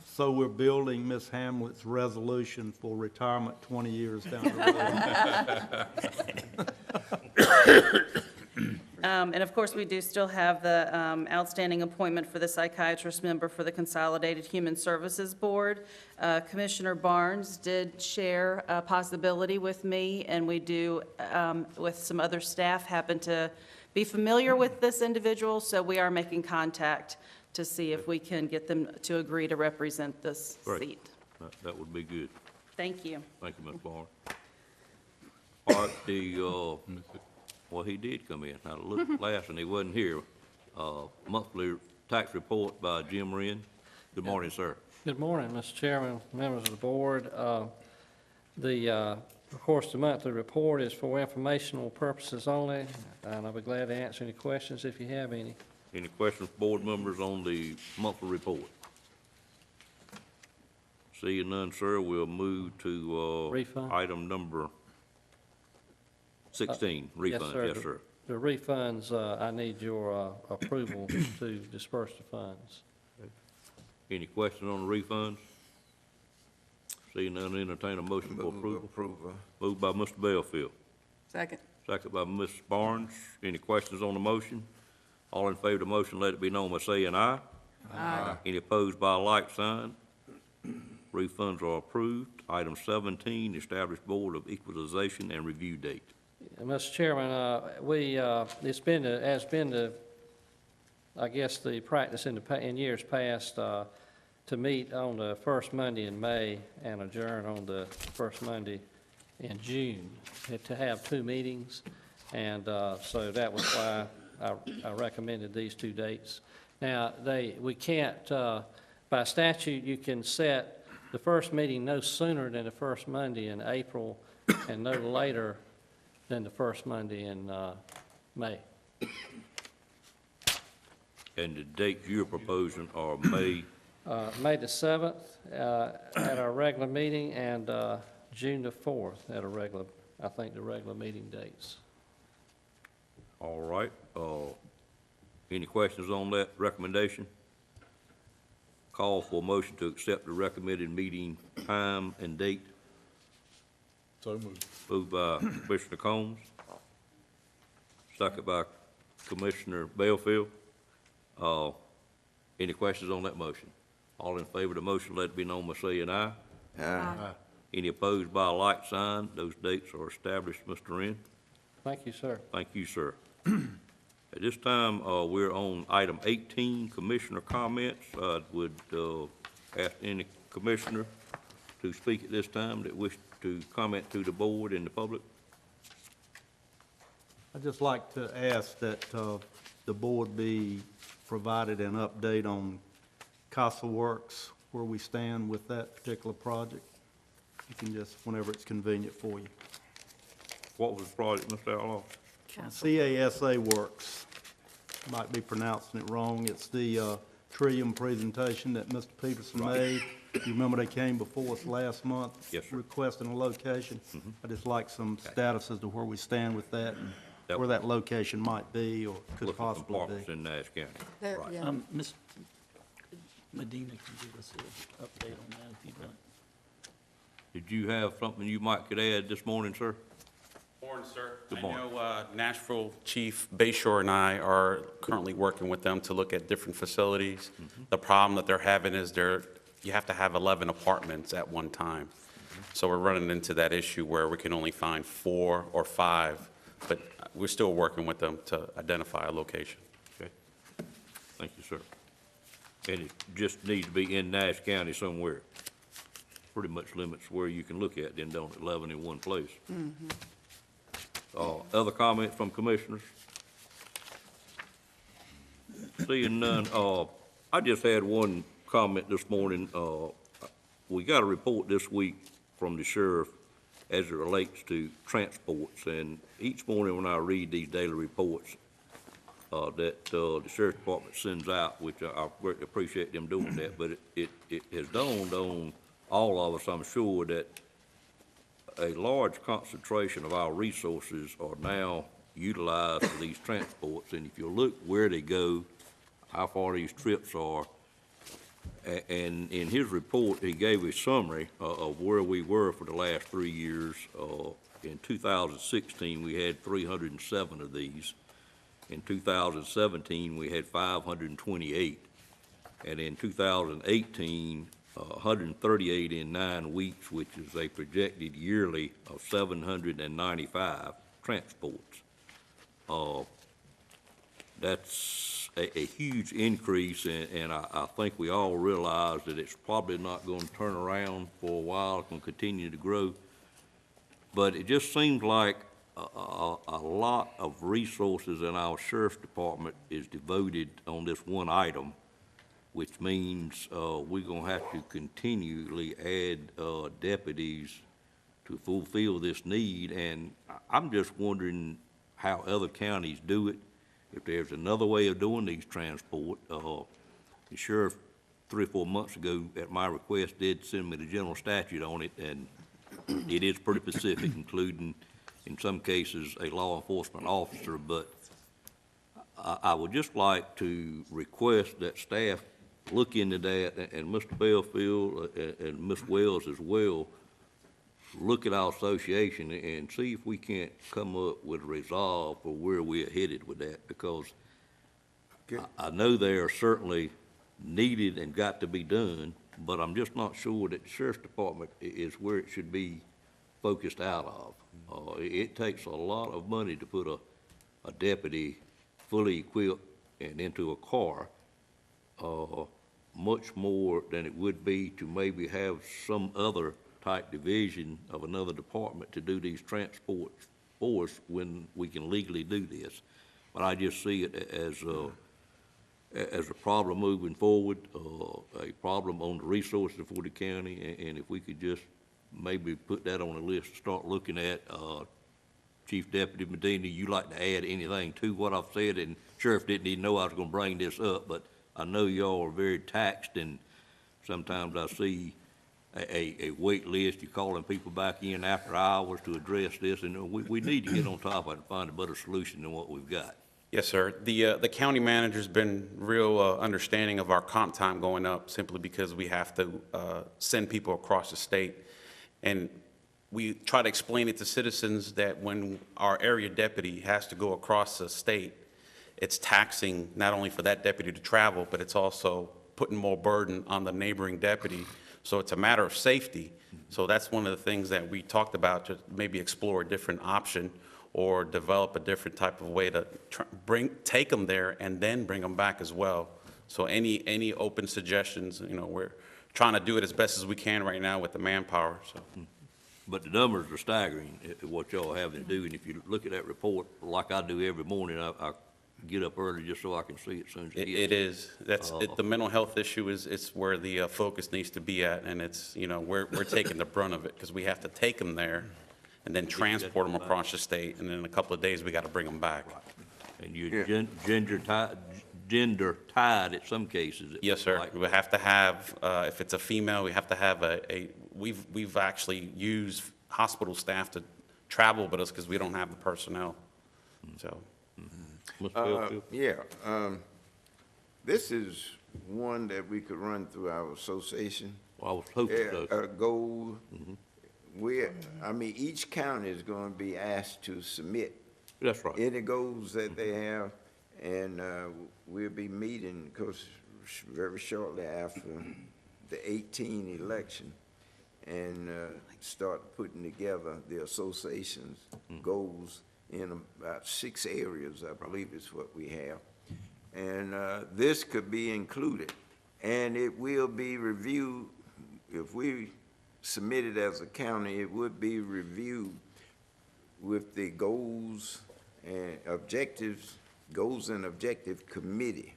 So we're building Ms. Hamlet's resolution for retirement 20 years down the road. And of course, we do still have the outstanding appointment for the psychiatrist member for the Consolidated Human Services Board. Commissioner Barnes did share a possibility with me, and we do, with some other staff, happen to be familiar with this individual, so we are making contact to see if we can get them to agree to represent this Great. seat. That would be good. Thank you. Thank you, Ms. Barnes. All right, well, he did come in. I looked last and he wasn't here. Monthly tax report by Jim Wren. Good morning, sir. Good morning, Mr. Chairman, members of the board. Of course, the monthly report is for informational purposes only, and I'll be glad to answer any questions if you have any. Any questions, board members, on the monthly report? Seeing none, sir, we'll move to Refund? item number 16, refund. Yes, sir. The refunds, I need your approval to disperse the funds. Any questions on the refunds? Seeing none, entertain a motion for approval. Moved by Mr. Bellfield. Second. Second by Ms. Barnes. Any questions on the motion? All in favor of the motion, let it be known by saying aye. Aye. Any opposed by a like sign? Refunds are approved. Item 17, established Board of Equalization and Review date. Mr. Chairman, it's been, I guess, the practice in years past to meet on the first Monday in May and adjourn on the first Monday in June, to have two meetings. And so that was why I recommended these two dates. Now, we can't, by statute, you can set the first meeting no sooner than the first Monday in April and no later than the first Monday in May. And the dates you're proposing are May? May the 7th at our regular meeting, and June the 4th at a regular, I think, the regular meeting dates. All right. Any questions on that recommendation? Call for a motion to accept the recommended meeting time and date. So moved. Moved by Commissioner Combs. Second by Commissioner Bellfield. Any questions on that motion? All in favor of the motion, let it be known by saying aye. Aye. Any opposed by a like sign? Those dates are established, Mr. Wren. Thank you, sir. Thank you, sir. At this time, we're on item 18, commissioner comments. I would ask any commissioner to speak at this time that wish to comment to the board and the public. I'd just like to ask that the board be provided an update on Casa Works, where we stand with that particular project. You can just, whenever it's convenient for you. What was the project, Mr. Outlaw? CASA Works, might be pronouncing it wrong. It's the Trillium presentation that Mr. Peterson made. You remember they came before us last month? Yes, sir. Requesting a location. I'd just like some status as to where we stand with that and That where that location might be or could Looking for possibly apartments be. in Nash County. There- Right. yeah. Ms. Medina can give us an update on that if you'd like. Did you have something you might could add this morning, sir? Morning, sir. Good morning. I know Nashville Chief Bayshore and I are currently working with them to look at different facilities. The problem that they're having is you have to have 11 apartments at one time. So we're running into that issue where we can only find 4 or 5, but we're still working with them to identify a location. Okay. Thank you, sir. And it just needs to be in Nash County somewhere. Pretty much limits where you can look at, then don't it, 11 in one place. Other comments from commissioners? Seeing none, I just had one comment this morning. We got a report this week from the sheriff as it relates to transports, and each morning when I read these daily reports that the sheriff's department sends out, which I greatly appreciate them doing that, but it has dawned on all of us, I'm sure, that a large concentration of our resources are now utilized for these transports, and if you look where they go, how far these trips are, and in his report, he gave a summary of where we were for the last 3 years. In 2016, we had 307 of these. In 2017, we had 528. And in 2018, 138 in 9 weeks, which is a projected yearly of 795 transports. That's a huge increase, and I think we all realize that it's probably not going to turn around for a while. It's going to continue to grow. But it just seems like a lot of resources in our sheriff's department is devoted on this one item, which means we're going to have to continually add deputies to fulfill this need. And I'm just wondering how other counties do it, if there's another way of doing these transport. The sheriff 3 or 4 months ago, at my request, did send me the general statute on it, and it is pretty specific, including, in some cases, a law enforcement officer. But I would just like to request that staff look into that, and Mr. Belfield and Ms. Wells as well, look at our association and see if we can't come up with a resolve for where we're headed with that, because I know they are certainly needed and got to be done, but I'm just not sure that the sheriff's department is where it should be focused out of. It takes a lot of money to put a deputy fully equipped and into a car, much more than it would be to maybe have some other type division of another department to do these transports for us when we can legally do this. But I just see it as a problem moving forward, a problem on the resources for the county, and if we could just maybe put that on the list to start looking at. Chief Deputy Medina, you like to add anything to what I've said? And Sheriff didn't even know I was going to bring this up, but I know y'all are very taxed, and sometimes I see a wait list. You're calling people back in after hours to address this, and we need to get on top of it and find a better solution than what we've got. Yes, sir. The county manager's been real understanding of our comp time going up simply because we have to send people across the state. And we try to explain it to citizens that when our area deputy has to go across the state, it's taxing not only for that deputy to travel, but it's also putting more burden on the neighboring deputy. So it's a matter of safety. So that's one of the things that we talked about, to maybe explore a different option or develop a different type of way to take them there and then bring them back as well. So any open suggestions, we're trying to do it as best as we can right now with the manpower, so. But the numbers are staggering, what y'all have to do, and if you look at that report, like I do every morning, I get up early just so I can see it as soon as it gets. It is. The mental health issue is where the focus needs to be at, and it's, we're taking the brunt of it, because we have to take them there and then transport them across the state, and in a couple of days, we got to bring them back. And you're gender tied at some cases. Yes, sir. We have to have, if it's a female, we have to have we've actually used hospital staff to travel with us because we don't have the personnel, so. This is one that we could run through our association. Well, I was hoping so. A goal, each county is going to be asked to submit. That's right. Any goals that they have, and we'll be meeting, of course, very shortly after the 18 election, and start putting together the association's goals in about 6 areas, I believe is what we have. And this could be included, and it will be reviewed. If we submit it as a county, it would be reviewed with the goals and objectives, goals and objective committee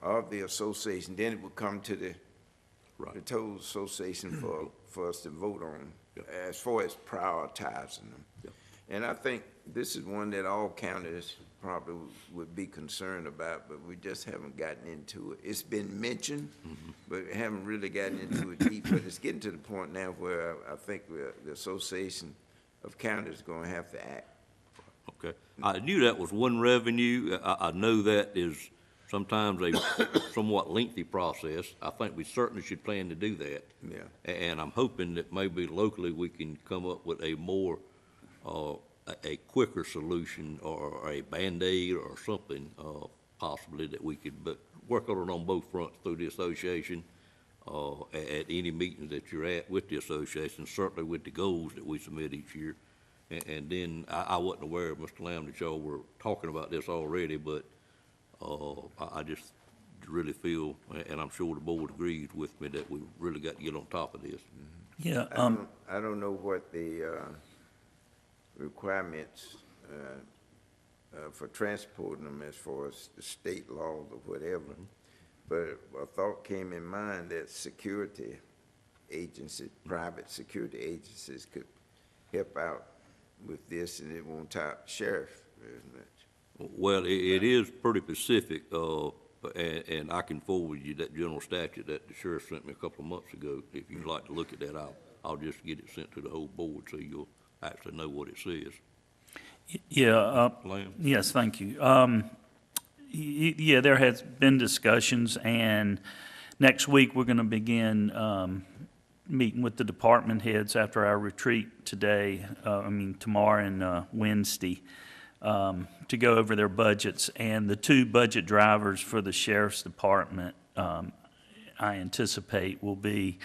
of the association. Then it would come to the total association for us to vote on, as far as prioritizing them. And I think this is one that all counties probably would be concerned about, but we just haven't gotten into it. It's been mentioned, but we haven't really gotten into it deep. But it's getting to the point now where I think the Association of Counties is going to have to act. Okay. I knew that was one revenue. I know that is sometimes a somewhat lengthy process. I think we certainly should plan to do that. Yeah. And I'm hoping that maybe locally we can come up with a more, a quicker solution or a Band-Aid or something, possibly that we could work on it on both fronts through the association, at any meeting that you're at with the association, certainly with the goals that we submit each year. And then I wasn't aware, Mr. Lamb, that y'all were talking about this already, but I just really feel, and I'm sure the board agrees with me, that we really got to get on top of this. Yeah. I don't know what the requirements for transporting them as far as the state laws or whatever, but a thought came in mind that security agencies, private security agencies could help out with this, and it won't top sheriff very much. Well, it is pretty specific, and I can forward you that general statute that the sheriff sent me a couple of months ago. If you'd like to look at that, I'll just get it sent to the whole board so you'll actually know what it says. Yeah, Lamb? yes, thank you. Yeah, there has been discussions, and next week we're going to begin meeting with the department heads after our retreat today, tomorrow and Wednesday, to go over their budgets. And the 2 budget drivers for the sheriff's department, I anticipate, will be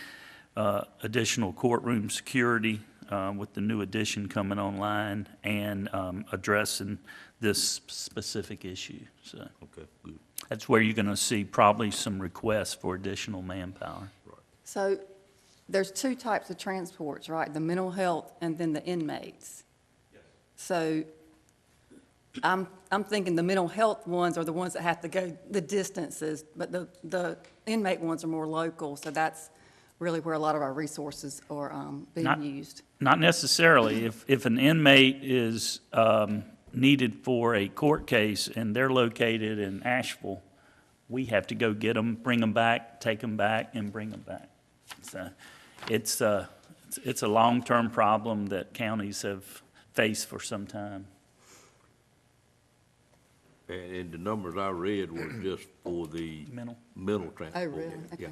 additional courtroom security with the new addition coming online, and addressing this specific issue. So Okay, good. that's where you're going to see probably some requests for additional manpower. So there's 2 types of transports, right? The mental health and then the inmates. Yes. So I'm thinking the mental health ones are the ones that have to go the distances, but the inmate ones are more local, so that's really where a lot of our resources are being used. Not necessarily. If an inmate is needed for a court case and they're located in Asheville, we have to go get them, bring them back, take them back, and bring them back. So it's a long-term problem that counties have faced for some time. And the numbers I read were just for the mental transport. Oh, really? Okay. Yeah.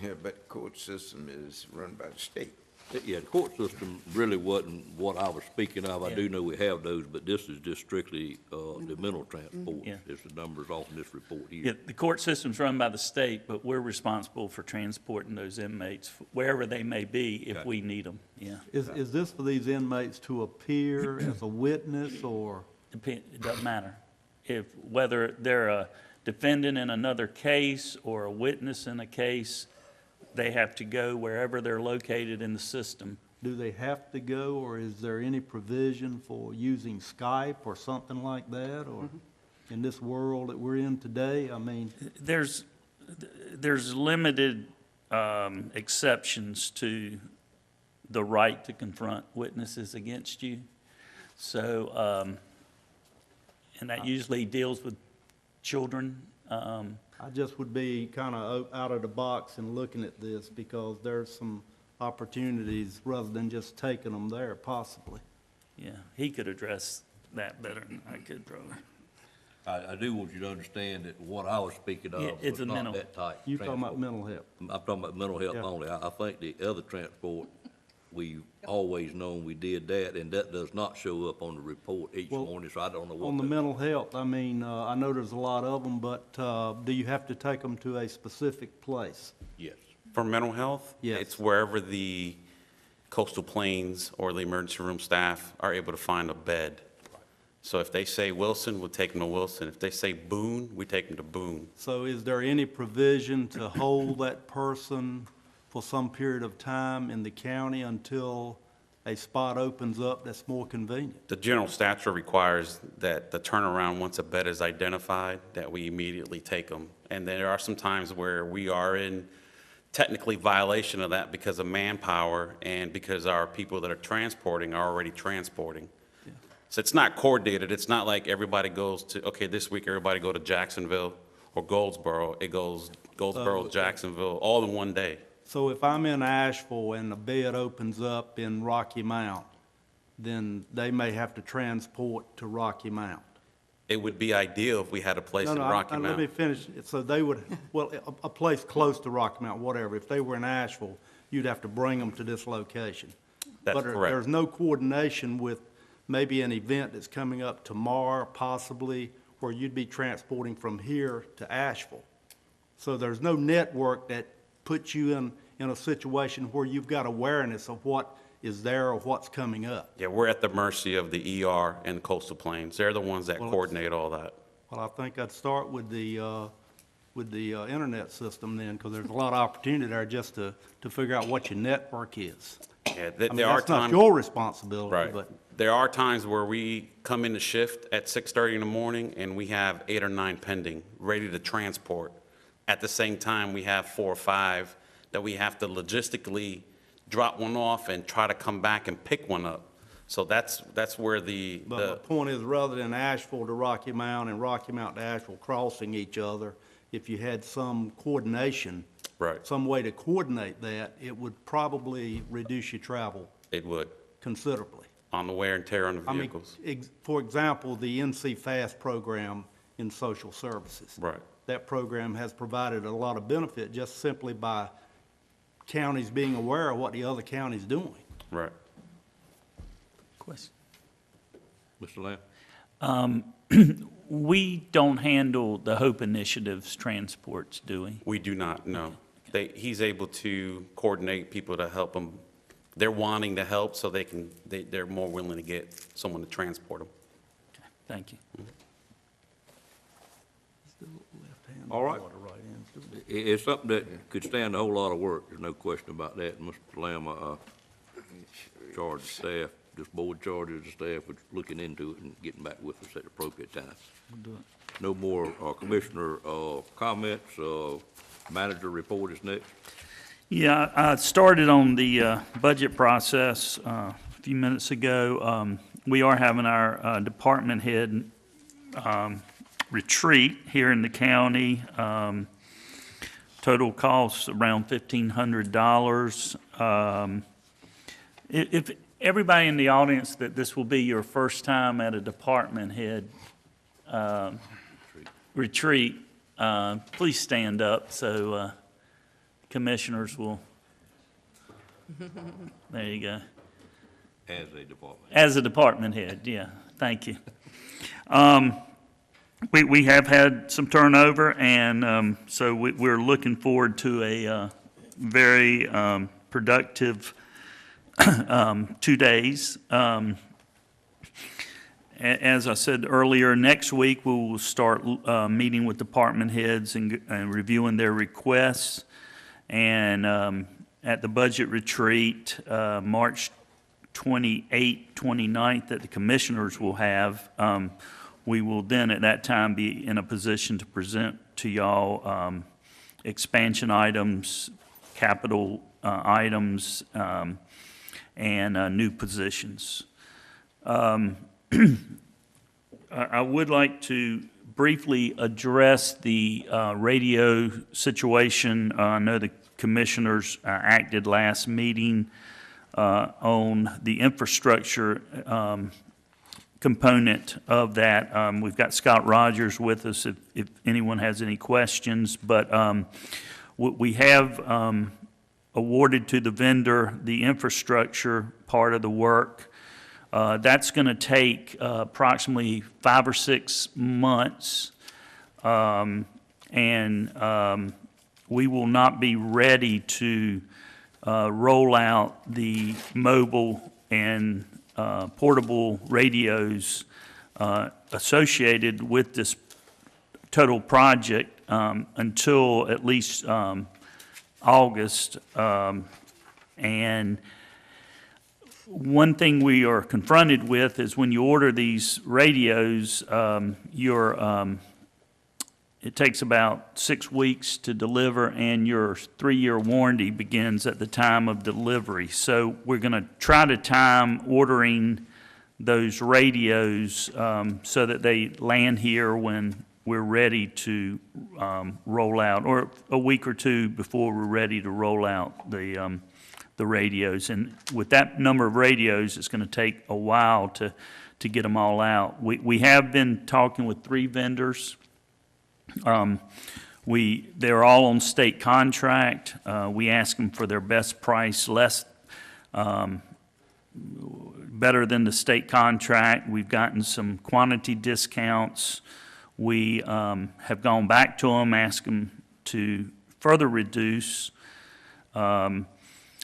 Yeah, but the court system is run by the state. Yeah, the court system really wasn't what I was speaking of. I Yeah. do know we have those, but this is just strictly, the mental transport. Yeah. It's the numbers off in this report Yeah, here. the court system's run by the state, but we're responsible for transporting those inmates wherever they may be if Gotcha. we need them, yeah. Is this for these inmates to appear as a witness or? It doesn't matter. Whether they're a defendant in another case or a witness in a case, they have to go wherever they're located in the system. Do they have to go, or is there any provision for using Skype or something like that, or in this world that we're in today? I mean, There's limited exceptions to the right to confront witnesses against you. So, and that usually deals with children. I just would be kind of out of the box and looking at this because there's some opportunities rather than just taking them there, possibly. Yeah, he could address that better than I could, probably. I do want you to understand that what I was speaking Yeah, of it's was a not mental- that type. You talking about transport. mental health? I'm talking about mental health Yeah. only. I think the other transport, we've always known we did that, and that does not show up on the report each Well, morning, so I don't know what. On the mental health, I mean, I know there's a lot of them, but do you have to take them to a specific place? Yes. For mental health? Yes. It's wherever the coastal plains or the emergency room staff are able to find a bed. So if they say Wilson, we'll take them to Wilson. If they say Boone, we take them to Boone. So is there any provision to hold that person for some period of time in the county until a spot opens up that's more convenient? The general statute requires that the turnaround, once a bed is identified, that we immediately take them. And there are some times where we are in technically violation of that because of manpower and because our people that are transporting are already transporting. So it's not coordinated. It's not like everybody goes to, okay, this week everybody go to Jacksonville or Goldsboro. It goes Goldsboro, Jacksonville, all in one day. So if I'm in Asheville and the bed opens up in Rocky Mount, then they may have to transport to Rocky Mount. It would be ideal if we had a place in Rocky Let me Mount. finish. So they would, well, a place close to Rocky Mount, whatever. If they were in Asheville, you'd have to bring them to this location. That's But correct. there's no coordination with maybe an event that's coming up tomorrow, possibly, where you'd be transporting from here to Asheville. So there's no network that puts you in a situation where you've got awareness of what is there or what's coming up. Yeah, we're at the mercy of the ER and coastal plains. They're the ones that Well, coordinate all that. Well, I think I'd start with the internet system then, because there's a lot of opportunity there just to figure out what your network is. Yeah, I mean, there are that's not times. your responsibility, Right. but There are times where we come into shift at 6:30 in the morning and we have 8 or 9 pending, ready to transport. At the same time, we have 4 or 5 that we have to logistically drop one off and try to come back and pick one up. So that's where But my point is, rather than Asheville to Rocky Mount and Rocky Mount to Asheville crossing each other, if you had some coordination, Right. some way to coordinate that, it would probably reduce your travel It would, considerably. on the wear and tear on the I mean, vehicles. for example, the NC Fast program in social services. Right. That program has provided a lot of benefit just simply by counties being aware of what the other county's doing. Right. Question. Mr. Lamb? We don't handle the Hope Initiative's transports, do we? We do not, no. He's able to coordinate people to help them. They're wanting to help, so they're more willing to get someone to transport them. Thank you. All right. It's something that could stand a whole lot of work, there's no question about that. And Mr. Lamb, charged the staff, this board charges the staff with looking into it and getting back with us at the appropriate time. No more commissioner comments, manager report is next. Yeah, I started on the budget process a few minutes ago. We are having our department head retreat here in the county. Total cost around $1,500. If everybody in the audience that this will be your first time at a department head retreat, please stand up so commissioners will There you go. As a department. As a department head, yeah, thank you. We have had some turnover, and so we're looking forward to a very productive 2 days. As I said earlier, next week we will start meeting with department heads and reviewing their requests. And at the budget retreat, March 28th, 29th, that the commissioners will have, we will then at that time be in a position to present to y'all expansion items, capital items, and new positions. I would like to briefly address the radio situation. I know the commissioners acted last meeting on the infrastructure component of that. We've got Scott Rogers with us if anyone has any questions, but we have awarded to the vendor the infrastructure part of the work. That's going to take approximately 5 or 6 months, and we will not be ready to roll out the mobile and portable radios associated with this total project until at least August. And one thing we are confronted with is when you order these radios, it takes about 6 weeks to deliver, and your 3-year warranty begins at the time of delivery. So we're going to try to time ordering those radios so that they land here when we're ready to roll out, or a week or two before we're ready to roll out the radios. And with that number of radios, it's going to take a while to get them all out. We have been talking with 3 vendors. They're all on state contract. We ask them for their best price, better than the state contract. We've gotten some quantity discounts. We have gone back to them, asked them to further reduce.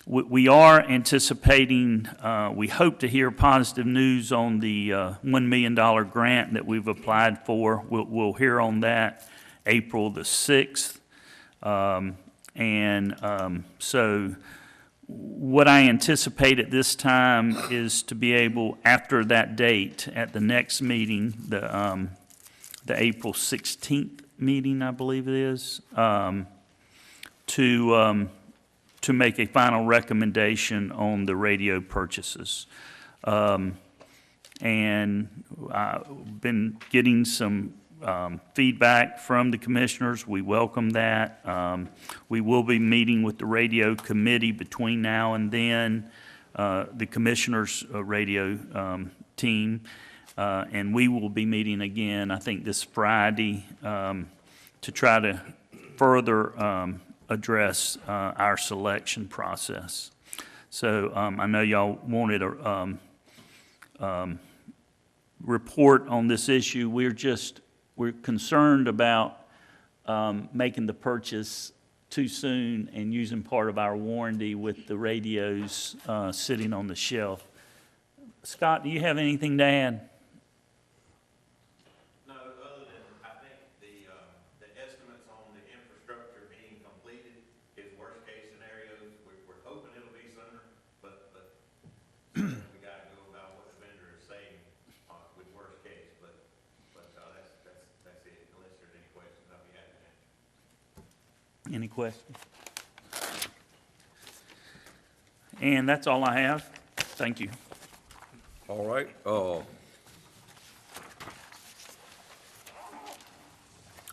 We are anticipating, we hope to hear positive news on the $1 million grant that we've applied for. We'll hear on that April the 6th. So what I anticipate at this time is to be able, after that date, at the next meeting, the April 16th meeting, I believe it is, to make a final recommendation on the radio purchases. And I've been getting some feedback from the commissioners. We welcome that. We will be meeting with the radio committee between now and then, the commissioners' radio team, and we will be meeting again, I think, this Friday to try to further address our selection process. So I know y'all wanted a report on this issue. We're concerned about making the purchase too soon and using part of our warranty with the radios sitting on the shelf. Scott, do you have anything to add? No, other than I think the estimates on the infrastructure being completed is worst case scenarios. We're hoping it'll be sooner, but we got to go about what the vendor is saying with worst case. But that's it. Unless there's any questions, I'll be happy to answer. Any questions? And that's all I have. Thank you. All right.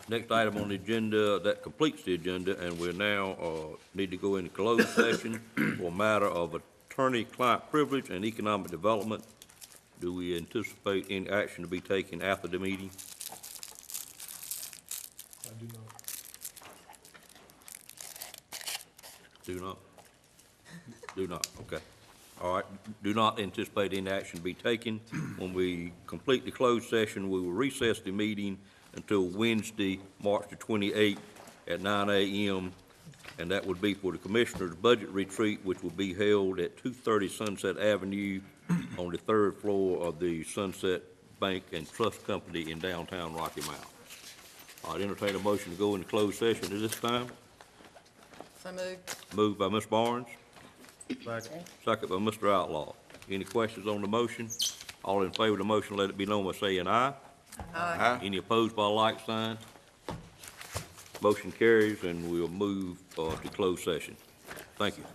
Next item on the agenda, that completes the agenda, and we're now need to go into closed session for a matter of attorney-client privilege and economic development. Do we anticipate any action to be taken after the meeting? I do not. Do not. Do not, okay. All right, do not anticipate any action to be taken. When we complete the closed session, we will recess the meeting until Wednesday, March the 28th at 9 a.m., and that would be for the Commissioners' Budget Retreat, which will be held at 230 Sunset Avenue on the third floor of the Sunset Bank and Trust Company in downtown Rocky Mount. I'd entertain a motion to go into closed session at this time. So moved. Moved by Ms. Barnes, Second. second by Mr. Outlaw. Any questions on the motion? All in favor of the motion, let it be known by saying aye. Aye. Any opposed by a like sign? Motion carries, and we'll move to closed session. Thank you.